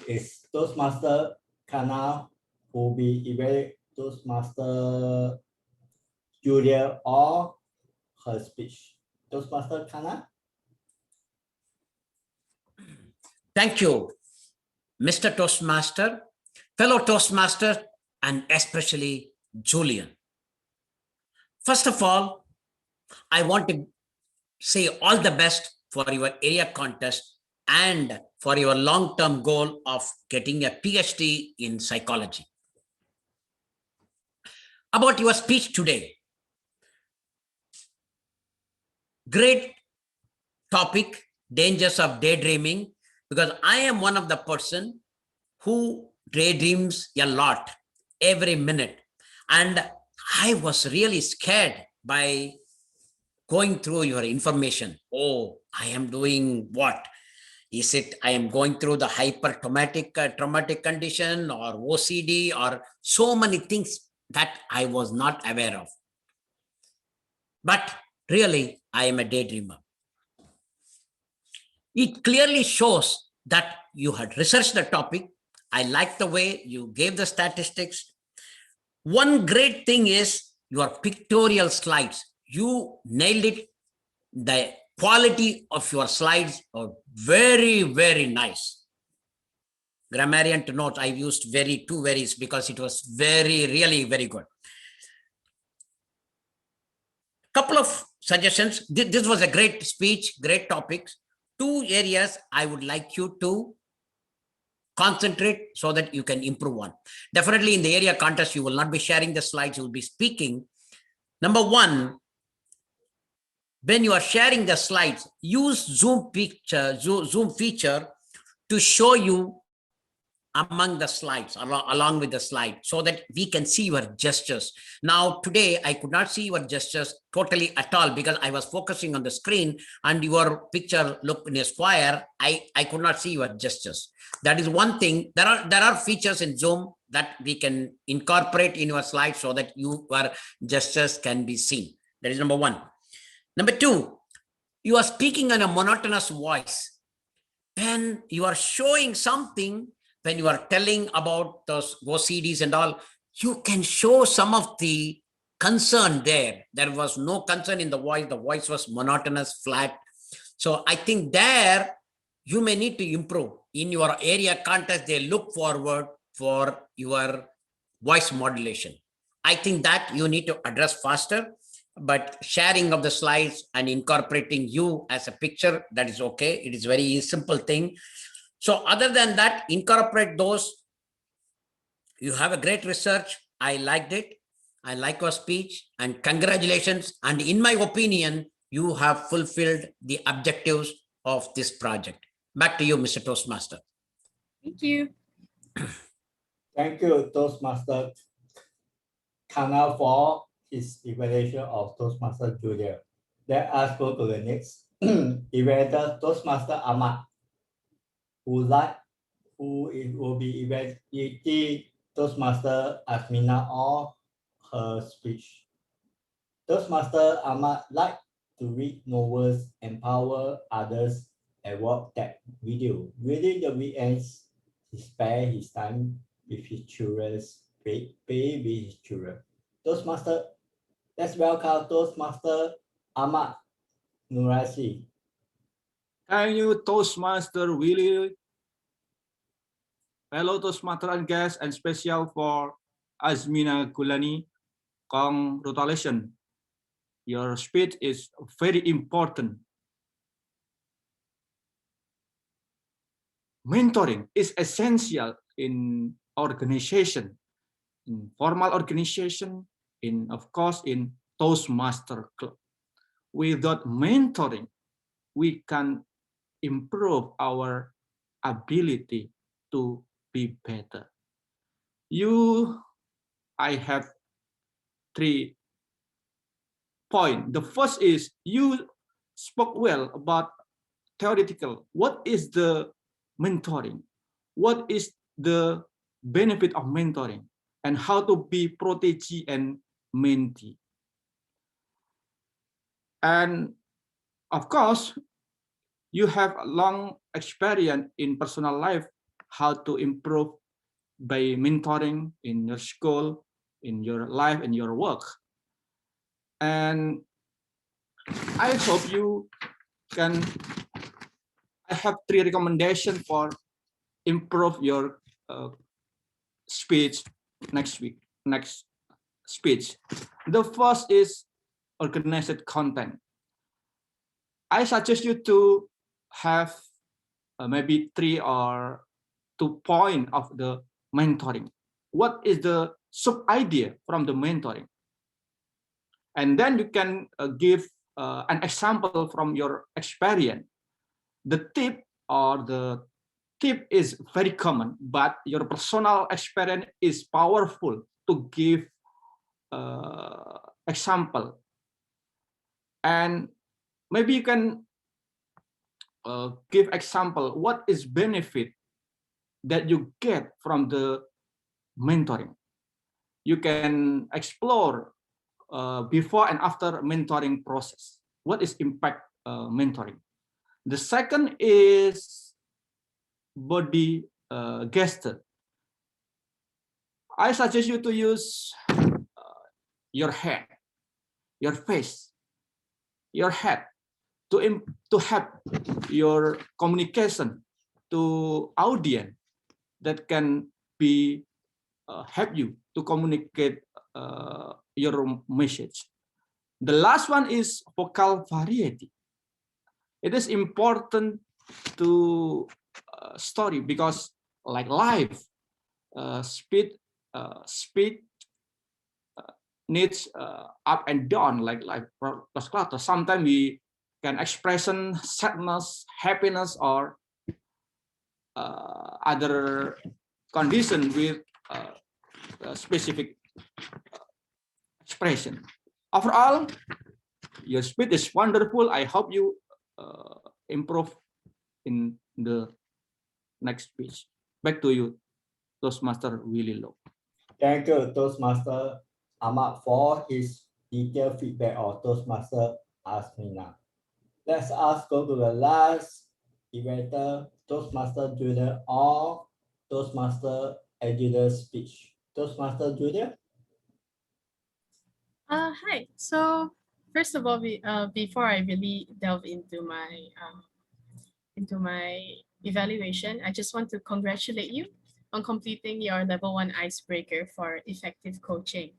is Toastmaster Kana, who will be evaluating Toastmaster Julia or her speech. Toastmaster Kana. Thank you, Mr. Toastmaster, fellow Toastmaster, and especially Julian. First of all, I want to say all the best for your area contest and for your long-term goal of getting a PhD in psychology. About your speech today, great topic, dangers of daydreaming, because I am one of the person who daydreams a lot every minute. And I was really scared by going through your information. Oh, I am doing what? Is it I am going through the hypertraumatic traumatic condition or OCD or so many things that I was not aware of. But really, I am a daydreamer. It clearly shows that you had researched the topic. I like the way you gave the statistics. One great thing is your pictorial slides. You nailed it. The quality of your slides are very, very nice. Grammarian to note, I used two veries because it was really very good. Couple of suggestions. This was a great speech, great topics. 2 areas I would like you to concentrate so that you can improve on. Definitely in the area contest, you will not be sharing the slides, you will be speaking. Number 1, when you are sharing the slides, use Zoom feature to show you among the slides, along with the slide, so that we can see your gestures. Now, today, I could not see your gestures totally at all because I was focusing on the screen and your picture looked in a square. I could not see your gestures. That is one thing. There are features in Zoom that we can incorporate in your slides so that your gestures can be seen. That is number one. Number two, you are speaking in a monotonous voice. When you are showing something, when you are telling about those OCDs and all, you can show some of the concern there. There was no concern in the voice was monotonous, flat. So I think there you may need to improve. In your area contest, they look forward for your voice modulation. I think that you need to address faster, but sharing of the slides and incorporating you as a picture, that is okay. It is very simple thing. So other than that, incorporate those. You have a great research. I liked it. I like your speech and congratulations. And in my opinion, you have fulfilled the objectives of this project. Back to you, Mr. Toastmaster. Thank you. Thank you, Toastmaster Kana, for his evaluation of Toastmaster Junior. Let us go to the next evaluator, Toastmaster Ahmad, who will be evaluating Toastmaster Asmina or her speech. Toastmaster Ahmad like to read novels, empower others, and watch that video. During the weekends, he spare his time with his children, play with his children. Toastmaster, let's welcome Toastmaster Ahmad Nurasi. Thank you, Toastmaster Willie. Hello, Toastmaster and guests, and special for Azmina Gulani. Congratulations. Your speech is very important. Mentoring is essential in organization, in formal organization, of course, in Toastmaster Club. Without mentoring, we can improve our ability to be better. I have 3 points. The first is you spoke well about theoretical. What is the mentoring? What is the benefit of mentoring? And how to be protégé and mentee? And of course, you have a long experience in personal life, how to improve by mentoring in your school, in your life, in your work. And I hope you can, I have 3 recommendations for improve your speech next speech. The first is organized content. I suggest you to have maybe 3 or 2 points of the mentoring. What is the sub idea from the mentoring? And then you can give an example from your experience. The tip is very common, but your personal experience is powerful to give example. And maybe you can give example what is benefit that you get from the mentoring. You can explore before and after mentoring process. What is impact mentoring? The second is body gesture. I suggest you to use your head, your face, your head to help your communication to audience that can be help you to communicate your message. The last one is vocal variety. It is important to story because like live speed needs up and down like plus clutter. Sometimes we can expression sadness, happiness, or other condition with a specific expression. Overall, your speech is wonderful. I hope you improve in the next speech. Back to you, Toastmaster Willie Low. Thank you, Toastmaster Ahmad, for his detailed feedback of Toastmaster Asmina. Let's go to the last debater, Toastmaster Junior or Toastmaster Aguilar's speech. Toastmaster Junior? Hi. So first of all, before I really delve into my evaluation, I just want to congratulate you on completing your level 1 icebreaker for effective coaching.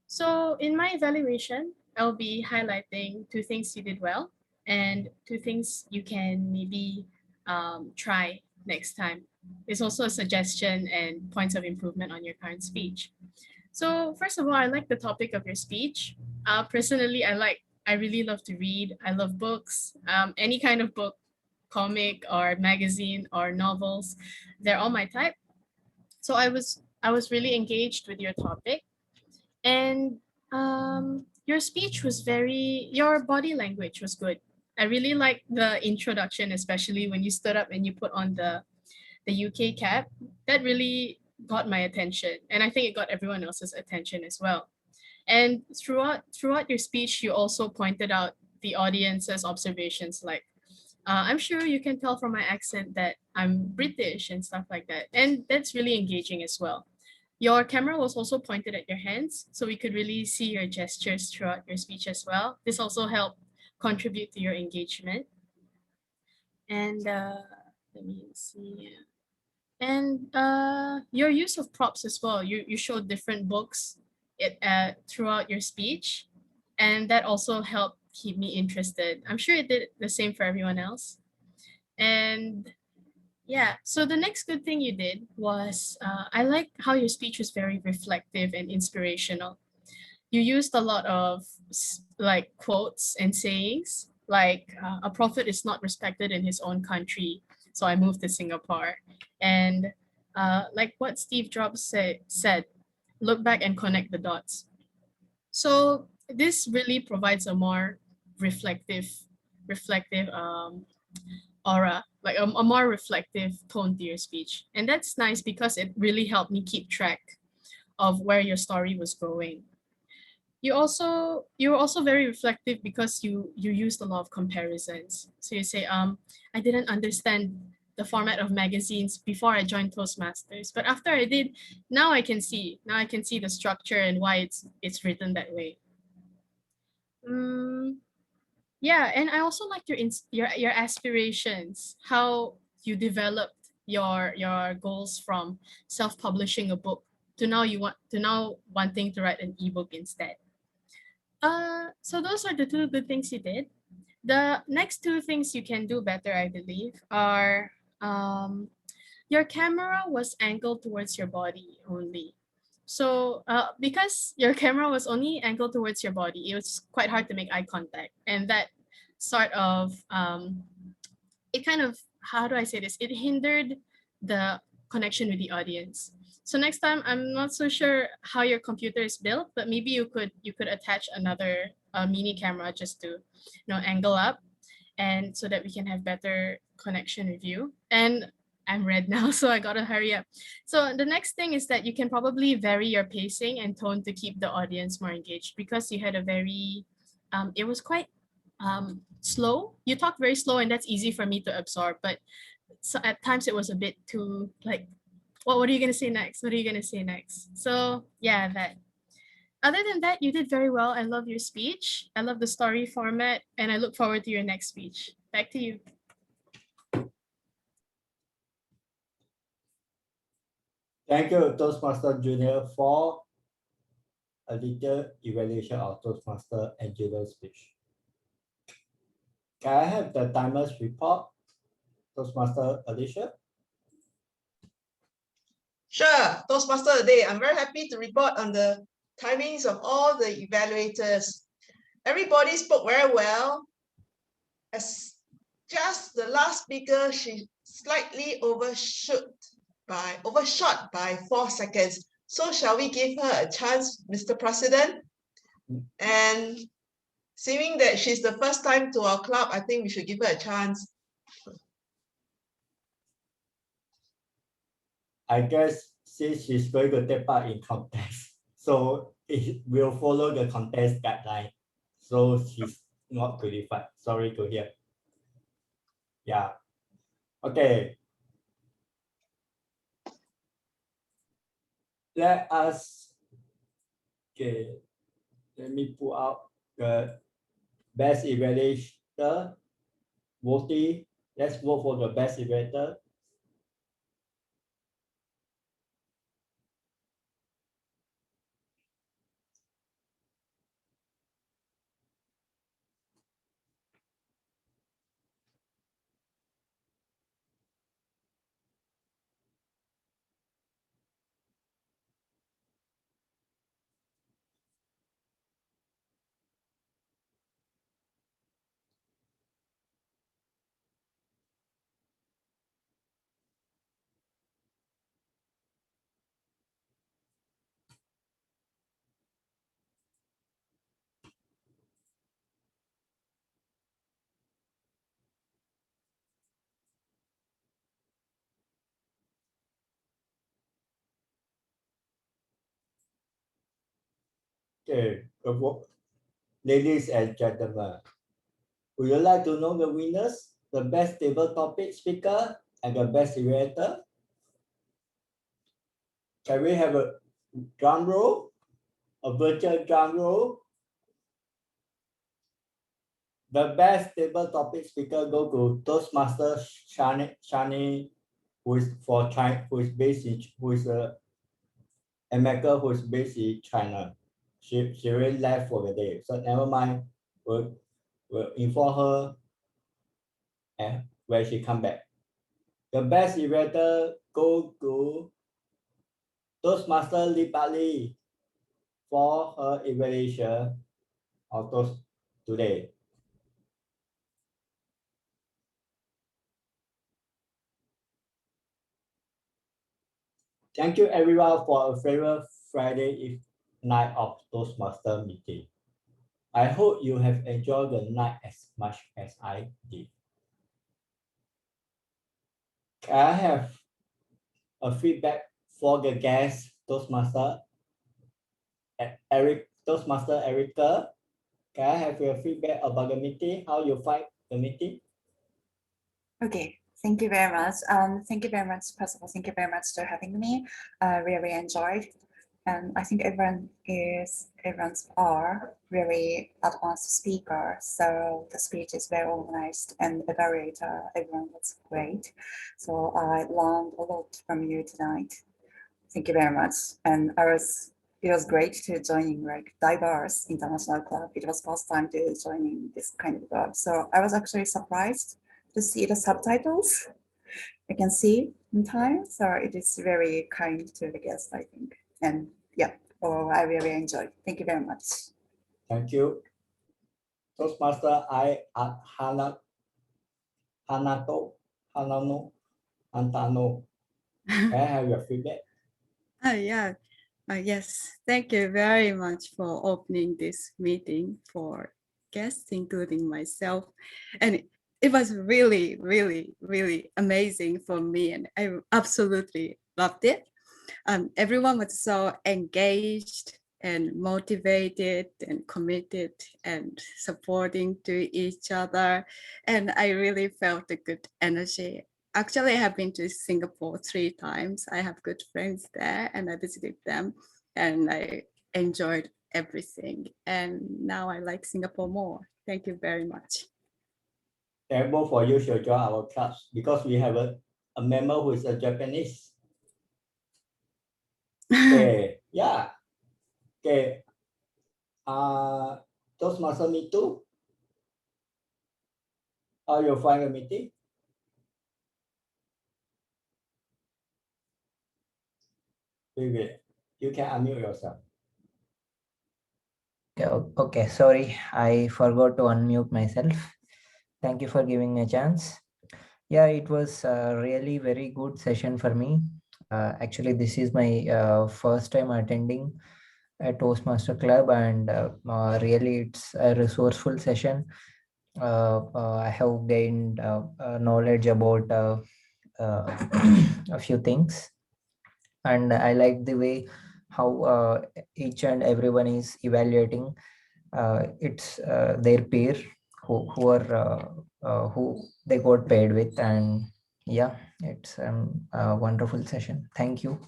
So in my evaluation, I'll be highlighting 2 things you did well and 2 things you can maybe try next time. It's also a suggestion and points of improvement on your current speech. So first of all, I like the topic of your speech. Personally, I really love to read. I love books, any kind of book, comic or magazine or novels. They're all my type. So I was really engaged with your topic, and your speech was your body language was good. I really liked the introduction, especially when you stood up and you put on the UK cap. That really got my attention, and I think it got everyone else's attention as well. And throughout your speech, you also pointed out the audience's observations, like I'm sure you can tell from my accent that I'm British and stuff like that, and that's really engaging as well. Your camera was also pointed at your hands, so we could really see your gestures throughout your speech as well. This also helped contribute to your engagement. And let me see. And your use of props as well. You showed different books throughout your speech, and that also helped keep me interested. I'm sure it did the same for everyone else. And yeah, so the next good thing you did was I like how your speech was very reflective and inspirational. You used a lot of like quotes and sayings, like a prophet is not respected in his own country, so I moved to Singapore. And like what Steve Jobs said, look back and connect the dots. So this really provides a more reflective aura, like a more reflective tone to your speech. And that's nice because it really helped me keep track of where your story was going. You were also very reflective because you used a lot of comparisons. So you say, I didn't understand the format of magazines before I joined Toastmasters, but after I did, now I can see the structure and why it's written that way. Yeah, and I also like your aspirations, how you developed your goals from self-publishing a book to now wanting to write an ebook instead. So those are the 2 good things you did. The next 2 things you can do better, I believe, are your camera was angled towards your body only. So because your camera was only angled towards your body, it was quite hard to make eye contact. And that sort of, it kind of, how do I say this? It hindered the connection with the audience. So next time, I'm not so sure how your computer is built, but maybe you could attach another mini camera just to angle up, and so that we can have better connection with you. And I'm red now, so I gotta hurry up. So the next thing is that you can probably vary your pacing and tone to keep the audience more engaged, because you had a very, it was quite slow. You talked very slow, and that's easy for me to absorb. But so at times it was a bit too like, what are you gonna say next? What are you gonna say next? So yeah, that. Other than that, you did very well. I love your speech. I love the story format, and I look forward to your next speech. Back to you. Thank you, Toastmaster Junior, for a detailed evaluation of Toastmaster Angela's speech. Can I have the timer's report, Toastmaster Alicia? Sure, Toastmaster of the day. I'm very happy to report on the timings of all the evaluators. Everybody spoke very well. As just the last speaker, she slightly overshoot overshot by 4 seconds. So shall we give her a chance, Mr. President? And seeing that she's the first time to our club, I think we should give her a chance. I guess since she's going to take part in contest, so it will follow the contest guideline. So she's not qualified. Sorry to hear. Yeah. Okay. Let us. Okay. Let me pull out the best evaluator voting. Let's vote for the best evaluator. Okay, ladies and gentlemen, would you like to know the winners, the best table topic speaker, and the best evaluator? Can we have a drum roll, a virtual drum roll? The best table topic speaker go to Toastmaster Shani, who is for China, who is based in, who is America, who is based in China. She already left for the day, so never mind. We'll inform her and when she come back. The best evaluator go to Toastmaster Lee Bali for her evaluation of Toast today. Thank you everyone for a favorite Friday night of Toastmaster meeting. I hope you have enjoyed the night as much as I did. Can I have a feedback for the guest Toastmaster Toastmaster Erica? Can I have your feedback about the meeting? How you find the meeting? Okay, thank you very much. Thank you very much, first of all, thank you very much for having me. I really enjoyed. And I think everyone's are really advanced speaker. So the speech is very organized and evaluator, everyone was great. So I learned a lot from you tonight. Thank you very much. And it was great to joining like diverse international club. It was first time to joining this kind of club. So I was actually surprised to see the subtitles. I can see in time. So it is very kind to the guest, I think. And yeah, I really enjoyed. Thank you very much. Thank you. Toastmaster Hanano, Antano. Can I have your feedback? Yes, thank you very much for opening this meeting for guests, including myself. And it was really, really, really amazing for me, and I absolutely loved it. Everyone was so engaged and motivated and committed and supporting to each other. And I really felt a good energy. Actually, I have been to Singapore 3 times. I have good friends there and I visited them and I enjoyed everything. And now I like Singapore more. Thank you very much. And both for you should join our clubs because we have a member who is a Japanese. Okay, yeah. Okay. Toastmaster me too. How you find the meeting? Wait. You can unmute yourself. Okay, sorry, I forgot to unmute myself. Thank you for giving me a chance. Yeah, it was a really very good session for me. Actually, this is my first time attending a Toastmaster Club, and really it's a resourceful session. I have gained knowledge about a few things, and I like the way how each and everyone is evaluating it's their peer who they got paid with, and yeah, it's a wonderful session. Thank you.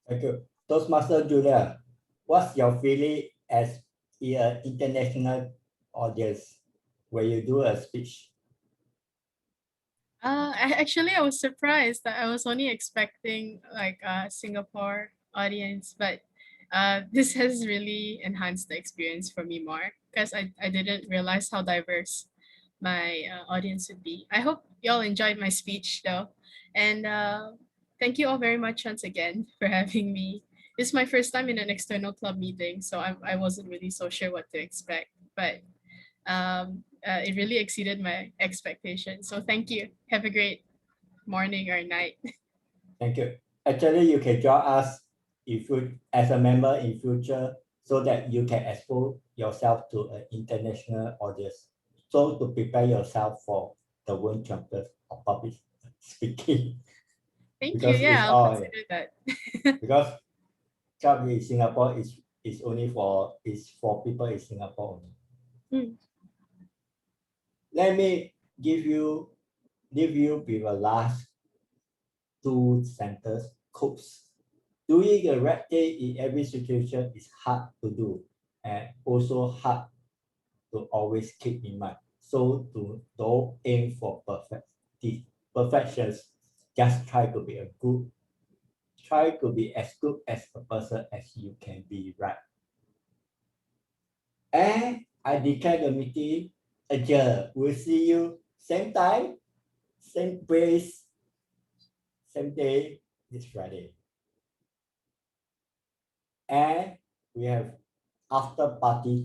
Thank you. Toastmaster Julia, what's your feeling as an international audience when you do a speech? Actually, I was surprised that I was only expecting like a Singapore audience, but this has really enhanced the experience for me more because I didn't realize how diverse my audience would be. I hope y'all enjoyed my speech though. And thank you all very much once again for having me. This is my first time in an external club meeting, so I wasn't really so sure what to expect, but it really exceeded my expectations. So thank you. Have a great morning or night. Thank you. Actually, you can join us if you as a member in future so that you can expose yourself to an international audience. So to prepare yourself for the world champions of public speaking. Thank Because you. Yeah, it's I'll all consider that. because club in Singapore is only for people in Singapore only. Mm. Let me leave you with a last two sentence quotes. Doing the right thing in every situation is hard to do and also hard to always keep in mind. So don't aim for perfections. Just try to be as good as a person as you can be, right? And I declare the meeting adjourned. We'll see you same time, same place, same day this Friday. And we have after party